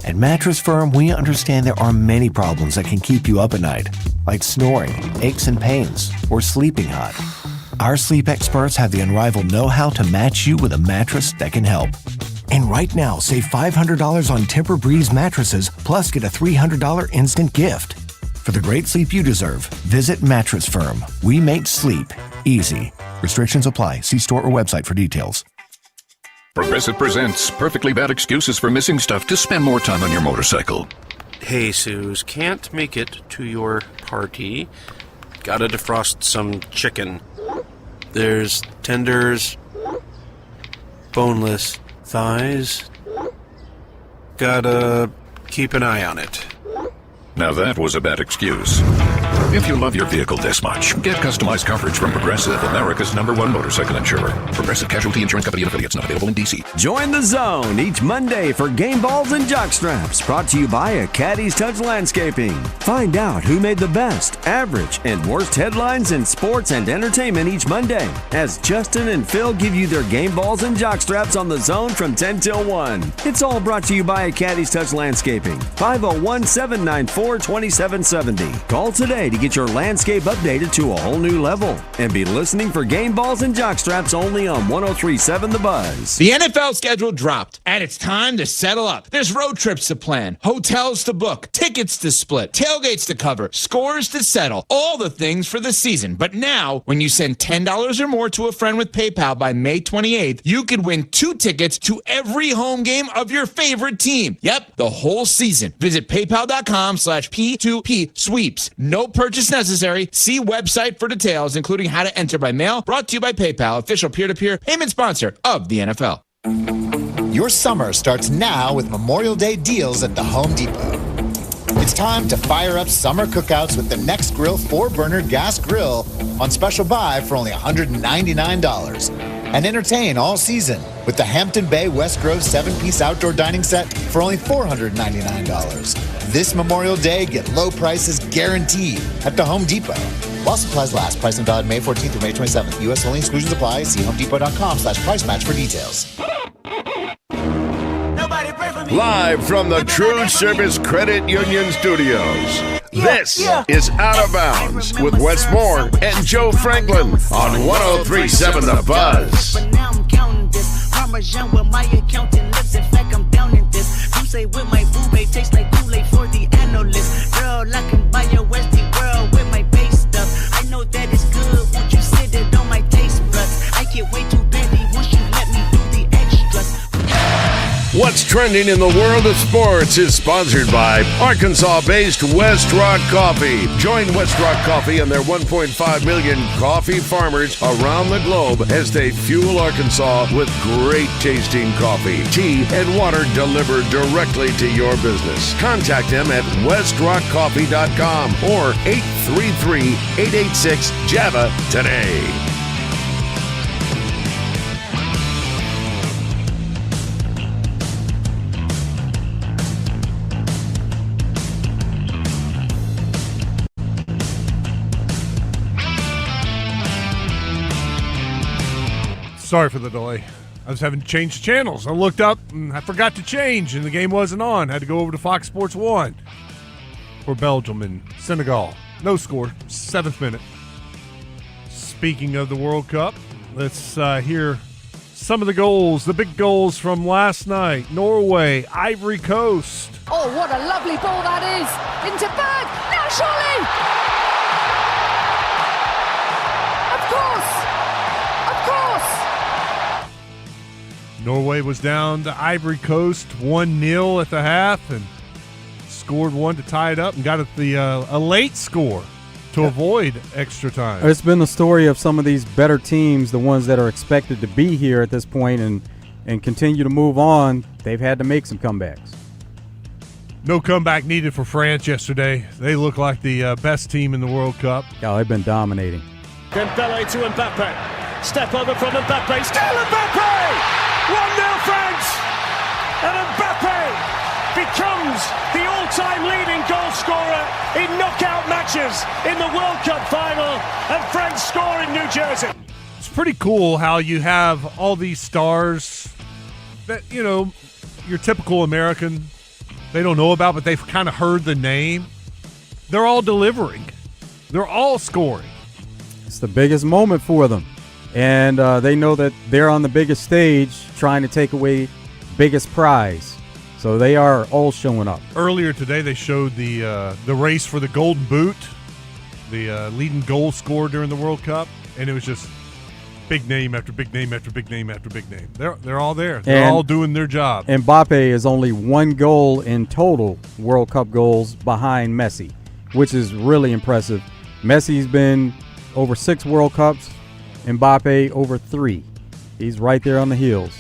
At Mattress Firm, we understand there are many problems that can keep you up at night, like snoring, aches and pains, or sleeping hot. Our sleep experts have the unrivaled know-how to match you with a mattress that can help. And right now, save $500 on Tempur-Breeze mattresses, plus get a $300 instant gift. For the great sleep you deserve, visit Mattress Firm. We make sleep easy. Restrictions apply. See store or website for details. Progressive presents perfectly bad excuses for missing stuff to spend more time on your motorcycle. Hey, Suze, can't make it to your party. Gotta defrost some chicken. There's tenders, boneless thighs. Gotta keep an eye on it. Now that was a bad excuse. If you love your vehicle this much, get customized coverage from Progressive, America's #1 motorcycle insurer. Progressive Casualty Insurance Company and affiliates, not available in D.C. Join the zone each Monday for Game Balls and Jockstraps, brought to you by a Caddy's Touch Landscaping. Find out who made the best, average, and worst headlines in sports and entertainment each Monday, as Justin and Phil give you their Game Balls and Jockstraps on the zone from 10 till 1. It's all brought to you by a Caddy's Touch Landscaping. 501-794-2770. Call today to get your landscape updated to a whole new level. And be listening for Game Balls and Jockstraps only on 103.7 The Buzz. The NFL schedule dropped, and it's time to settle up. There's road trips to plan, hotels to book, tickets to split, tailgates to cover, scores to settle, all the things for the season. But now, when you send $10 or more to a friend with PayPal by May 28th, you could win 2 tickets to every home game of your favorite team. Yep, the whole season. Visit PayPal.com/P2P sweeps. No purchase necessary. See website for details, including how to enter by mail. Brought to you by PayPal, official peer-to-peer payment sponsor of the NFL. Your summer starts now with Memorial Day deals at the Home Depot. It's time to fire up summer cookouts with the Next Grill 4-burner gas grill on special buy for only $199. And entertain all season with the Hampton Bay West Grove 7-piece outdoor dining set for only $499. This Memorial Day, get low prices guaranteed at the Home Depot. While supplies last, pricing valid May 14th through May 27th. U.S. only, exclusions apply. See homedepot.com/price match for details. Live from the TruService Credit Union Studios. This is Out of Bounds with Wes Moore and Joe Franklin on 103.7 The Buzz. But now I'm counting this. Parmesan with my accountant lips. In fact, I'm down in this. You say with my boo babe tastes like Kool-Aid for the analyst. Girl, I can buy your Westie world with my base stuff. I know that it's good. Won't you sit it on my taste buds? I get way too busy once you let me do the extras. What's trending in the world of sports is sponsored by Arkansas-based West Rock Coffee. Join West Rock Coffee and their 1.5 million coffee farmers around the globe as they fuel Arkansas with great tasting coffee, tea, and water delivered directly to your business. Contact them at westrockcoffee.com or 833-886-JAVA today. Sorry for the delay. I was having to change channels. I looked up and I forgot to change, and the game wasn't on. Had to go over to Fox Sports 1 for Belgium and Senegal. No score, 7th minute. Speaking of the World Cup, let's hear some of the goals, the big goals from last night. Norway, Ivory Coast. Oh, what a lovely ball that is. Into Berg. Now surely. Of course. Norway was down to Ivory Coast 1-0 at the half and scored one to tie it up and got a late score to avoid extra time. It's been the story of some of these better teams, the ones that are expected to be here at this point and continue to move on. They've had to make some comebacks. No comeback needed for France yesterday. They look like the best team in the World Cup. Oh, they've been dominating. Dembele to Mbappe. Step over from Mbappe. Still Mbappe! 1-0 France! And Mbappe becomes the all-time leading goal scorer in knockout matches in the World Cup final, and France score in New Jersey. It's pretty cool how you have all these stars that, you know, your typical American, they don't know about, but they've kind of heard the name. They're all delivering. They're all scoring. It's the biggest moment for them. And they know that they're on the biggest stage trying to take away biggest prize. So they are all showing up. Earlier today, they showed the race for the Golden Boot, the leading goal scorer during the World Cup, and it was just big name after big name after big name after big name. They're all there. They're all doing their job. Mbappe is only 1 goal in total World Cup goals behind Messi, which is really impressive. Messi's been over 6 World Cups. Mbappe over 3. He's right there on the heels.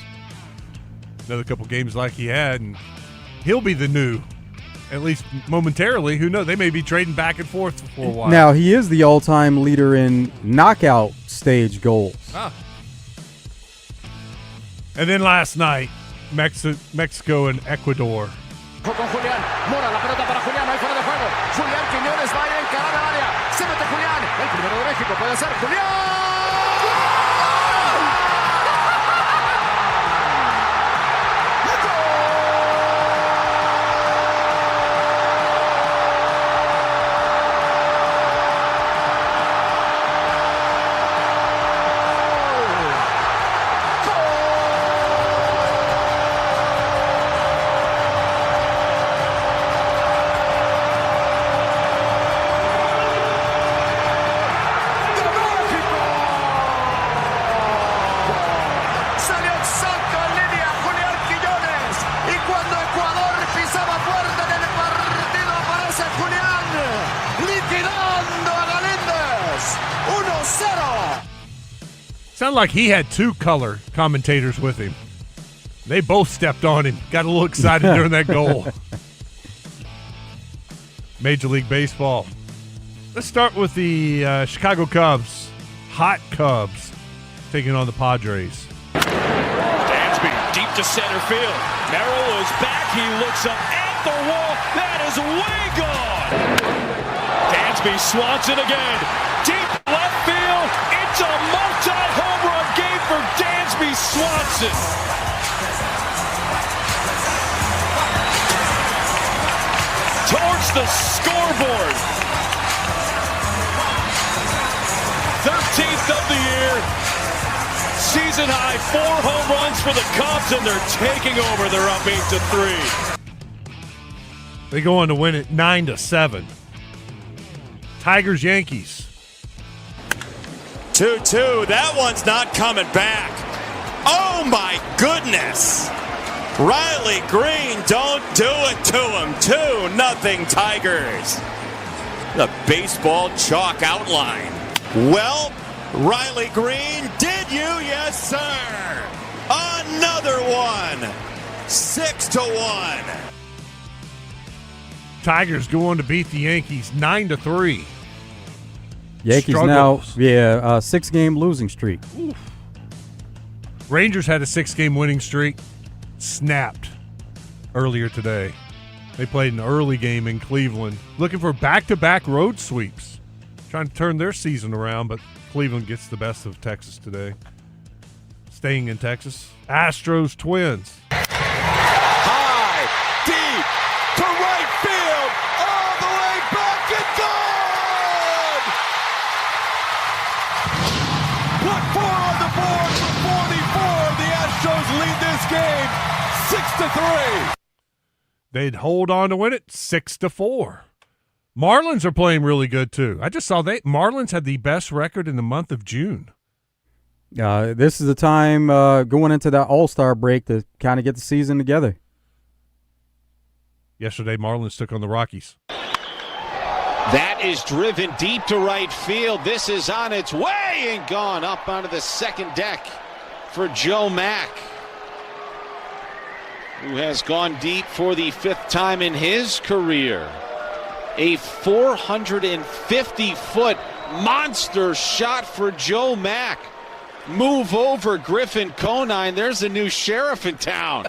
Another couple games like he had, and he'll be the new, at least momentarily. Who knows? They may be trading back and forth for a while. Now, he is the all-time leader in knockout stage goals. Ah. And then last night, Mexico and Ecuador. Con Julián, Mora, la pelota para Julián, ahí fuera de juego. Julián Quiñones va a encarar al área. Se mete Julián, el primero de México puede ser Julián. Sounded like he had 2 color commentators with him. They both stepped on him. Got a little excited during that goal. Major League Baseball. Let's start with the Chicago Cubs. Hot Cubs taking on the Padres. Dansby deep to center field. Merrill is back. He looks up at the wall. That is way gone. Dansby swats it again. Deep left field. It's a multi-home run game for Dansby Swanson. Towards the scoreboard. 13th of the year. Season high 4 home runs for the Cubs, and they're taking over. They're up 8-3. They go on to win it 9-7. Tigers, Yankees. 2-2. That one's not coming back. Oh, my goodness. Riley Green, don't do it to him. 2-0 Tigers. The baseball chalk outline. Well, Riley Green, did you? Yes, sir. Another one. 6-1. Tigers go on to beat the Yankees 9-3. Yankees Struggles. now, 6-game losing streak. Oof. Rangers had a 6-game winning streak. Snapped earlier today. They played an early game in Cleveland, looking for back-to-back road sweeps, trying to turn their season around, but Cleveland gets the best of Texas today. Staying in Texas, Astros, Twins. High, deep, to right field, all the way back and gone! Put 4 on the board for 44. The Astros lead this game 6-3. They'd hold on to win it 6-4. Marlins are playing really good too. I just saw Marlins had the best record in the month of June. This is the time going into that All-Star break to kind of get the season together. Yesterday, Marlins took on the Rockies. That is driven deep to right field. This is on its way and gone up onto the second deck for Joe Mack, who has gone deep for the 5th time in his career. A 450-foot monster shot for Joe Mack. Move over, Griffin Conine. There's a new sheriff in town.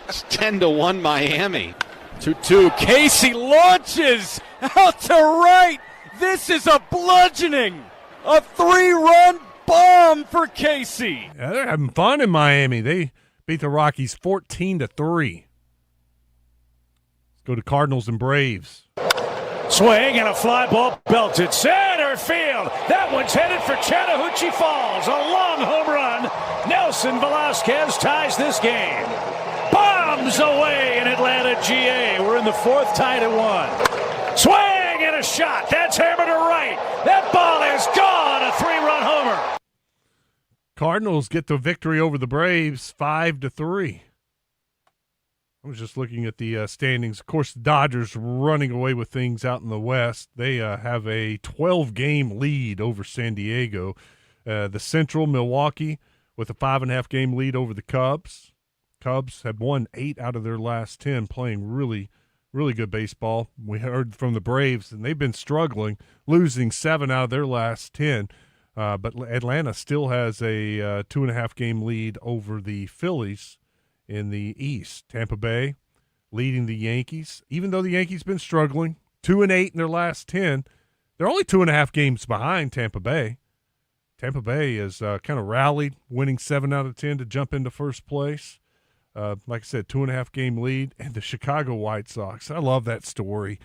It's 10-1 Miami. 2-2. Casey launches out to right. This is a bludgeoning. A 3-run bomb for Casey. Yeah, they're having fun in Miami. They beat the Rockies 14-3. Let's go to Cardinals and Braves. Swing and a fly ball belted center field. That one's headed for Chattahoochee Falls. A long home run. Nelson Velasquez ties this game. Bombs away in Atlanta, GA. We're in the fourth, tied at 1. Swing and a shot. That's hammered to right. That ball is gone. A 3-run homer. Cardinals get the victory over the Braves 5-3. I was just looking at the standings. Of course, the Dodgers running away with things out in the West. They have a 12-game lead over San Diego. The Central, Milwaukee, with a 5.5-game lead over the Cubs. Cubs have won 8 out of their last 10, playing really, really good baseball. We heard from the Braves, and they've been struggling, losing 7 out of their last 10. But Atlanta still has a 2.5-game lead over the Phillies in the East. Tampa Bay leading the Yankees. Even though the Yankees been struggling, 2-8 in their last 10, they're only 2.5 games behind Tampa Bay. Tampa Bay has kind of rallied, winning 7 out of 10 to jump into first place. Like I said, 2.5-game lead. And the Chicago White Sox, I love that story.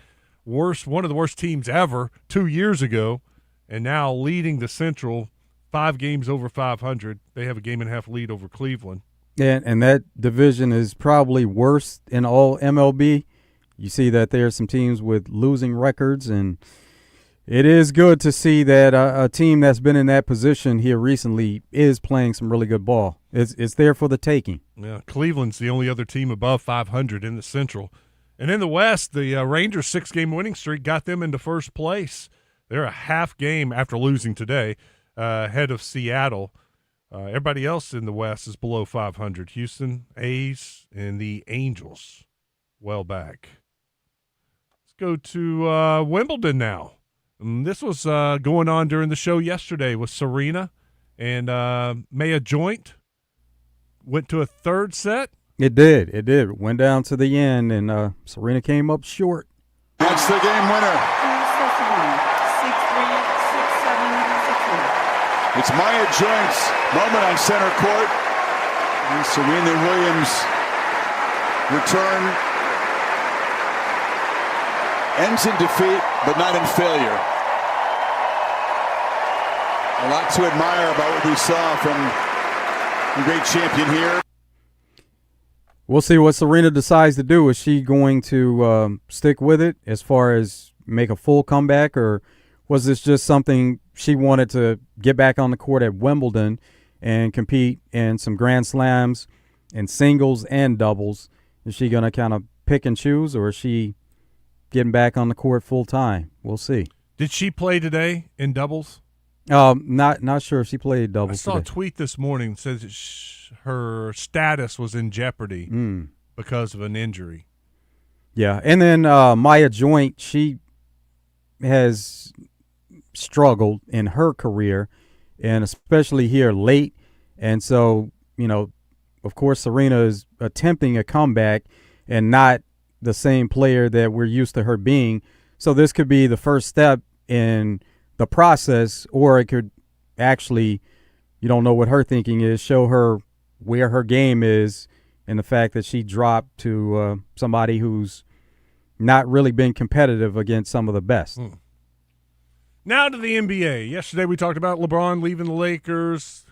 One of the worst teams ever 2 years ago, and now leading the Central 5 games over 500. They have a 1.5-game lead over Cleveland. And that division is probably worse in all MLB. You see that there are some teams with losing records, and it is good to see that a team that's been in that position here recently is playing some really good ball. It's there for the taking. Yeah, Cleveland's the only other team above 500 in the Central. And in the West, the Rangers' 6-game winning streak got them into first place. They're a half game after losing today ahead of Seattle. Everybody else in the West is below 500. Houston, A's, and the Angels well back. Let's go to Wimbledon now. And this was going on during the show yesterday with Serena and Maya Joint. Went to a third set. It did. It went down to the end, and Serena came up short. That's the game winner. It's Maya Joint's moment on center court. And Serena Williams' return ends in defeat, but not in failure. A lot to admire about what we saw from the great champion here. We'll see what Serena decides to do. Is she going to stick with it as far as make a full comeback, or was this just something she wanted to get back on the court at Wimbledon and compete in some Grand Slams and singles and doubles? Is she going to kind of pick and choose, or is she getting back on the court full time? We'll see. Did she play today in doubles? Not sure if she played doubles I saw today. a tweet this morning that says her status was in jeopardy because of an injury. Yeah, and then Maya Joint, she has struggled in her career, and especially here late. And so, of course, Serena is attempting a comeback and not the same player that we're used to her being. So this could be the first step in the process, or it could actually, you don't know what her thinking is, show her where her game is, and the fact that she dropped to somebody who's not really been competitive against some of the best. Now to the NBA. Yesterday we talked about LeBron leaving the Lakers.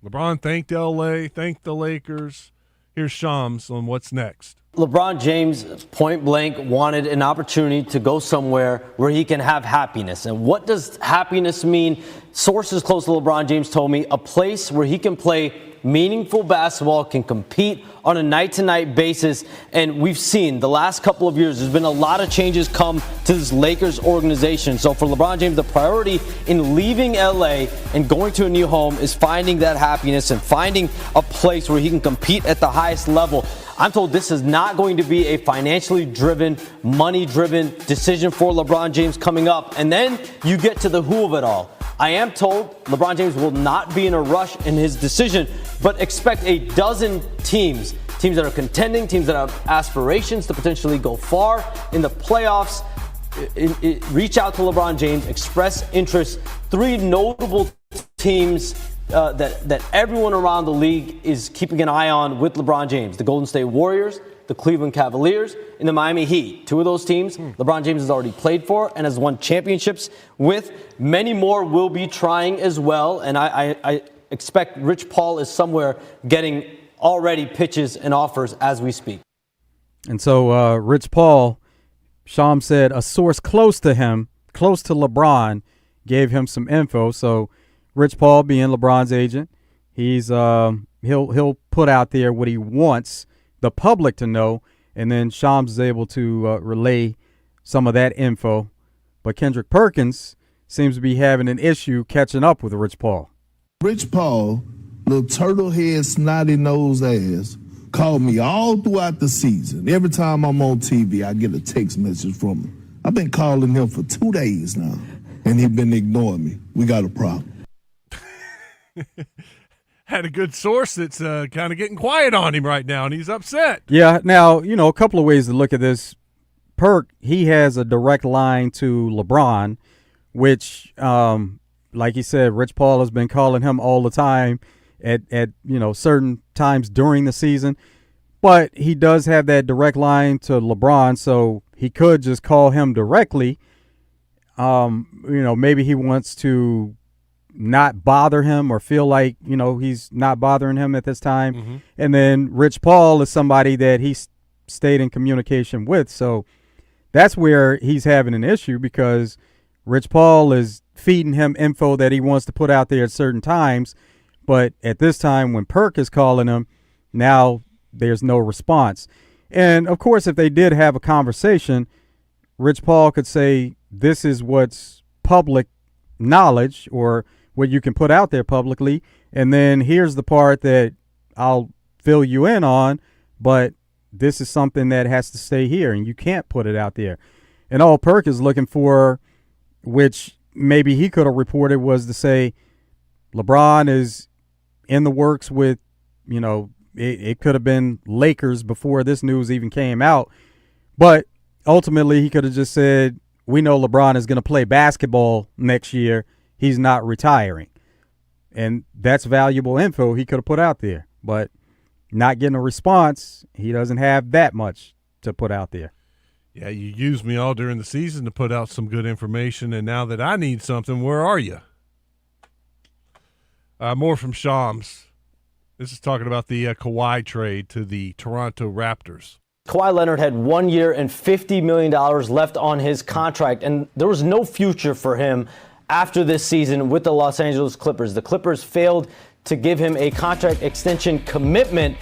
LeBron thanked L.A., thanked the Lakers. Here's Shams on what's next. LeBron James, point blank, wanted an opportunity to go somewhere where he can have happiness. And what does happiness mean? Sources close to LeBron James told me a place where he can play meaningful basketball, can compete on a night-to-night basis. And we've seen the last couple of years, there's been a lot of changes come to this Lakers organization. So for LeBron James, the priority in leaving LA and going to a new home is finding that happiness and finding a place where he can compete at the highest level. I'm told this is not going to be a financially driven, money-driven decision for LeBron James coming up. And then you get to the who of it all. I am told LeBron James will not be in a rush in his decision, but expect a dozen teams that are contending, teams that have aspirations to potentially go far in the playoffs, reach out to LeBron James, express interest. 3 notable teams that everyone around the league is keeping an eye on with LeBron James: the Golden State Warriors, the Cleveland Cavaliers, and the Miami Heat. Two of those teams LeBron James has already played for and has won championships with. Many more will be trying as well, and I expect Rich Paul is somewhere getting already pitches and offers as we speak. And so Rich Paul, Sham said a source close to him, close to LeBron, gave him some info. So Rich Paul, being LeBron's agent, he's he'll put out there what he wants the public to know, and then Shams is able to relay some of that info. But Kendrick Perkins seems to be having an issue catching up with Rich Paul. Rich Paul, little turtle head, snotty nose ass, called me all throughout the season. Every time I'm on TV, I get a text message from him. I've been calling him for 2 days now, and he's been ignoring me. We got a problem. Had a good source that's kind of getting quiet on him right now, and he's upset. Yeah, now, a couple of ways to look at this. Perk, he has a direct line to LeBron, which, like he said, Rich Paul has been calling him all the time at certain times during the season. But he does have that direct line to LeBron, so he could just call him directly. Maybe he wants to not bother him or feel like, he's not bothering him at this time. Mm-hmm. And then Rich Paul is somebody that he stayed in communication with. So that's where he's having an issue, because Rich Paul is feeding him info that he wants to put out there at certain times. But at this time, when Perk is calling him, now there's no response. And, of course, if they did have a conversation, Rich Paul could say, this is what's public knowledge or what you can put out there publicly, and then here's the part that I'll fill you in on, but this is something that has to stay here, and you can't put it out there. And all Perk is looking for, which maybe he could have reported, was to say LeBron is in the works with, it could have been Lakers before this news even came out. But ultimately he could have just said, we know LeBron is going to play basketball next year. He's not retiring. And that's valuable info he could have put out there. But not getting a response, he doesn't have that much to put out there. Yeah, you used me all during the season to put out some good information, and now that I need something, where are you? More from Shams. This is talking about the Kawhi trade to the Toronto Raptors. Kawhi Leonard had 1 year and $50 million left on his contract, and there was no future for him after this season with the Los Angeles Clippers. The Clippers failed to give him a contract extension commitment,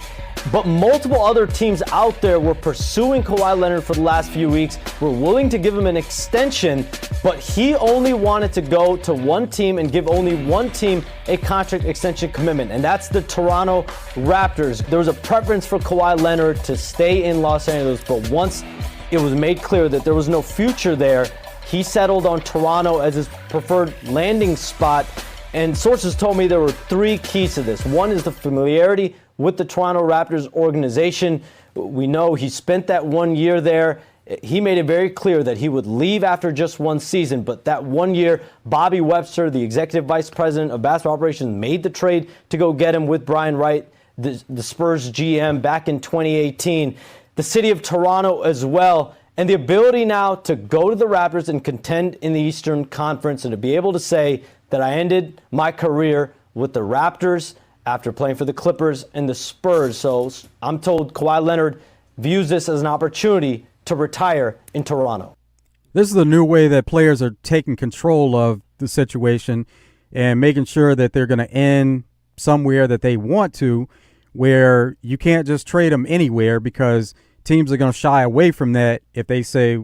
but multiple other teams out there were pursuing Kawhi Leonard for the last few weeks, were willing to give him an extension, but he only wanted to go to one team and give only one team a contract extension commitment, and that's the Toronto Raptors. There was a preference for Kawhi Leonard to stay in Los Angeles, but once it was made clear that there was no future there, he settled on Toronto as his preferred landing spot. And sources told me there were three keys to this. One is the familiarity with the Toronto Raptors organization. We know he spent that 1 year there. He made it very clear that he would leave after just one season, but that 1 year, Bobby Webster, the executive vice president of basketball operations, made the trade to go get him with Brian Wright, the Spurs GM, back in 2018. The city of Toronto as well, and the ability now to go to the Raptors and contend in the Eastern Conference and to be able to say that I ended my career with the Raptors after playing for the Clippers and the Spurs. So I'm told Kawhi Leonard views this as an opportunity to retire in Toronto. This is a new way that players are taking control of the situation and making sure that they're going to end somewhere that they want to, where you can't just trade them anywhere, because teams are going to shy away from that if they say,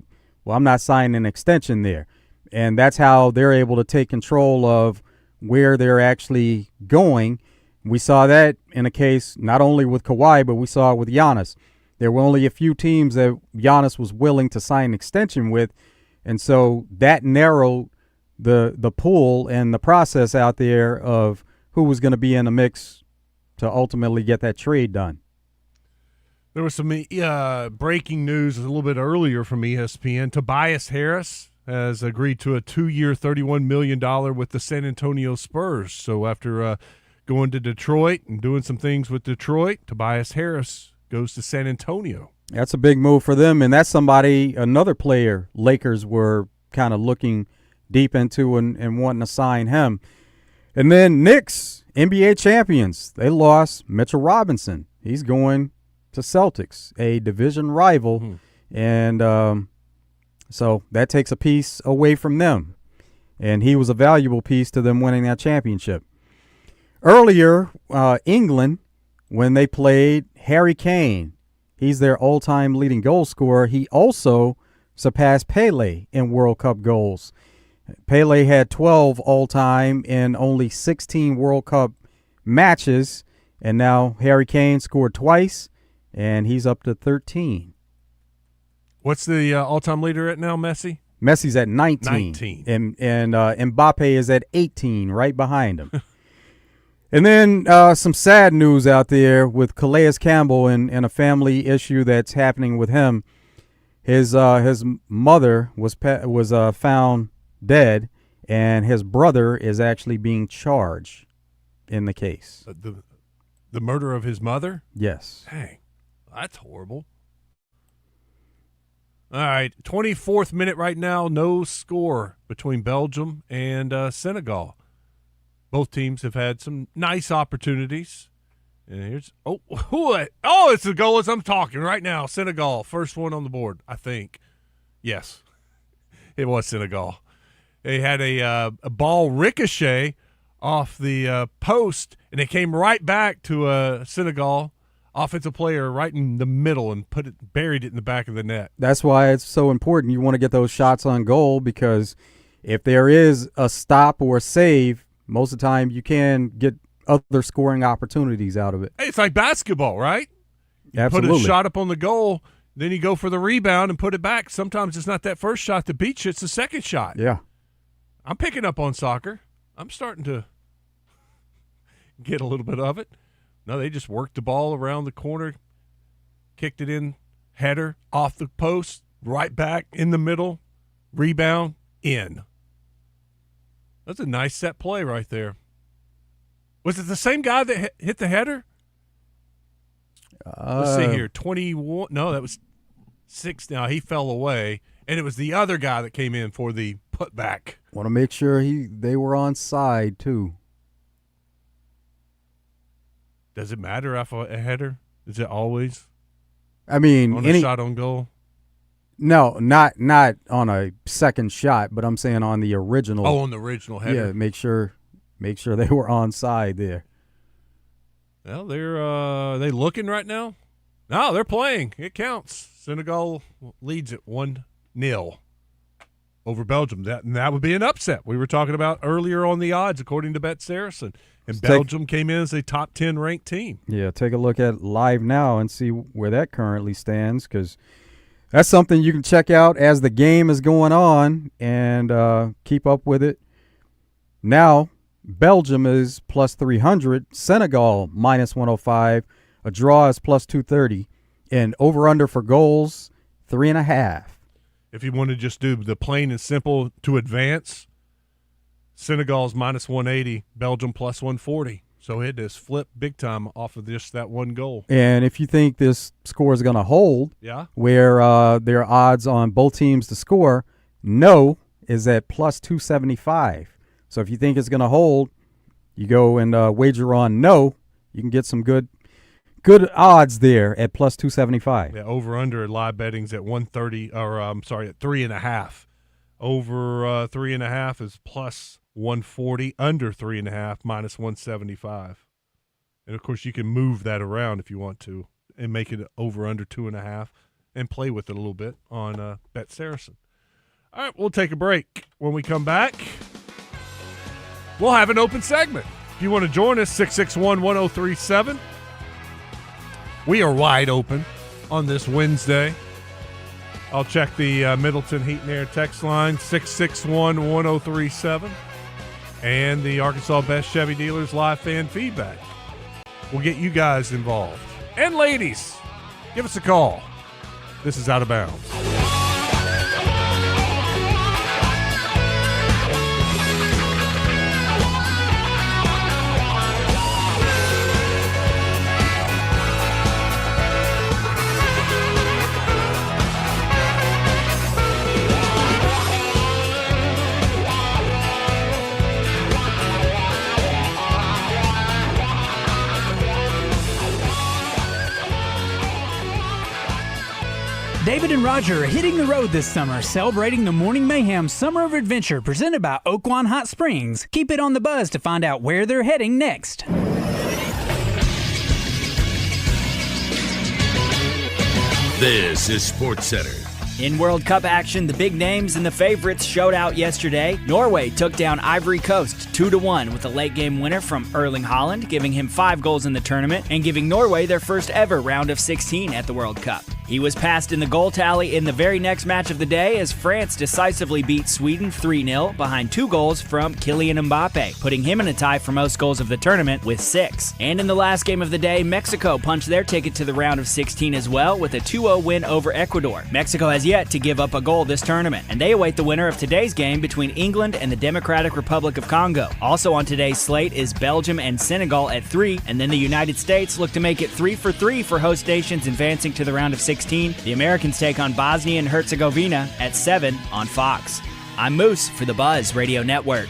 well, I'm not signing an extension there. And that's how they're able to take control of where they're actually going. We saw that in a case not only with Kawhi, but we saw it with Giannis. There were only a few teams that Giannis was willing to sign an extension with, and so that narrowed the pool and the process out there of who was going to be in the mix to ultimately get that trade done. There was some breaking news a little bit earlier from ESPN. Tobias Harris has agreed to a 2-year, $31 million with the San Antonio Spurs. So after going to Detroit and doing some things with Detroit, Tobias Harris goes to San Antonio. That's a big move for them, and that's another player Lakers were kind of looking deep into and wanting to sign him. And then Knicks, NBA champions, they lost Mitchell Robinson. He's going to Celtics, a division rival, and so that takes a piece away from them. And he was a valuable piece to them winning that championship. Earlier, England, when they played Harry Kane, he's their all-time leading goal scorer. He also surpassed Pele in World Cup goals. Pele had 12 all-time in only 16 World Cup matches, and now Harry Kane scored twice, and he's up to 13. What's the all-time leader at now, Messi? Messi's at 19. And Mbappe is at 18, right behind him. And then some sad news out there with Calais Campbell and a family issue that's happening with him. His mother was found dead, and his brother is actually being charged in the case. The murder of his mother? Yes. Dang, that's horrible. All right, 24th minute right now, no score between Belgium and Senegal. Both teams have had some nice opportunities. And here's it's the goal as I'm talking right now. Senegal, first one on the board, I think. Yes, it was Senegal. They had a ball ricochet off the post, and it came right back to a Senegal offensive player right in the middle and buried it in the back of the net. That's why it's so important. You want to get those shots on goal, because if there is a stop or a save, most of the time you can get other scoring opportunities out of it. Hey, it's like basketball, right? You Absolutely. put a shot up on the goal, then you go for the rebound and put it back. Sometimes it's not that first shot that beats you, it's the second shot. Yeah. I'm picking up on soccer. I'm starting to get a little bit of it. No, they just worked the ball around the corner, kicked it in, header, off the post, right back, in the middle, rebound, in. That's a nice set play right there. Was it the same guy that hit the header? Let's see here. 21. No, that was 6. Now, he fell away, and it was the other guy that came in for the putback. Want to make sure they were on side, too. Does it matter if a header? Is it always? I mean, on a shot on goal? No, not on a second shot, but I'm saying on the original. Oh, on the original header. Yeah, make sure they were on side there. Well, they looking right now? No, they're playing. It counts. Senegal leads it 1-0 over Belgium. That would be an upset. We were talking about earlier on the odds, according to Bet Saracen. And Belgium came in as a top 10 ranked team. Yeah, take a look at live now and see where that currently stands, because that's something you can check out as the game is going on and keep up with it. Now, Belgium is plus 300, Senegal minus 105, a draw is plus 230, and over-under for goals, 3.5. If you want to just do the plain and simple to advance, Senegal's minus 180, Belgium plus 140. So it has flipped big time off of just that one goal. And if you think this score is going to hold, where there are odds on both teams to score, no is at plus 275. So if you think it's going to hold, you go and wager on no. You can get some good odds there at plus 275. Yeah, over under live betting's at 130, or I'm sorry, at 3.5. Over 3.5 is plus 140, under 3.5 minus 175. And of course you can move that around if you want to and make it over under 2.5 and play with it a little bit on Bet Saracen. All right, we'll take a break. When we come back, we'll have an open segment. If you want to join us, 661-1037. We are wide open on this Wednesday. I'll check the Middleton Heat and Air text line, 661-1037. And the Arkansas Best Chevy Dealers live fan feedback. We'll get you guys involved. And ladies, give us a call. This is Out of Bounds. David and Roger are hitting the road this summer, celebrating the Morning Mayhem Summer of Adventure presented by Oaklawn Hot Springs. Keep it on the buzz to find out where they're heading next. This is SportsCenter. In World Cup action, the big names and the favorites showed out yesterday. Norway took down Ivory Coast 2-1 with a late-game winner from Erling Haaland, giving him 5 goals in the tournament and giving Norway their first ever round of 16 at the World Cup. He was passed in the goal tally in the very next match of the day as France decisively beat Sweden 3-0 behind 2 goals from Kylian Mbappe, putting him in a tie for most goals of the tournament with 6. And in the last game of the day, Mexico punched their ticket to the round of 16 as well with a 2-0 win over Ecuador. Mexico has yet to give up a goal this tournament, and they await the winner of today's game between England and the Democratic Republic of Congo. Also on today's slate is Belgium and Senegal at 3, and then the United States look to make it 3 for 3 for host nations advancing to the round of 16. The Americans take on Bosnia and Herzegovina at 7 on Fox. I'm Moose for the Buzz Radio Network.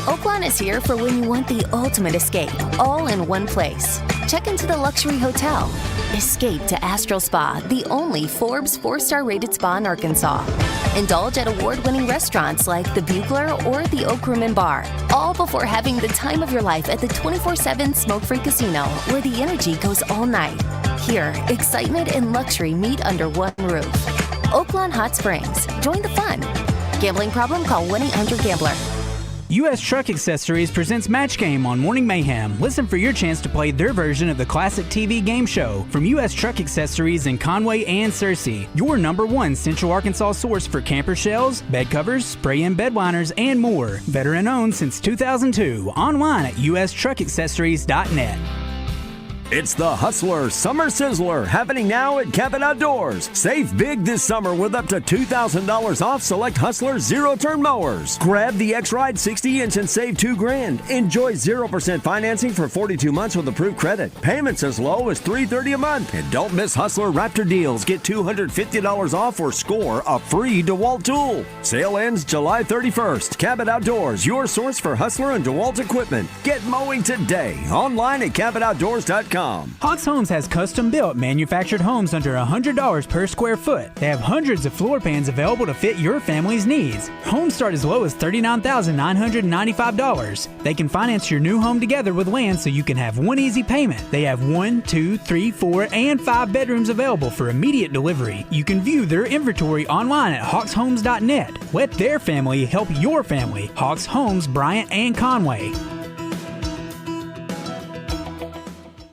Oaklawn is here for when you want the ultimate escape, all in one place. Check into the luxury hotel. Escape to Astral Spa, the only Forbes 4-star rated spa in Arkansas. Indulge at award-winning restaurants like the Bugler or the Oak Room and Bar, all before having the time of your life at the 24/7 smoke-free casino, where the energy goes all night. Here, excitement and luxury meet under one roof. Oaklawn Hot Springs. Join the fun. Gambling problem? Call 1-800-GAMBLER. U.S. Truck Accessories presents Match Game on Morning Mayhem. Listen for your chance to play their version of the classic TV game show from U.S. Truck Accessories in Conway and Searcy. Your #1 Central Arkansas source for camper shells, bed covers, spray-in bed liners, and more. Veteran owned since 2002. Online at ustruckaccessories.net. It's the Hustler Summer Sizzler happening now at Cabot Outdoors. Save big this summer with up to $2,000 off select Hustler zero-turn mowers. Grab the X-Ride 60-inch and save $2,000. Enjoy 0% financing for 42 months with approved credit. Payments as low as $330 a month. And don't miss Hustler Raptor deals. Get $250 off or score a free DeWalt tool. Sale ends July 31st. Cabot Outdoors, your source for Hustler and DeWalt equipment. Get mowing today. Online at CabotOutdoors.com. Hawks Homes has custom-built, manufactured homes under $100 per square foot. They have hundreds of floor plans available to fit your family's needs. Homes start as low as $39,995. They can finance your new home together with land so you can have one easy payment. They have 1, 2, 3, 4, and 5 bedrooms available for immediate delivery. You can view their inventory online at hawkshomes.net. Let their family help your family. Hawks Homes, Bryant and Conway.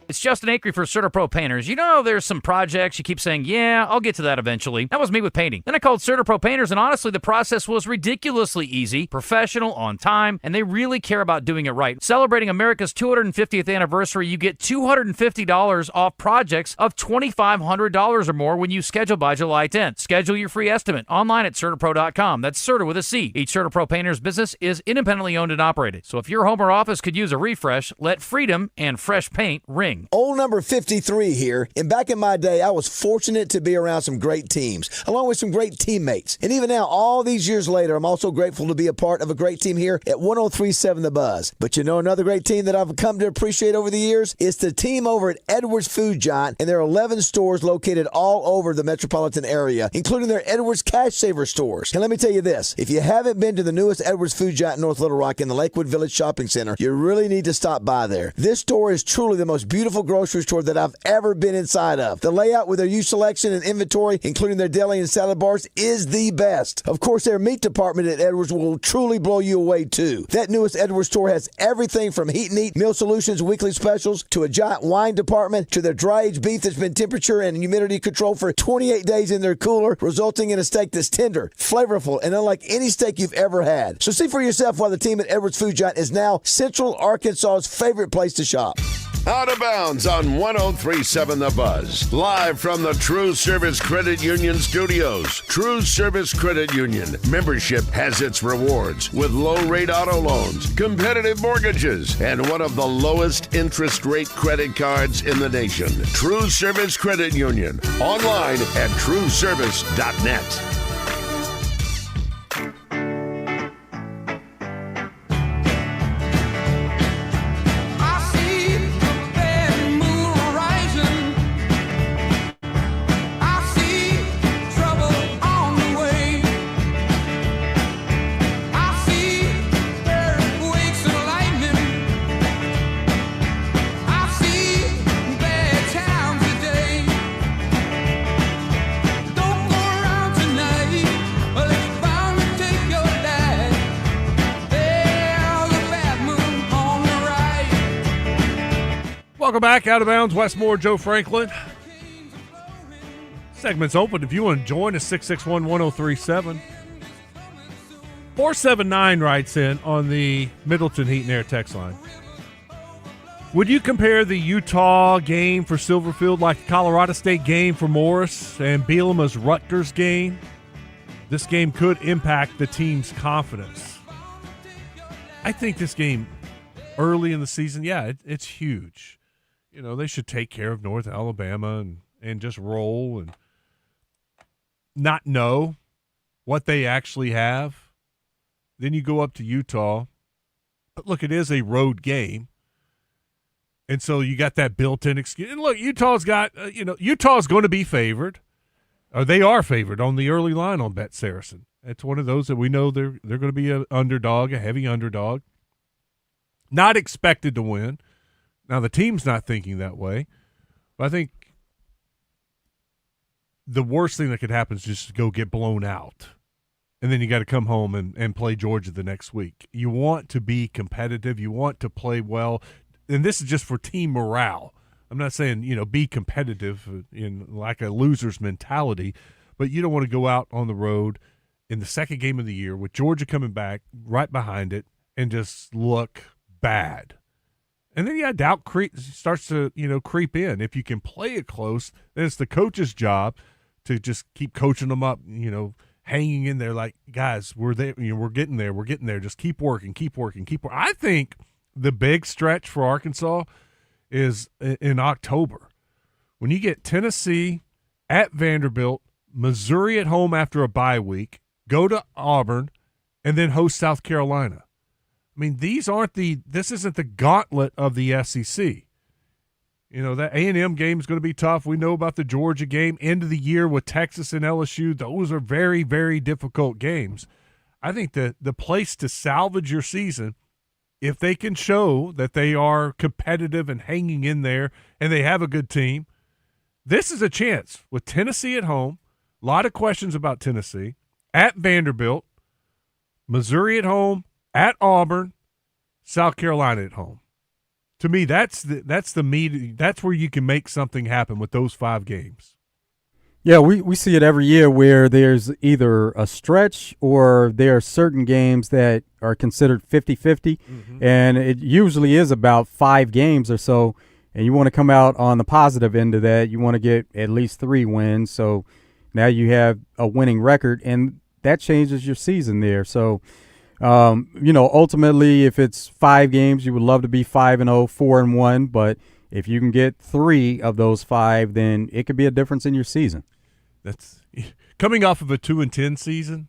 It's Justin Acree for CertaPro Painters. You know, there's some projects you keep saying, yeah, I'll get to that eventually. That was me with painting. Then I called CertaPro Painters, and honestly, the process was ridiculously easy, professional, on time, and they really care about doing it right. Celebrating America's 250th anniversary, you get $250 off projects of $2,500 or more when you schedule by July 10th. Schedule your free estimate online at CertaPro.com. That's Certa with a C. Each CertaPro Painters business is independently owned and operated. So if your home or office could use a refresh, let freedom and fresh paint ring. Old number 53 here, and back in my day, I was fortunate to be around some great teams, along with some great teammates. And even now, all these years later, I'm also grateful to be a part of a great team here at 103.7 The Buzz. But you know another great team that I've come to appreciate over the years? It's the team over at Edwards Food Giant, and there are 11 stores located all over the metropolitan area, including their Edwards Cash Saver stores. And let me tell you this, if you haven't been to the newest Edwards Food Giant in North Little Rock in the Lakewood Village Shopping Center, you really need to stop by there. This store is truly the most beautiful grocery store that I've ever been inside of. The layout with their used selection and inventory, including their deli and salad bars, is the best. Of course, their meat department at Edwards will truly blow you away too. That newest Edwards store has everything from heat and eat, meal solutions, weekly specials, to a giant wine department, to their dry-aged beef that's been temperature and humidity controlled for 28 days in their cooler, resulting in a steak that's tender, flavorful, and unlike any steak you've ever had. So see for yourself why the team at Edwards Food Giant is now Central Arkansas's favorite place to shop. Out of Bounds on 103.7 The Buzz. Live from the TruService Credit Union studios. TruService Credit Union. Membership has its rewards with low-rate auto loans, competitive mortgages, and one of the lowest interest rate credit cards in the nation. TruService Credit Union. Online at TruService.net. Welcome back, Out of Bounds, Westmore, Joe Franklin. Segment's open. If you want to join us, 661-1037. 479 writes in on the Middleton Heat and Air text line. Would you compare the Utah game for Silverfield like the Colorado State game for Morris and Bielema's Rutgers game? This game could impact the team's confidence. I think this game early in the season, it's huge. You know, they should take care of North Alabama and just roll and not know what they actually have. Then you go up to Utah. But look, it is a road game. And so you got that built-in excuse. And look, Utah's got, Utah's going to be favored. Or they are favored on the early line on Bet Saracen. It's one of those that we know they're going to be an underdog, a heavy underdog. Not expected to win. Now, the team's not thinking that way. But I think the worst thing that could happen is just to go get blown out. And then you got to come home and play Georgia the next week. You want to be competitive. You want to play well. And this is just for team morale. I'm not saying, be competitive in like a loser's mentality, but you don't want to go out on the road in the second game of the year with Georgia coming back right behind it and just look bad. And then, doubt starts to, creep in. If you can play it close, then it's the coach's job to just keep coaching them up, hanging in there like, guys, we're there, we're getting there. Just keep working. I think the big stretch for Arkansas is in October when you get Tennessee at Vanderbilt, Missouri at home after a bye week, go to Auburn, and then host South Carolina. I mean, this isn't the gauntlet of the SEC. That A&M game is going to be tough. We know about the Georgia game, end of the year with Texas and LSU. Those are very, very difficult games. I think the place to salvage your season, if they can show that they are competitive and hanging in there and they have a good team, this is a chance with Tennessee at home. A lot of questions about Tennessee. At Vanderbilt, Missouri at home, at Auburn, South Carolina at home. To me, that's the meat. That's where you can make something happen with those 5 games. Yeah, we see it every year where there's either a stretch or there are certain games that are considered 50-50, and it usually is about 5 games or so, and you want to come out on the positive end of that. You want to get at least 3 wins, so now you have a winning record, and that changes your season there. So, ultimately, if it's 5 games, you would love to be 5-0, 4-1, but if you can get 3 of those 5, then it could be a difference in your season. That's coming off of a 2-10 season.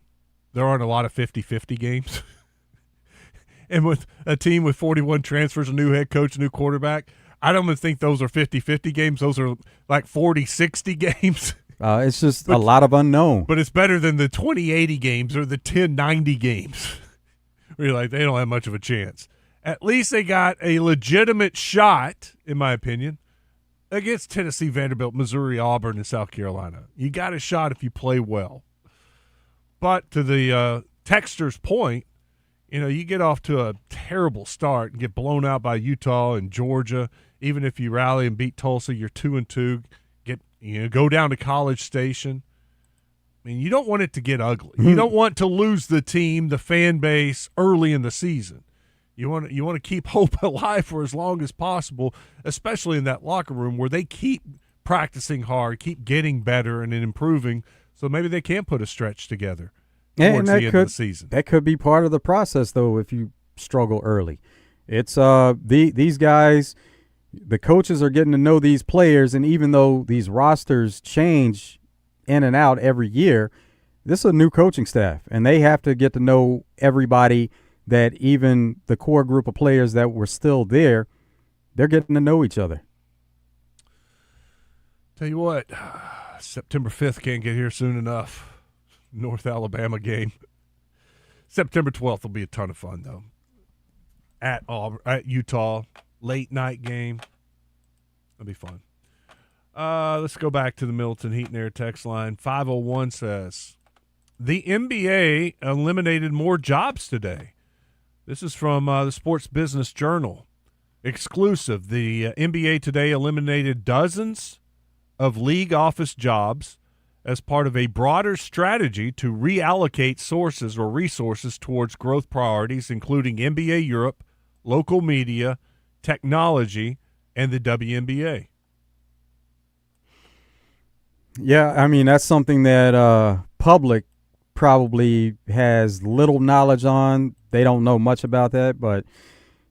There aren't a lot of 50-50 games. And with a team with 41 transfers, a new head coach, a new quarterback, I don't even think those are 50-50 games. Those are like 40-60 games. It's just a lot of unknown. But it's better than the 20-80 games or the 10-90 games. Where you're like, they don't have much of a chance. At least they got a legitimate shot, in my opinion, against Tennessee, Vanderbilt, Missouri, Auburn, and South Carolina. You got a shot if you play well. But to the texter's point, you get off to a terrible start and get blown out by Utah and Georgia. Even if you rally and beat Tulsa, you're 2-2. Go down to College Station. I mean, you don't want it to get ugly. You don't want to lose the team, the fan base early in the season. You want to keep hope alive for as long as possible, especially in that locker room where they keep practicing hard, keep getting better and improving, so maybe they can put a stretch together towards the end of the season. That could be part of the process, though, if you struggle early. It's these guys, the coaches are getting to know these players, and even though these rosters change in and out every year, this is a new coaching staff, and they have to get to know everybody. That even the core group of players that were still there, they're getting to know each other. Tell you what, September 5th can't get here soon enough. North Alabama game. September 12th will be a ton of fun, though. At Utah, late night game. It'll be fun. Let's go back to the Milton Heat and Air text line. 501 says, the NBA eliminated more jobs today. This is from the Sports Business Journal. Exclusive. The NBA today eliminated dozens of league office jobs as part of a broader strategy to reallocate sources or resources towards growth priorities, including NBA Europe, local media, technology, and the WNBA. Yeah, I mean, that's something that public probably has little knowledge on. They don't know much about that, but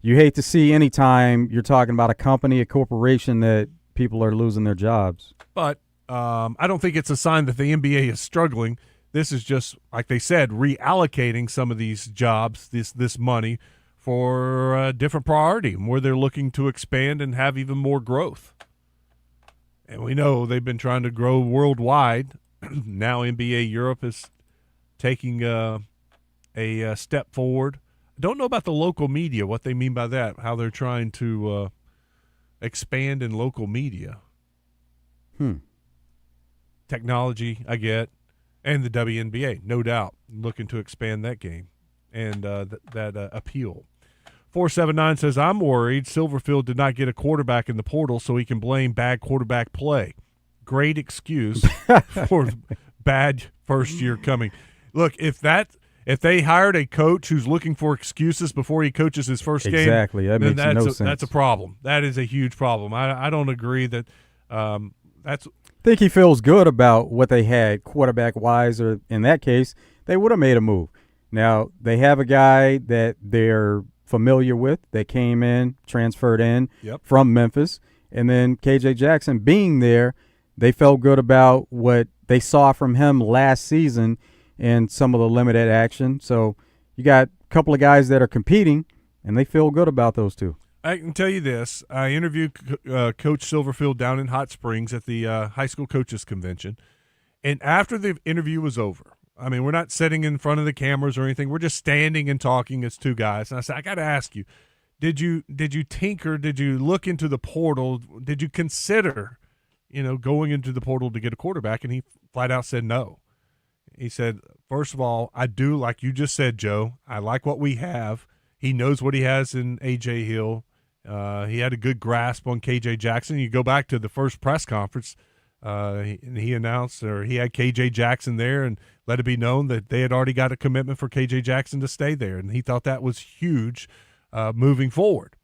you hate to see any time you're talking about a company, a corporation, that people are losing their jobs. But I don't think it's a sign that the NBA is struggling. This is just, like they said, reallocating some of these jobs, this money, for a different priority, where they're looking to expand and have even more growth. And we know they've been trying to grow worldwide. Now NBA Europe is taking a step forward. I don't know about the local media, what they mean by that, how they're trying to expand in local media. Technology, I get, and the WNBA, no doubt, looking to expand that game and that appeal. 479 says, I'm worried Silverfield did not get a quarterback in the portal so he can blame bad quarterback play. Great excuse for bad first year coming. Look, if they hired a coach who's looking for excuses before he coaches his first game, exactly, that makes no sense. That's a problem. That is a huge problem. I don't agree that that's. I think he feels good about what they had quarterback-wise, or in that case, they would have made a move. Now, they have a guy that they're familiar with that came in, transferred in from Memphis, and then KJ Jackson being there, they felt good about what they saw from him last season and some of the limited action. So you got a couple of guys that are competing, and they feel good about those two. I can tell you this. I interviewed Coach Silverfield down in Hot Springs at the high school coaches convention, and after the interview was over, I mean, we're not sitting in front of the cameras or anything. We're just standing and talking as two guys. And I said, I got to ask you, did you tinker? Did you look into the portal? Did you consider, going into the portal to get a quarterback? And he flat out said no. He said, first of all, I do, like you just said, Joe, I like what we have. He knows what he has in A.J. Hill. He had a good grasp on KJ Jackson. You go back to the first press conference, he announced, or he had KJ Jackson there and let it be known that they had already got a commitment for KJ Jackson to stay there. And he thought that was huge moving forward.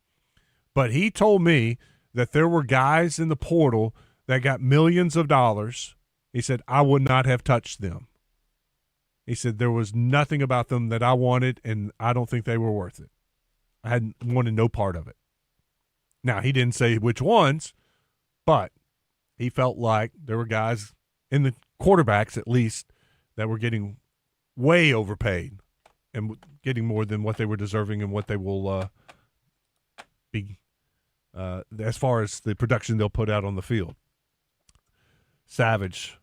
But he told me that there were guys in the portal that got millions of dollars. He said, I would not have touched them. He said, there was nothing about them that I wanted, and I don't think they were worth it. I hadn't wanted no part of it. Now, he didn't say which ones, but he felt like there were guys in the quarterbacks, at least, that were getting way overpaid and getting more than what they were deserving and what they will be as far as the production they'll put out on the field. Savage.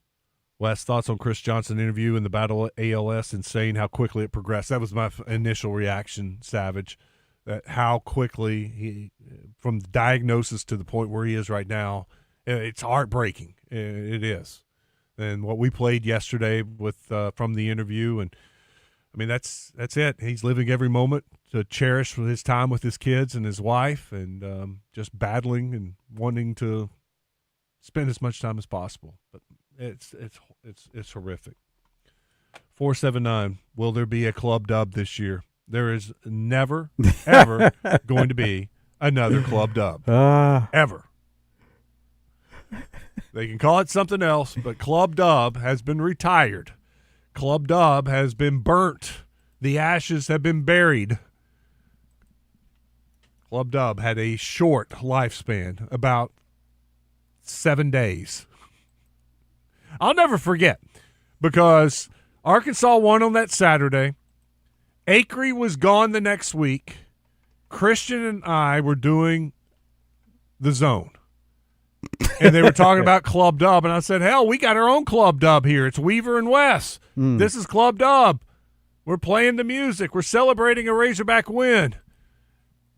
Wes, thoughts on Chris Johnson interview in the battle at ALS? Insane how quickly it progressed. That was my initial reaction, Savage, that how quickly he, from the diagnosis to the point where he is right now, it's heartbreaking. It is. And what we played yesterday with from the interview, and I mean that's it. He's living every moment to cherish his time with his kids and his wife, and just battling and wanting to spend as much time as possible. But it's horrific. 479. Will there be a club dub this year? There is never ever going to be another club dub. Ever. They can call it something else, but Club Dub has been retired. Club Dub has been burnt. The ashes have been buried. Club Dub had a short lifespan, about 7 days. I'll never forget, because Arkansas won on that Saturday. Acree was gone the next week. Christian and I were doing the zone. And they were talking about Club Dub, and I said, hell, we got our own Club Dub here. It's Weaver and Wes. This is Club Dub. We're playing the music. We're celebrating a Razorback win.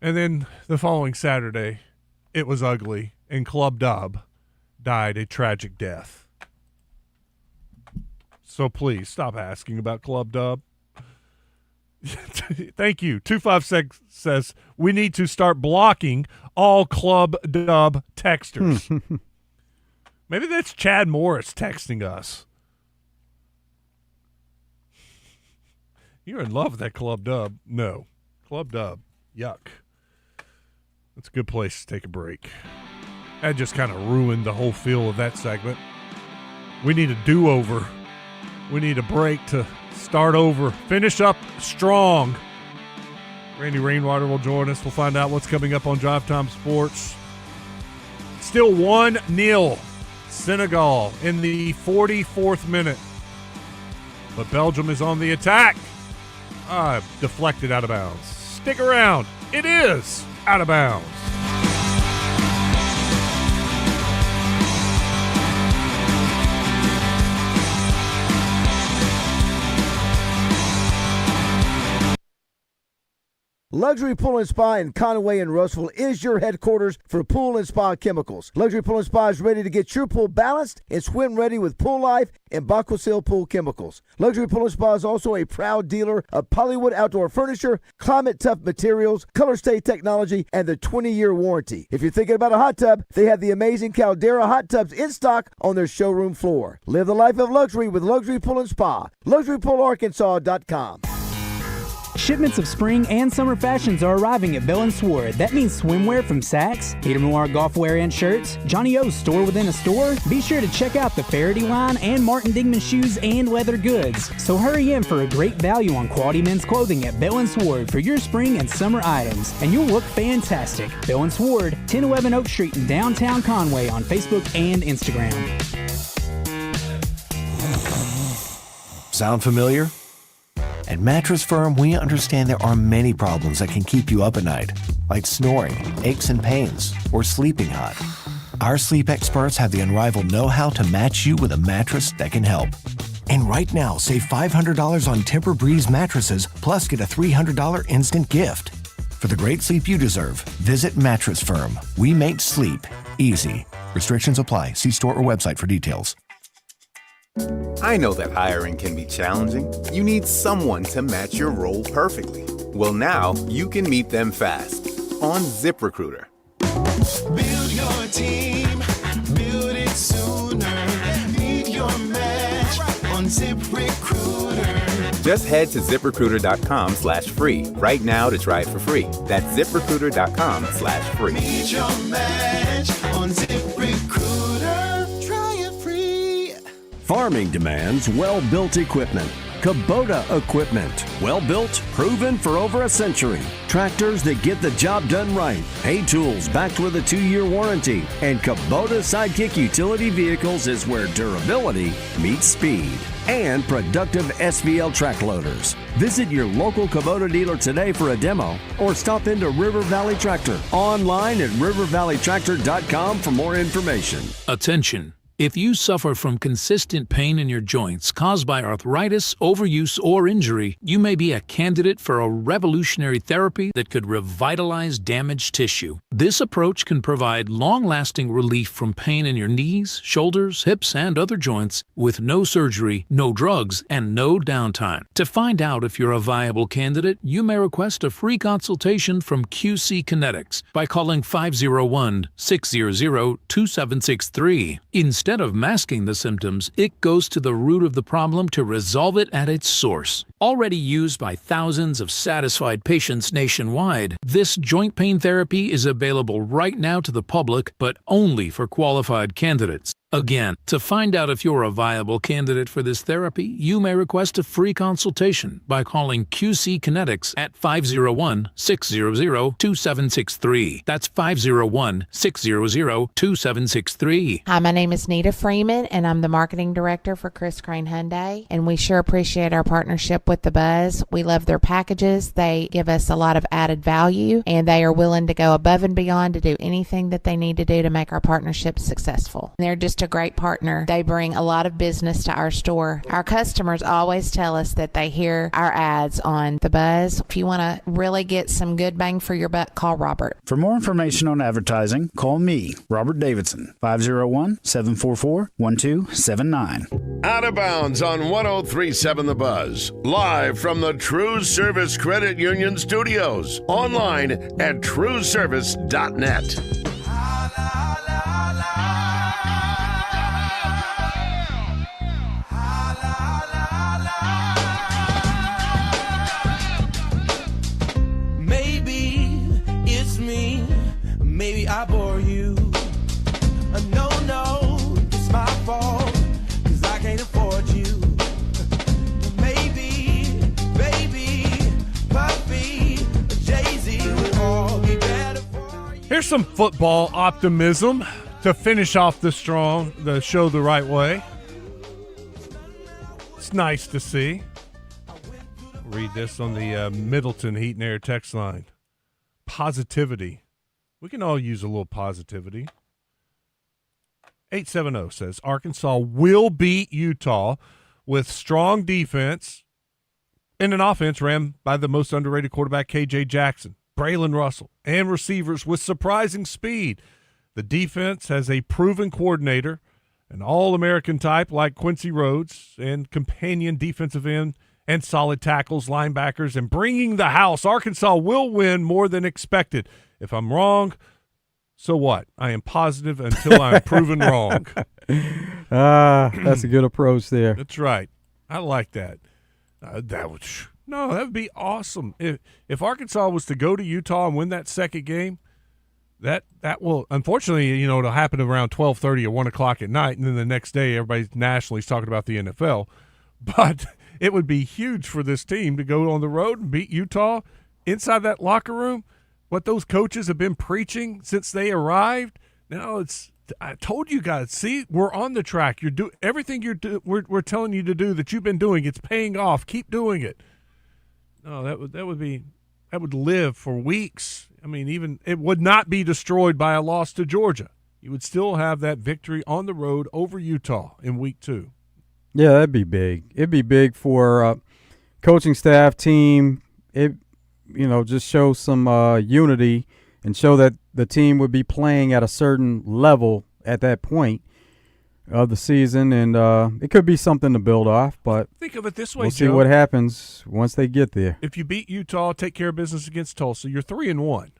And then the following Saturday, it was ugly, and Club Dub died a tragic death. So please stop asking about Club Dub. Thank you. 256 says we need to start blocking all Club Dub texters. Maybe that's Chad Morris texting us. You're in love with that Club Dub. No. Club Dub. Yuck. That's a good place to take a break. That just kind of ruined the whole feel of that segment. We need a do-over. We need a break to start over. Finish up strong. Randy Rainwater will join us. We'll find out what's coming up on Drive Time Sports. Still 1-0 Senegal in the 44th minute. But Belgium is on the attack. Deflected out of bounds. Stick around. It is out of bounds. Luxury Pool and Spa in Conway and Russellville is your headquarters for pool and spa chemicals. Luxury Pool and Spa is ready to get your pool balanced and swim ready with Pool Life and Baquasil Pool Chemicals. Luxury Pool and Spa is also a proud dealer of Polywood Outdoor Furniture, Climate Tough Materials, Color Stay Technology, and the 20-year warranty. If you're thinking about a hot tub, they have the amazing Caldera hot tubs in stock on their showroom floor. Live the life of luxury with Luxury Pool and Spa. LuxuryPoolArkansas.com. Shipments of spring and summer fashions are arriving at Bell & Sword. That means swimwear from Saks, Peter Millar golf wear and shirts, Johnny O's store within a store. Be sure to check out the Faraday line and Martin Dingman shoes and leather goods. So hurry in for a great value on quality men's clothing at Bell & Sword for your spring and summer items, and you'll look fantastic. Bell & Sword, 1011 Oak Street in downtown Conway on Facebook and Instagram. Sound familiar? At Mattress Firm, we understand there are many problems that can keep you up at night, like snoring, aches and pains, or sleeping hot. Our sleep experts have the unrivaled know-how to match you with a mattress that can help. And right now, save $500 on Tempur-Breeze mattresses, plus get a $300 instant gift. For the great sleep you deserve, visit Mattress Firm. We make sleep easy. Restrictions apply. See store or website for details. I know that hiring can be challenging. You need someone to match your role perfectly. Well, now you can meet them fast on ZipRecruiter. Build your team, build it sooner. Meet your match on ZipRecruiter. Just head to ZipRecruiter.com/free right now to try it for free. That's ZipRecruiter.com/free. Meet your match on ZipRecruiter. Try it free. Farming demands well-built equipment. Kubota equipment. Well-built, proven for over a century. Tractors that get the job done right. Hay tools backed with a 2-year warranty. And Kubota Sidekick utility vehicles is where durability meets speed. And productive SVL track loaders. Visit your local Kubota dealer today for a demo or stop into River Valley Tractor online at rivervalleytractor.com for more information. Attention. If you suffer from consistent pain in your joints caused by arthritis, overuse, or injury, you may be a candidate for a revolutionary therapy that could revitalize damaged tissue. This approach can provide long-lasting relief from pain in your knees, shoulders, hips, and other joints with no surgery, no drugs, and no downtime. To find out if you're a viable candidate, you may request a free consultation from QC Kinetics by calling 501-600-2763. Instead of masking the symptoms, it goes to the root of the problem to resolve it at its source. Already used by thousands of satisfied patients nationwide, this joint pain therapy is available right now to the public, but only for qualified candidates. Again, to find out if you're a viable candidate for this therapy, you may request a free consultation by calling QC Kinetics at 501-600-2763. That's 501-600-2763. Hi, my name is Nita Freeman, and I'm the marketing director for Chris Crane Hyundai, and we sure appreciate our partnership with the Buzz. We love their packages. They give us a lot of added value, and they are willing to go above and beyond to do anything that they need to do to make our partnership successful. They're just a great partner. They bring a lot of business to our store. Our customers always tell us that they hear our ads on the Buzz. If you want to really get some good bang for your buck, call Robert. For more information on advertising, call me, Robert Davidson, 501-744-1279. Out of Bounds on 103.7 The Buzz. Live from the TruService Credit Union Studios. Online at TruService.net. Maybe it's me. Maybe I bore you. No, it's my fault. I can't afford you. Maybe, baby, Puffy, Jay-Z would all be better for you. Here's some football optimism to finish off the show the right way. It's nice to see. Read this on the Middleton Heat and Air text line. Positivity. We can all use a little positivity. 870 says Arkansas will beat Utah with strong defense and an offense ran by the most underrated quarterback, K.J. Jackson, Braylon Russell, and receivers with surprising speed. The defense has a proven coordinator, an all-American type like Quincy Rhodes, and companion defensive end and solid tackles, linebackers, and bringing the house. Arkansas will win more than expected. If I'm wrong, so what? I am positive until I'm proven wrong. That's a good approach there. That's right. I like that. That would be awesome. If Arkansas was to go to Utah and win that second game, that will, unfortunately, it'll happen around 12:30 or 1 o'clock at night, and then the next day everybody nationally is talking about the NFL. But it would be huge for this team to go on the road and beat Utah inside that locker room. What those coaches have been preaching since they arrived. Now I told you guys, see, we're on the track. Everything we're telling you to do that you've been doing, it's paying off. Keep doing it. No, that would live for weeks. I mean, even it would not be destroyed by a loss to Georgia. You would still have that victory on the road over Utah in week 2. Yeah, that'd be big. It'd be big for coaching staff, team. Just show some unity and show that the team would be playing at a certain level at that point of the season, and it could be something to build off. But think of it this way, we'll see Joe. what happens once they get there. If you beat Utah, take care of business against Tulsa, you're 3-1.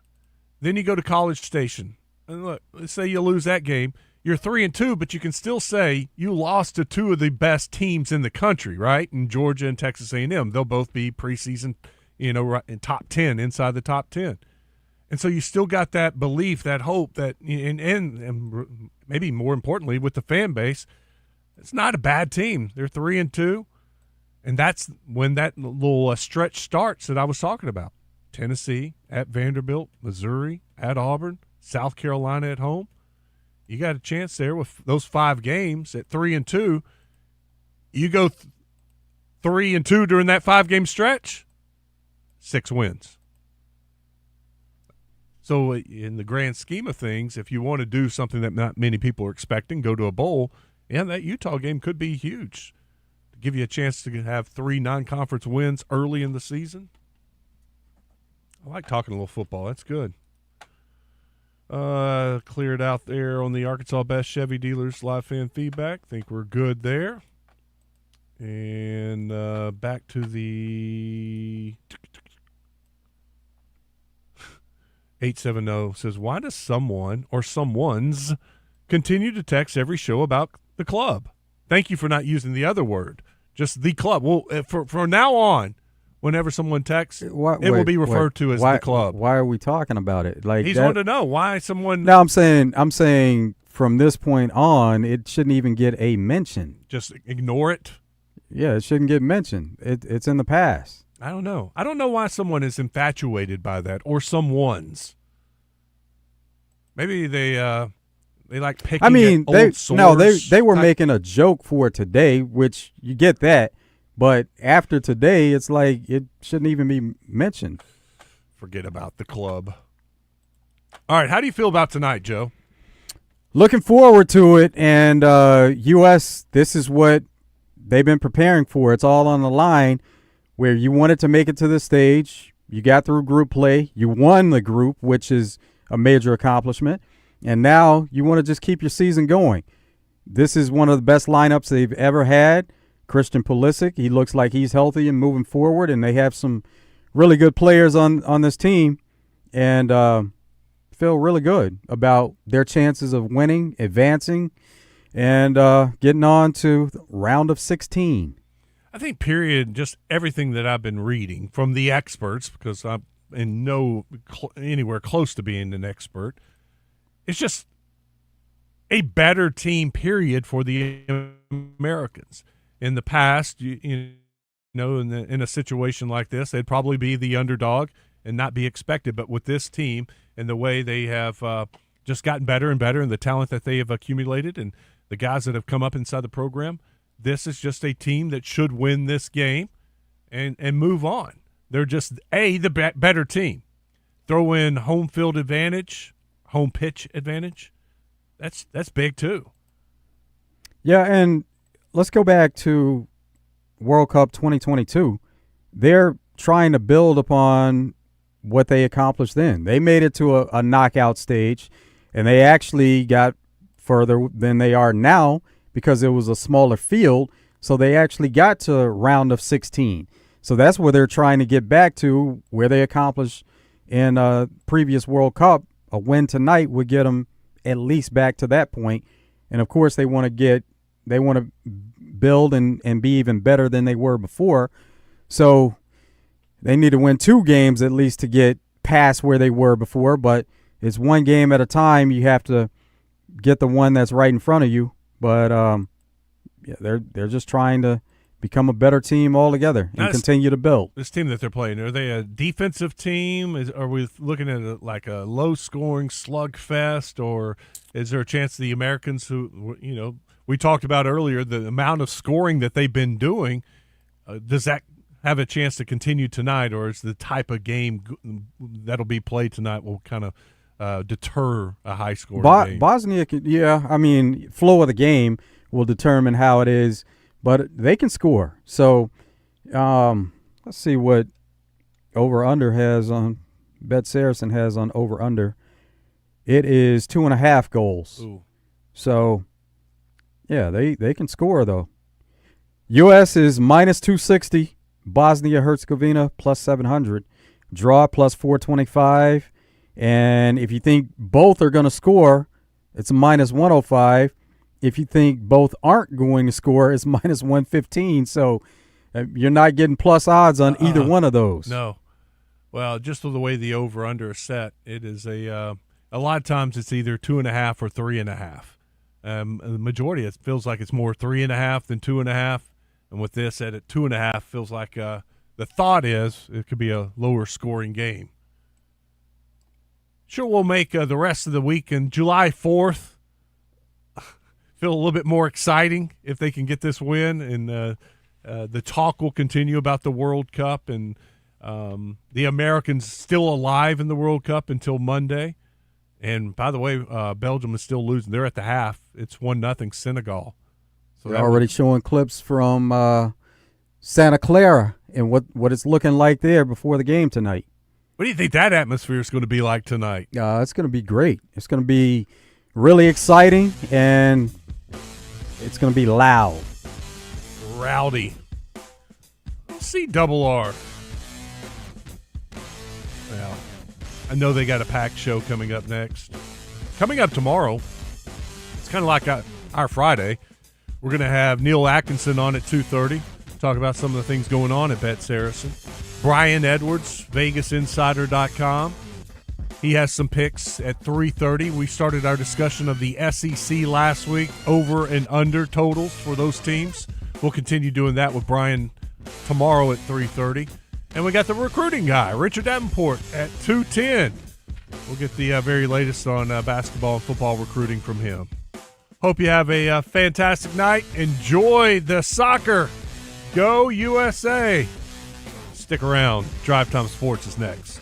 Then you go to College Station, and look, let's say you lose that game. You're 3-2, but you can still say you lost to two of the best teams in the country, right? In Georgia and Texas A&M, they'll both be preseason, right in top 10, inside the top 10. And so you still got that belief, that hope that, and maybe more importantly with the fan base, it's not a bad team. They're 3-2, and that's when that little stretch starts that I was talking about. Tennessee at Vanderbilt, Missouri at Auburn, South Carolina at home. You got a chance there with those 5 games at 3-2. You go 3-2 during that 5-game stretch, 6 wins. So in the grand scheme of things, if you want to do something that not many people are expecting, go to a bowl, and that Utah game could be huge. To give you a chance to have 3 non-conference wins early in the season. I like talking a little football. That's good. Cleared out there on the Arkansas Best Chevy Dealers live fan feedback. Think we're good there. And back to the 870 says, why does someone or someone's continue to text every show about the club? Thank you for not using the other word. Just the club. Well, from now on, whenever someone texts, it will be referred to as the club. Why are we talking about it? Like he's wanting to know why someone. No, I'm saying from this point on, it shouldn't even get a mention. Just ignore it. Yeah, it shouldn't get mentioned. It's in the past. I don't know. I don't know why someone is infatuated by that, or someone's. Maybe they like picking. I mean, they were type. making a joke for today, which you get that. But after today, it's like it shouldn't even be mentioned. Forget about the club. All right, how do you feel about tonight, Joe? Looking forward to it, and U.S., this is what they've been preparing for. It's all on the line where you wanted to make it to the stage. You got through group play. You won the group, which is a major accomplishment. And now you want to just keep your season going. this is one of the best lineups they've ever had. Christian Pulisic, he looks like he's healthy and moving forward, and they have some really good players on this team, and feel really good about their chances of winning, advancing, and getting on to the round of 16. I think, period, just everything that I've been reading from the experts, because I'm anywhere close to being an expert, it's just a better team, period, for the Americans. In the past, in a situation like this, they'd probably be the underdog and not be expected. But with this team and the way they have just gotten better and better, and the talent that they have accumulated and the guys that have come up inside the program, this is just a team that should win this game and move on. They're just, the better team. Throw in home field advantage, home pitch advantage. That's big too. Yeah, and let's go back to World Cup 2022. They're trying to build upon what they accomplished then. They made it to a knockout stage, and they actually got further than they are now because it was a smaller field, so they actually got to round of 16. So that's where they're trying to get back to, where they accomplished in a previous World Cup. A win tonight would get them at least back to that point. And, of course, they want to build and be even better than they were before. So they need to win 2 games at least to get past where they were before. But it's one game at a time. You have to get the one that's right in front of you. But they're just trying to become a better team altogether and continue to build. This team that they're playing, are they a defensive team? Are we looking at like a low-scoring slugfest, or is there a chance the Americans who, we talked about earlier, the amount of scoring that they've been doing, does that have a chance to continue tonight, or is the type of game that'll be played tonight will kind of deter a high-scoring game? Bosnia, flow of the game will determine how it is, but they can score. So let's see what over-under has on – Bet Saracen has on over-under. It is 2.5 goals. Ooh. So, yeah, they can score, though. U.S. is minus 260. Bosnia-Herzegovina plus 700. Draw plus 425. And if you think both are going to score, it's a minus 105. If you think both aren't going to score, it's minus 115. So you're not getting plus odds on either one of those. No. Well, just the way the over-under is set, it is a lot of times it's either 2.5 or 3.5. The majority, it feels like it's more 3.5 than 2.5. And with this at 2.5, feels like the thought is it could be a lower scoring game. Sure, we'll make the rest of the week and July 4th feel a little bit more exciting if they can get this win, and the talk will continue about the World Cup, and the Americans still alive in the World Cup until Monday. And by the way, Belgium is still losing. They're at the half. It's 1-0 Senegal. So they're already showing clips from Santa Clara and what it's looking like there before the game tonight. What do you think that atmosphere is going to be like tonight? It's going to be great. It's going to be really exciting, and it's going to be loud. Rowdy. CRR. Well, I know they got a packed show coming up next. Coming up tomorrow, it's kind of like our Friday. We're going to have Neil Atkinson on at 2:30, talk about some of the things going on at Bet Saracen. Brian Edwards, VegasInsider.com. He has some picks at 3:30. We started our discussion of the SEC last week, over and under totals for those teams. We'll continue doing that with Brian tomorrow at 3:30. And we got the recruiting guy, Richard Davenport, at 2:10. We'll get the very latest on basketball and football recruiting from him. Hope you have a fantastic night. Enjoy the soccer. Go USA. Stick around. Drive Time Sports is next.